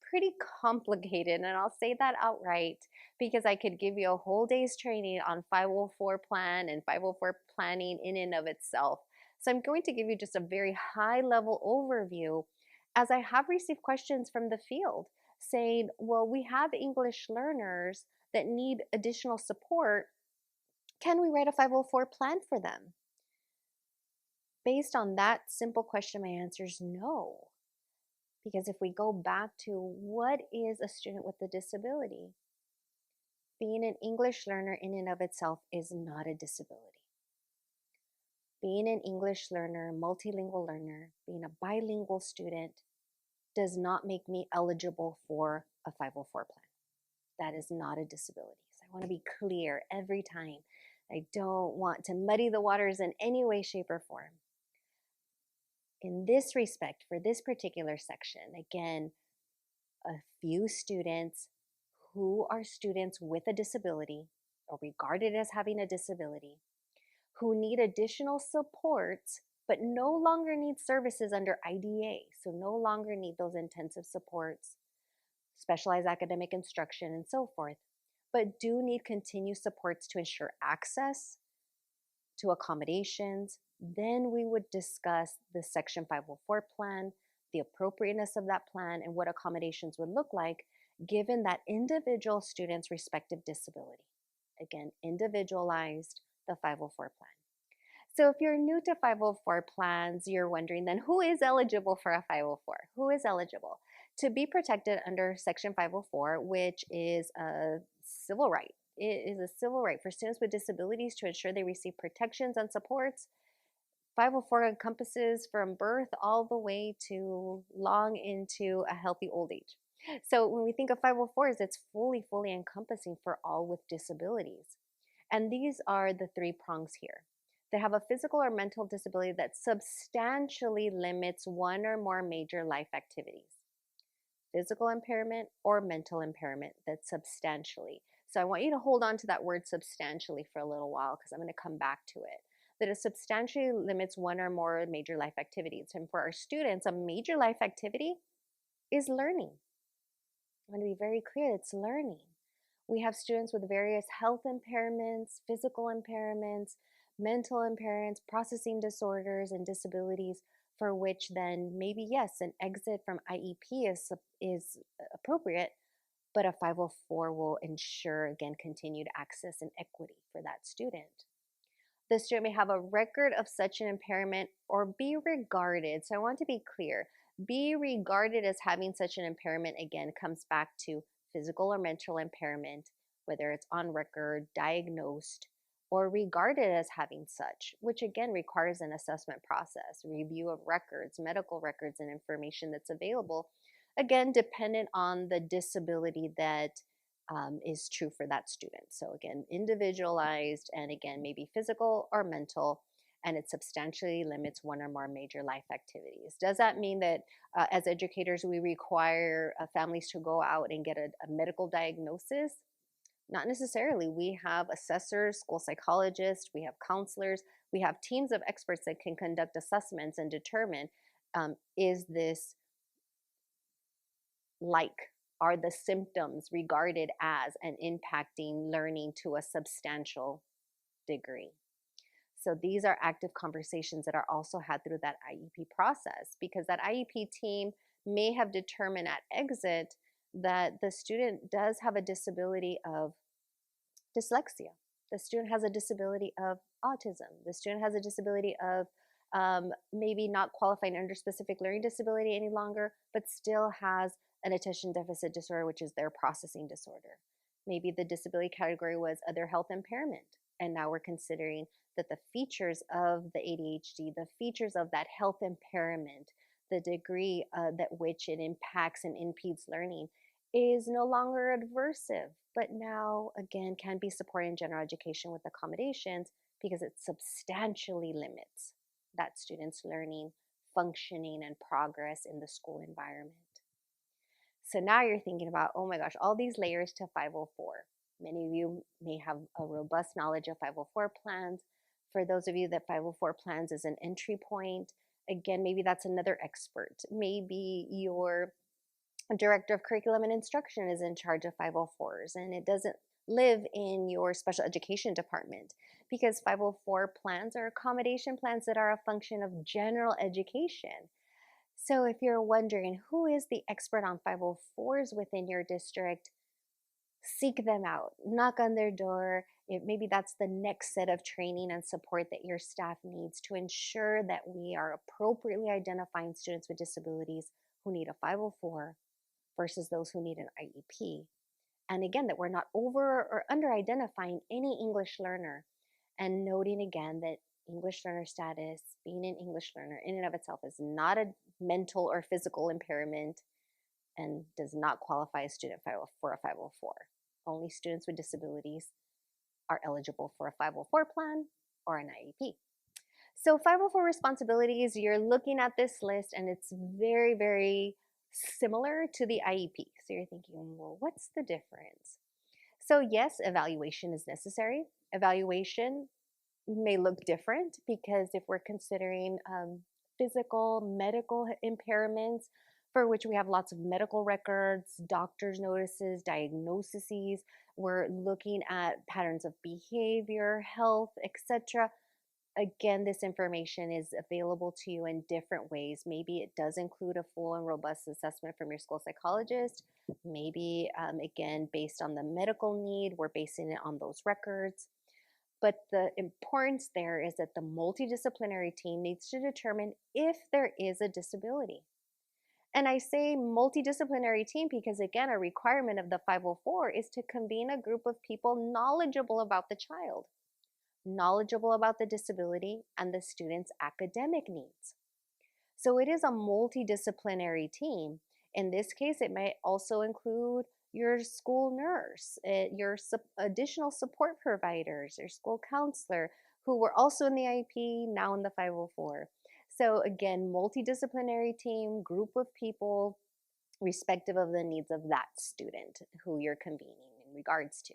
pretty complicated, and I'll say that outright because I could give you a whole day's training on 504 plan and 504 planning in and of itself. So I'm going to give you just a very high level overview, as I have received questions from the field saying, well, we have English learners that need additional support. Can we write a 504 plan for them? Based on that simple question, my answer is no. Because if we go back to what is a student with a disability, being an English learner in and of itself is not a disability. Being an English learner, multilingual learner, being a bilingual student does not make me eligible for a 504 plan. That is not a disability. So I want to be clear every time. I don't want to muddy the waters in any way, shape, or form. In this respect, for this particular section, again, a few students who are students with a disability or regarded as having a disability who need additional supports but no longer need services under IDA, so no longer need those intensive supports, specialized academic instruction, and so forth, but do need continued supports to ensure access to accommodations. Then we would discuss the Section 504 plan, the appropriateness of that plan, and what accommodations would look like given that individual student's respective disability. Again, individualized, the 504 plan. So if you're new to 504 plans, you're wondering then who is eligible for a 504? Who is eligible to be protected under Section 504, which is a civil right? It is a civil right for students with disabilities to ensure they receive protections and supports. 504 encompasses from birth all the way to long into a healthy old age. So when we think of 504s, it's fully encompassing for all with disabilities. And these are the three prongs here. They have a physical or mental disability that substantially limits one or more major life activities. Physical impairment or mental impairment that substantially. So I want you to hold on to that word substantially for a little while because I'm going to come back to it. That it substantially limits one or more major life activities. And for our students, a major life activity is learning. I want to be very clear, it's learning. We have students with various health impairments, physical impairments, mental impairments, processing disorders, and disabilities for which then maybe, yes, an exit from IEP is appropriate, but a 504 will ensure, again, continued access and equity for that student. The student may have a record of such an impairment or be regarded, so I want to be clear, be regarded as having such an impairment, again, comes back to physical or mental impairment, whether it's on record, diagnosed, or regarded as having such, which again requires an assessment process, review of records, medical records, and information that's available, again, dependent on the disability that is true for that student. So again, individualized, and again, maybe physical or mental, and it substantially limits one or more major life activities. Does that mean that as educators, we require families to go out and get a medical diagnosis? Not necessarily. We have assessors, school psychologists, we have counselors, we have teams of experts that can conduct assessments and determine, is this are the symptoms regarded as and impacting learning to a substantial degree? So these are active conversations that are also had through that IEP process, because that IEP team may have determined at exit that the student does have a disability of dyslexia. The student has a disability of autism. The student has a disability of maybe not qualifying under specific learning disability any longer, but still has an attention deficit disorder, which is their processing disorder. Maybe the disability category was other health impairment, And now we're considering that the features of the ADHD, the features of that health impairment, the degree that which it impacts and impedes learning is no longer adversive, but now again can be supported in general education with accommodations because it substantially limits that student's learning, functioning, and progress in the school environment. So now you're thinking about, oh my gosh, all these layers to 504. Many of you may have a robust knowledge of 504 plans. For those of you that 504 plans is an entry point, again, maybe that's another expert. Maybe your director of curriculum and instruction is in charge of 504s and it doesn't live in your special education department, because 504 plans are accommodation plans that are a function of general education. So if you're wondering who is the expert on 504s within your district, seek them out, knock on their door. Maybe that's the next set of training and support that your staff needs to ensure that we are appropriately identifying students with disabilities who need a 504 versus those who need an IEP. And again, that we're not over or under identifying any English learner, and noting again that English learner status, being an English learner in and of itself, is not a mental or physical impairment and does not qualify a student for a 504. Only students with disabilities are eligible for a 504 plan or an IEP. So 504 responsibilities, you're looking at this list and it's very, very similar to the IEP. So you're thinking, well, what's the difference? So yes, evaluation is necessary. Evaluation may look different because if we're considering physical, medical impairments, for which we have lots of medical records, doctor's notices, diagnoses, we're looking at patterns of behavior, health, etc. Again, this information is available to you in different ways. Maybe it does include a full and robust assessment from your school psychologist. Maybe, again, based on the medical need, we're basing it on those records. But the importance there is that the multidisciplinary team needs to determine if there is a disability. And I say multidisciplinary team because, again, a requirement of the 504 is to convene a group of people knowledgeable about the child, knowledgeable about the disability and the student's academic needs. So it is a multidisciplinary team. In this case, it may also include your school nurse, your additional support providers, your school counselor, who were also in the IEP, now in the 504. So again, multidisciplinary team, group of people, respective of the needs of that student who you're convening in regards to.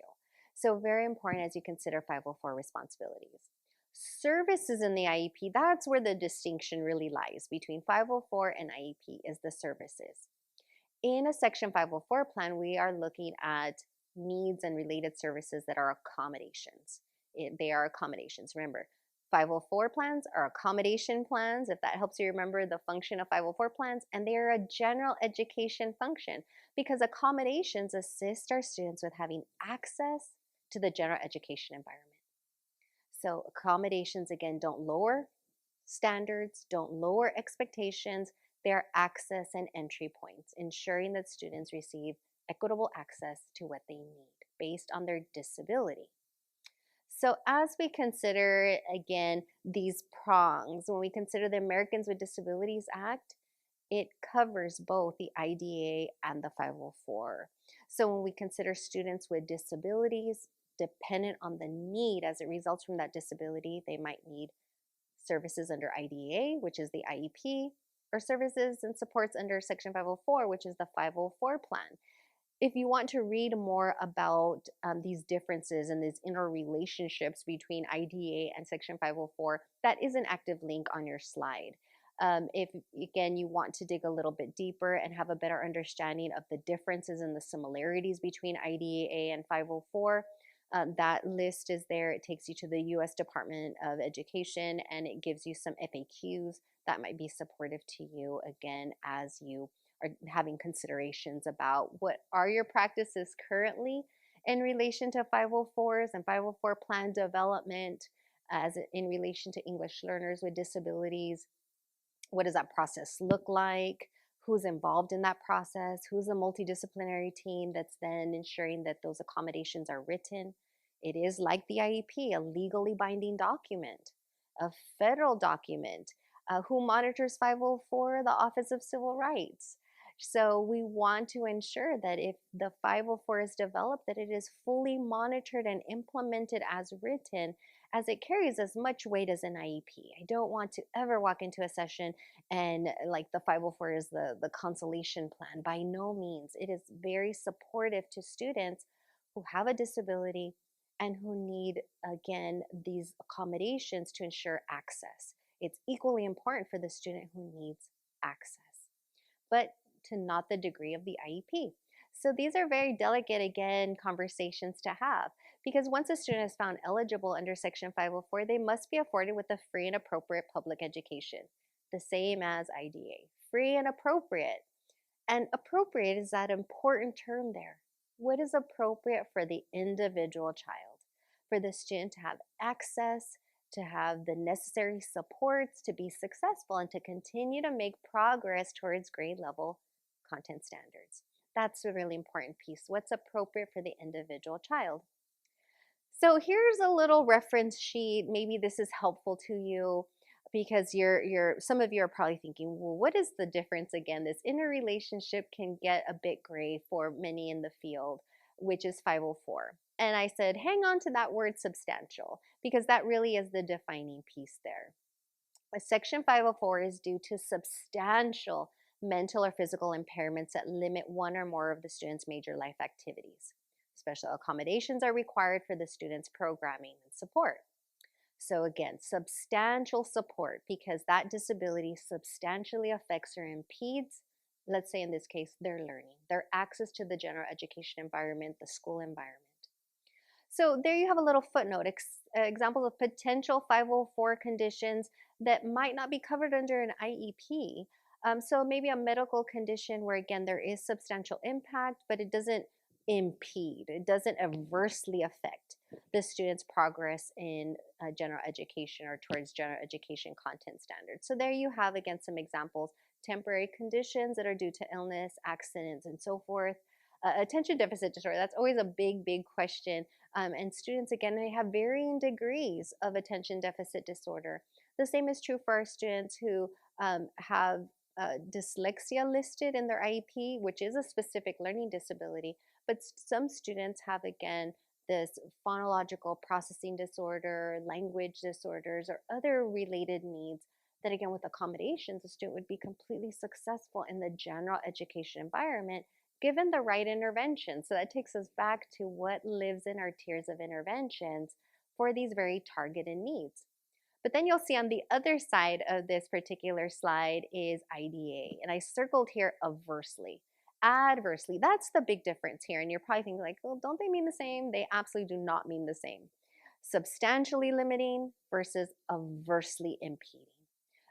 So very important as you consider 504 responsibilities. Services in the IEP, that's where the distinction really lies between 504 and IEP, is the services. In a Section 504 plan, we are looking at needs and related services that are accommodations. They are accommodations. Remember, 504 plans are accommodation plans, if that helps you remember the function of 504 plans, and they are a general education function because accommodations assist our students with having access to the general education environment. So accommodations, again, don't lower standards, don't lower expectations. They're access and entry points, ensuring that students receive equitable access to what they need based on their disability. So as we consider, again, these prongs, when we consider the Americans with Disabilities Act, it covers both the IDEA and the 504. So when we consider students with disabilities, dependent on the need as it results from that disability, they might need services under IDEA, which is the IEP, or services and supports under Section 504, which is the 504 plan. If you want to read more about these differences and these interrelationships between IDEA and Section 504, that is an active link on your slide. If, again, you want to dig a little bit deeper and have a better understanding of the differences and the similarities between IDEA and 504, that list is there. It takes you to the U.S. Department of Education, and it gives you some FAQs that might be supportive to you, again, as you are having considerations about what are your practices currently in relation to 504s and 504 plan development as in relation to English learners with disabilities. What does that process look like? Who's involved in that process? Who's the multidisciplinary team that's then ensuring that those accommodations are written? It is like the IEP, a legally binding document, a federal document. Who monitors 504? The Office of Civil Rights. So we want to ensure that if the 504 is developed, that it is fully monitored and implemented as written, as it carries as much weight as an IEP. I don't want to ever walk into a session and like the 504 is the consolation plan. By no means. It is very supportive to students who have a disability and who need, again, these accommodations to ensure access. It's equally important for the student who needs access, but to not the degree of the IEP. So these are very delicate, again, conversations to have, because once a student is found eligible under Section 504, they must be afforded with a free and appropriate public education, the same as IDA. Free and appropriate. And appropriate is that important term there. What is appropriate for the individual child? For the student to have access, to have the necessary supports to be successful and to continue to make progress towards grade level content standards. That's a really important piece. What's appropriate for the individual child? So here's a little reference sheet. Maybe this is helpful to you because some of you are probably thinking, well, what is the difference again? This interrelationship can get a bit gray for many in the field, which is 504. And I said, hang on to that word substantial, because that really is the defining piece there. A Section 504 is due to substantial mental or physical impairments that limit one or more of the student's major life activities. Special accommodations are required for the student's programming and support. So again, substantial support, because that disability substantially affects or impedes, let's say in this case, their learning, their access to the general education environment, the school environment. So there you have a little footnote, examples of potential 504 conditions that might not be covered under an IEP. So maybe a medical condition where, again, there is substantial impact, but it doesn't impede, it doesn't adversely affect the student's progress in general education or towards general education content standards. So there you have, again, some examples: temporary conditions that are due to illness, accidents, and so forth. Attention deficit disorder, that's always a big question. And students, again, they have varying degrees of attention deficit disorder. The same is true for our students who have dyslexia listed in their IEP, which is a specific learning disability. But some students have, again, this phonological processing disorder, language disorders, or other related needs that, again, with accommodations, a student would be completely successful in the general education environment given the right intervention. So that takes us back to what lives in our tiers of interventions for these very targeted needs. But then you'll see on the other side of this particular slide is IDA, and I circled here aversely. Adversely, that's the big difference here. And you're probably thinking like, well, don't they mean the same? They absolutely do not mean the same. Substantially limiting versus aversely impeding.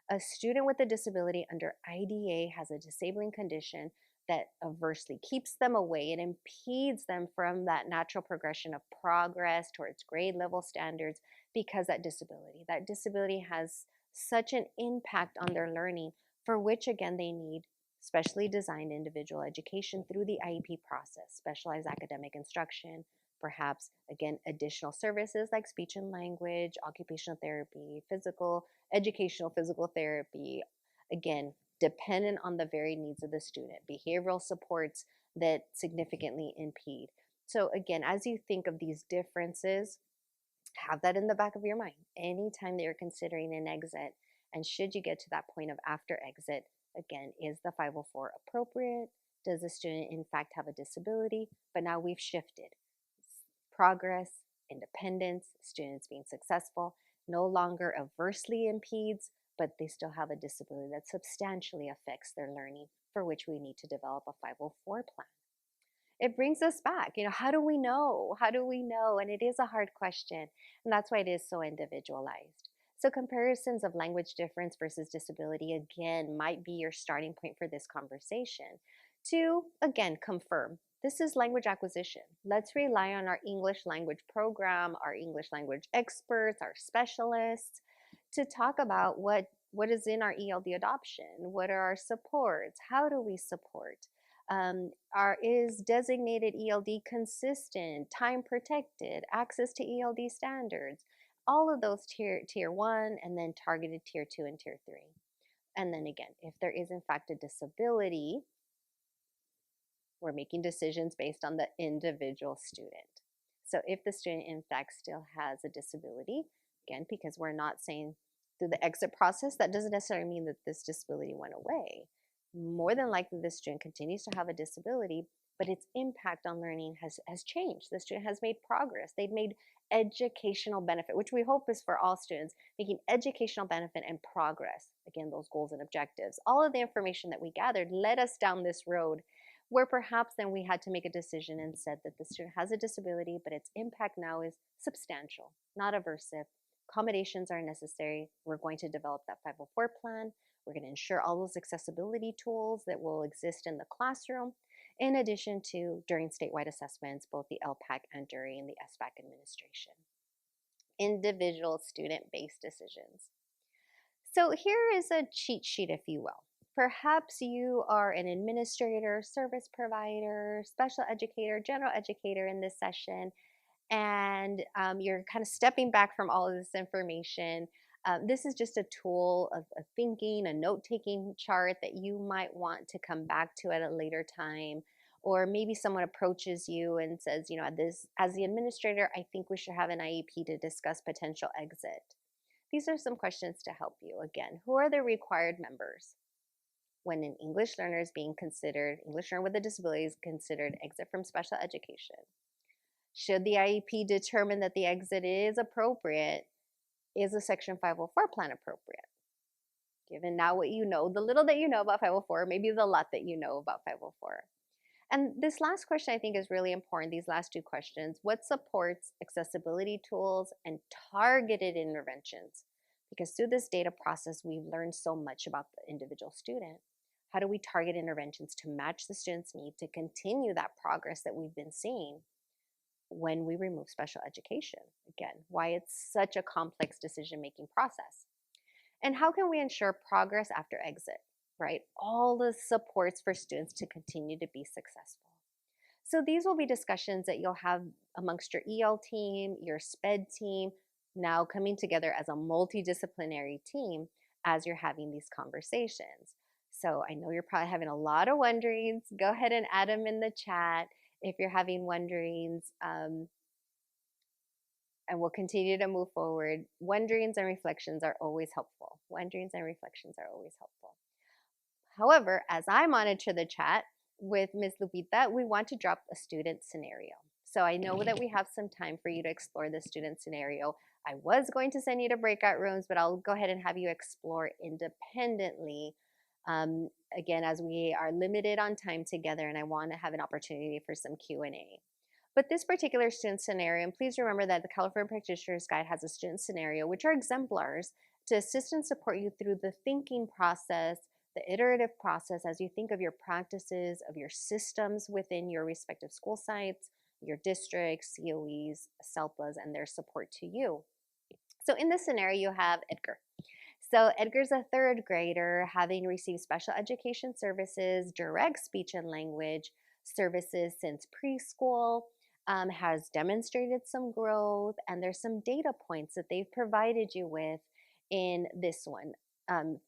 A student with a disability under IDA has a disabling condition that aversely keeps them away. It impedes them from that natural progression of progress towards grade level standards because that disability has such an impact on their learning, for which, again, they need specially designed individual education through the IEP process, specialized academic instruction, perhaps, again, additional services like speech and language, occupational therapy, educational physical therapy, again, dependent on the very needs of the student, behavioral supports that significantly impede. So again, as you think of these differences, have that in the back of your mind anytime that you're considering an exit. And should you get to that point of after exit, again, is the 504 appropriate? Does the student in fact have a disability? But now we've shifted. Progress, independence, students being successful, no longer aversely impedes, but they still have a disability that substantially affects their learning, for which we need to develop a 504 plan. It brings us back, how do we know? How do we know? And it is a hard question, and that's why it is so individualized. So comparisons of language difference versus disability, again, might be your starting point for this conversation to, again, confirm this is language acquisition. Let's rely on our English language program, our English language experts, our specialists, to talk about what is in our ELD adoption, what are our supports, how do we support, Is designated ELD consistent, time protected, access to ELD standards, all of those tier 1, and then targeted tier 2 and tier 3. And then again, if there is in fact a disability, we're making decisions based on the individual student. So if the student in fact still has a disability, again, because we're not saying through the exit process, that doesn't necessarily mean that this disability went away. More than likely, the student continues to have a disability, but its impact on learning has changed. The student has made progress. They've made educational benefit, which we hope is for all students, making educational benefit and progress. Again, those goals and objectives. All of the information that we gathered led us down this road where perhaps then we had to make a decision and said that the student has a disability, but its impact now is substantial, not aversive. Accommodations are necessary. We're going to develop that 504 plan. We're going to ensure all those accessibility tools that will exist in the classroom, in addition to during statewide assessments, both the LPAC and during the SBAC administration. Individual student-based decisions. So here is a cheat sheet, if you will. Perhaps you are an administrator, service provider, special educator, general educator in this session, and you're kind of stepping back from all of this information. This is just a tool of thinking, a note-taking chart that you might want to come back to at a later time. Or maybe someone approaches you and says, you know, as the administrator, I think we should have an IEP to discuss potential exit. These are some questions to help you. Again, who are the required members? When an English learner is being considered, English learner with a disability is considered exit from special education. Should the IEP determine that the exit is appropriate, is a Section 504 plan appropriate? Given now what you know, the little that you know about 504, maybe the lot that you know about 504. And this last question I think is really important, these last two questions. What supports accessibility tools and targeted interventions? Because through this data process, we've learned so much about the individual student. How do we target interventions to match the student's need to continue that progress that we've been seeing when we remove special education? Again, why it's such a complex decision-making process. And how can we ensure progress after exit, right? All the supports for students to continue to be successful. So these will be discussions that you'll have amongst your EL team, your SPED team, now coming together as a multidisciplinary team as you're having these conversations. So I know you're probably having a lot of wonderings. Go ahead and add them in the chat if you're having wonderings. And we'll continue to move forward. Wonderings and reflections are always helpful. Wonderings and reflections are always helpful. However, as I monitor the chat with Ms. Lupita, we want to drop a student scenario. So I know that we have some time for you to explore the student scenario. I was going to send you to breakout rooms, but I'll go ahead and have you explore independently. Again, as we are limited on time together and I want to have an opportunity for some Q&A. But this particular student scenario, and please remember that the California Practitioner's Guide has a student scenario, which are exemplars to assist and support you through the thinking process, the iterative process as you think of your practices, of your systems within your respective school sites, your districts, COEs, SELPAs, and their support to you. So in this scenario, you have Edgar. So Edgar's a third grader, having received special education services, direct speech and language services since preschool, has demonstrated some growth, and there's some data points that they've provided you with in this one.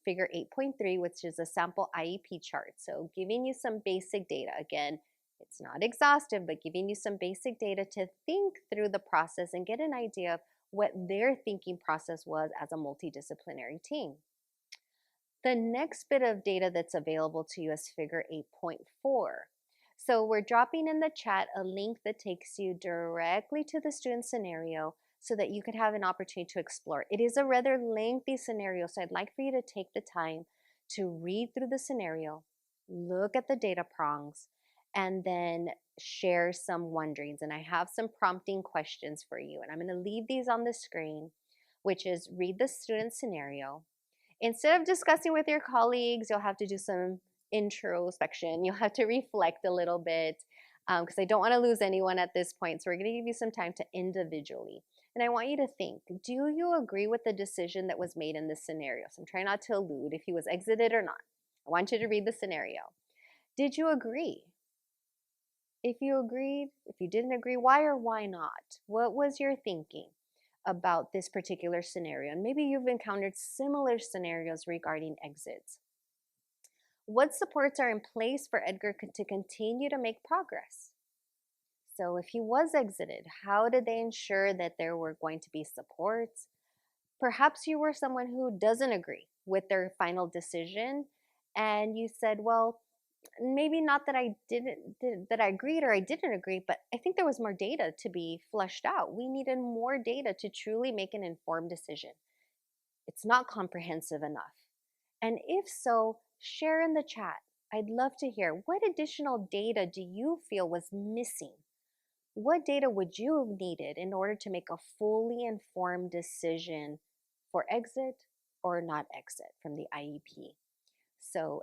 Figure 8.3, which is a sample IEP chart. So giving you some basic data. Again, it's not exhaustive, but giving you some basic data to think through the process and get an idea of what their thinking process was as a multidisciplinary team. The next bit of data that's available to you is figure 8.4. So we're dropping in the chat a link that takes you directly to the student scenario so that you could have an opportunity to explore. It is a rather lengthy scenario, so I'd like for you to take the time to read through the scenario, look at the data prongs, and then share some wonderings. And I have some prompting questions for you. And I'm going to leave these on the screen, which is read the student scenario. Instead of discussing with your colleagues, you'll have to do some introspection. You'll have to reflect a little bit because I don't want to lose anyone at this point. So we're going to give you some time to individually. And I want you to think, do you agree with the decision that was made in this scenario? So I'm trying not to allude if he was exited or not. I want you to read the scenario. Did you agree If you agreed, if you didn't agree, why or why not? What was your thinking about this particular scenario? And maybe you've encountered similar scenarios regarding exits. What supports are in place for Edgar to continue to make progress? So if he was exited, how did they ensure that there were going to be supports? Perhaps you were someone who doesn't agree with their final decision and you said, well, maybe not that that I agreed or I didn't agree, but I think there was more data to be flushed out. We needed more data to truly make an informed decision. It's not comprehensive enough. And if so, share in the chat. I'd love to hear, what additional data do you feel was missing? What data would you have needed in order to make a fully informed decision for exit or not exit from the IEP?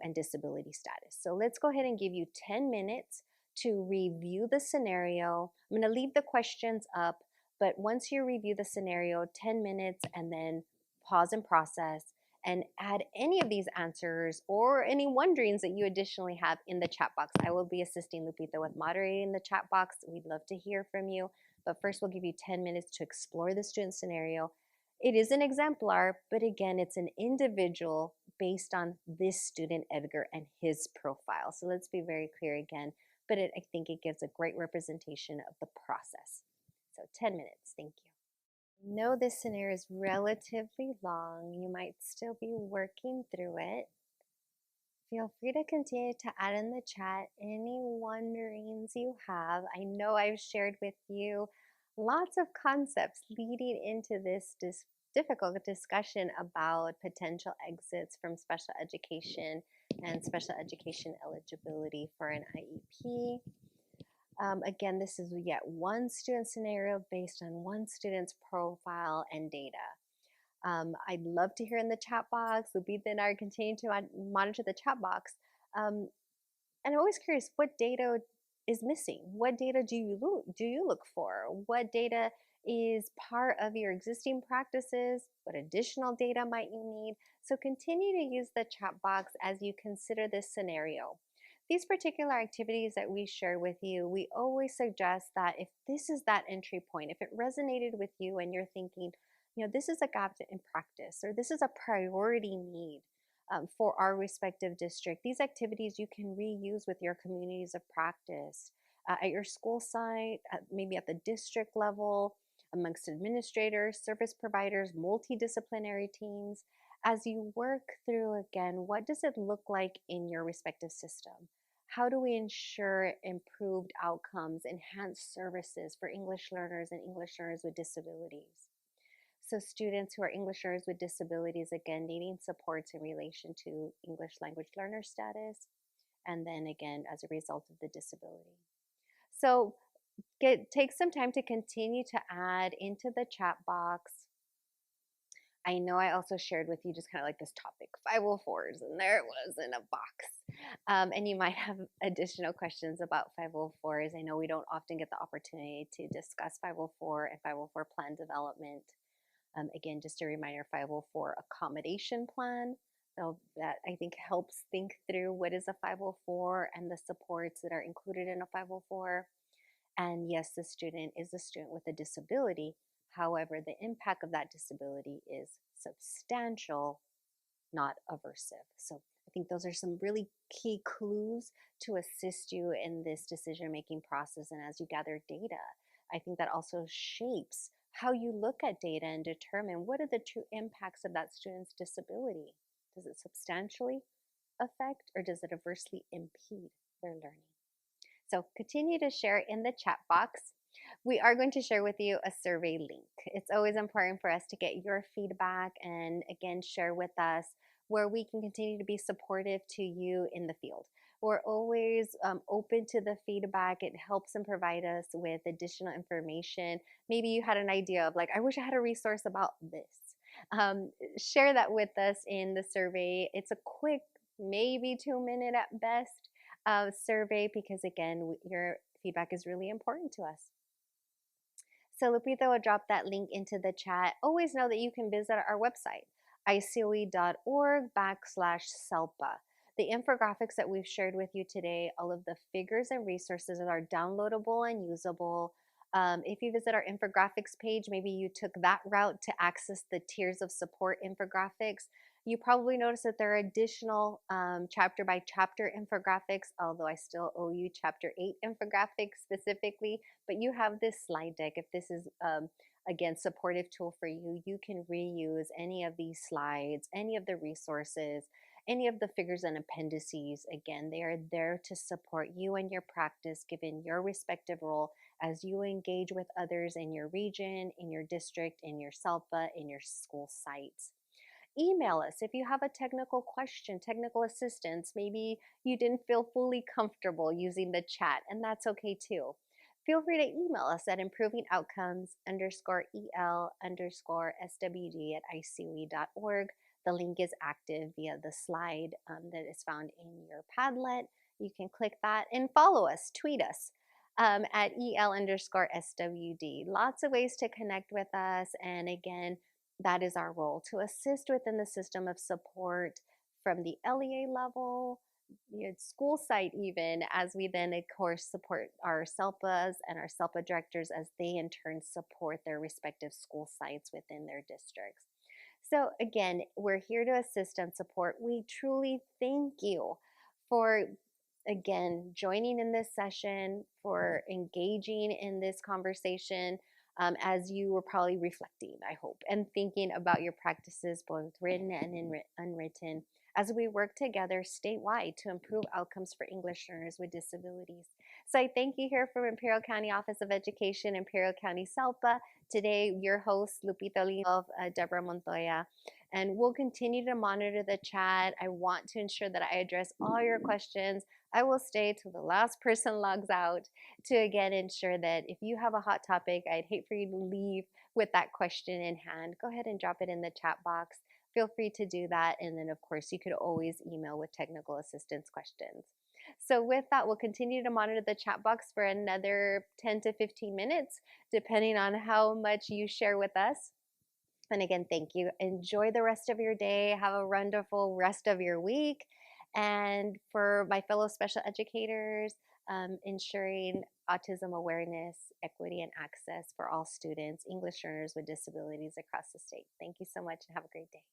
And disability status. So let's go ahead and give you 10 minutes to review the scenario. I'm going to leave the questions up, but once you review the scenario, 10 minutes, and then pause and process and add any of these answers or any wonderings that you additionally have in the chat box. I will be assisting Lupita with moderating the chat box. We'd love to hear from you, but first we'll give you 10 minutes to explore the student scenario. It is an exemplar, but again, it's an individual based on this student, Edgar, and his profile. So let's be very clear again, but I think it gives a great representation of the process. So 10 minutes, thank you. I know this scenario is relatively long. You might still be working through it. Feel free to continue to add in the chat any wonderings you have. I know I've shared with you lots of concepts leading into this difficult discussion about potential exits from special education and special education eligibility for an IEP. Again, this is yet one student scenario based on one student's profile and data. I'd love to hear in the chat box. Lupita and I are continuing to monitor the chat box. And I'm always curious, what data is missing? What data do you look for? What data is part of your existing practices? What additional data might you need? So continue to use the chat box as you consider this scenario. These particular activities that we share with you, we always suggest that if this is that entry point, if it resonated with you and you're thinking, this is a gap in practice, or this is a priority need for our respective district. These activities you can reuse with your communities of practice at your school site, maybe at the district level, amongst administrators, service providers, multidisciplinary teams. As you work through, again, what does it look like in your respective system? How do we ensure improved outcomes, enhanced services for English learners and English learners with disabilities? So students who are English learners with disabilities, again, needing supports in relation to English language learner status, and then again, as a result of the disability. So take some time to continue to add into the chat box. I know I also shared with you just kind of like this topic, 504s, and there it was in a box. And you might have additional questions about 504s. I know we don't often get the opportunity to discuss 504 and 504 plan development. Again, just a reminder, 504 accommodation plan. So that I think helps think through what is a 504 and the supports that are included in a 504. And yes, the student is a student with a disability. However, the impact of that disability is substantial, not aversive. So I think those are some really key clues to assist you in this decision-making process. And as you gather data, I think that also shapes how you look at data and determine what are the true impacts of that student's disability. Does it substantially affect or does it adversely impede their learning? So continue to share in the chat box. We are going to share with you a survey link. It's always important for us to get your feedback and again, share with us where we can continue to be supportive to you in the field. We're always open to the feedback. It helps and provide us with additional information. Maybe you had an idea of like, I wish I had a resource about this. Share that with us in the survey. It's a quick, maybe 2-minute at best survey because again, your feedback is really important to us. So Lupita will drop that link into the chat. Always know that you can visit our website, icoe.org/SELPA. The infographics that we've shared with you today, all of the figures and resources are downloadable and usable. If you visit our infographics page, maybe you took that route to access the tiers of support infographics. You probably noticed that there are additional chapter by chapter infographics, although I still owe you chapter 8 infographics specifically, but you have this slide deck. If this is, again, supportive tool for you, you can reuse any of these slides, any of the resources, any of the figures and appendices. Again, they are there to support you and your practice given your respective role as you engage with others in your region, in your district, in your SELPA, in your school sites. Email us if you have a technical question, technical assistance. Maybe you didn't feel fully comfortable using the chat, and that's okay too. Feel free to email us at improvingoutcomes_el_swd@icwe.org. The link is active via the slide that is found in your Padlet. You can click that and follow us, tweet us at el_swd. Lots of ways to connect with us. And again, that is our role, to assist within the system of support from the LEA level, school site even, as we then of course support our SELPAs and our SELPA directors as they in turn support their respective school sites within their districts. So again, we're here to assist and support. We truly thank you for, again, joining in this session, for engaging in this conversation, as you were probably reflecting, I hope, and thinking about your practices, both written and unwritten, as we work together statewide to improve outcomes for English learners with disabilities. So I thank you here from Imperial County Office of Education, Imperial County SELPA. Today, your host, Lupita Lee of Deborah Montoya. And we'll continue to monitor the chat. I want to ensure that I address all your questions. I will stay till the last person logs out to again ensure that if you have a hot topic, I'd hate for you to leave with that question in hand. Go ahead and drop it in the chat box. Feel free to do that. And then of course, you could always email with technical assistance questions. So with that, we'll continue to monitor the chat box for another 10 to 15 minutes, depending on how much you share with us. And again, thank you. Enjoy the rest of your day. Have a wonderful rest of your week. And for my fellow special educators, ensuring autism awareness, equity, and access for all students, English learners with disabilities across the state. Thank you so much and have a great day.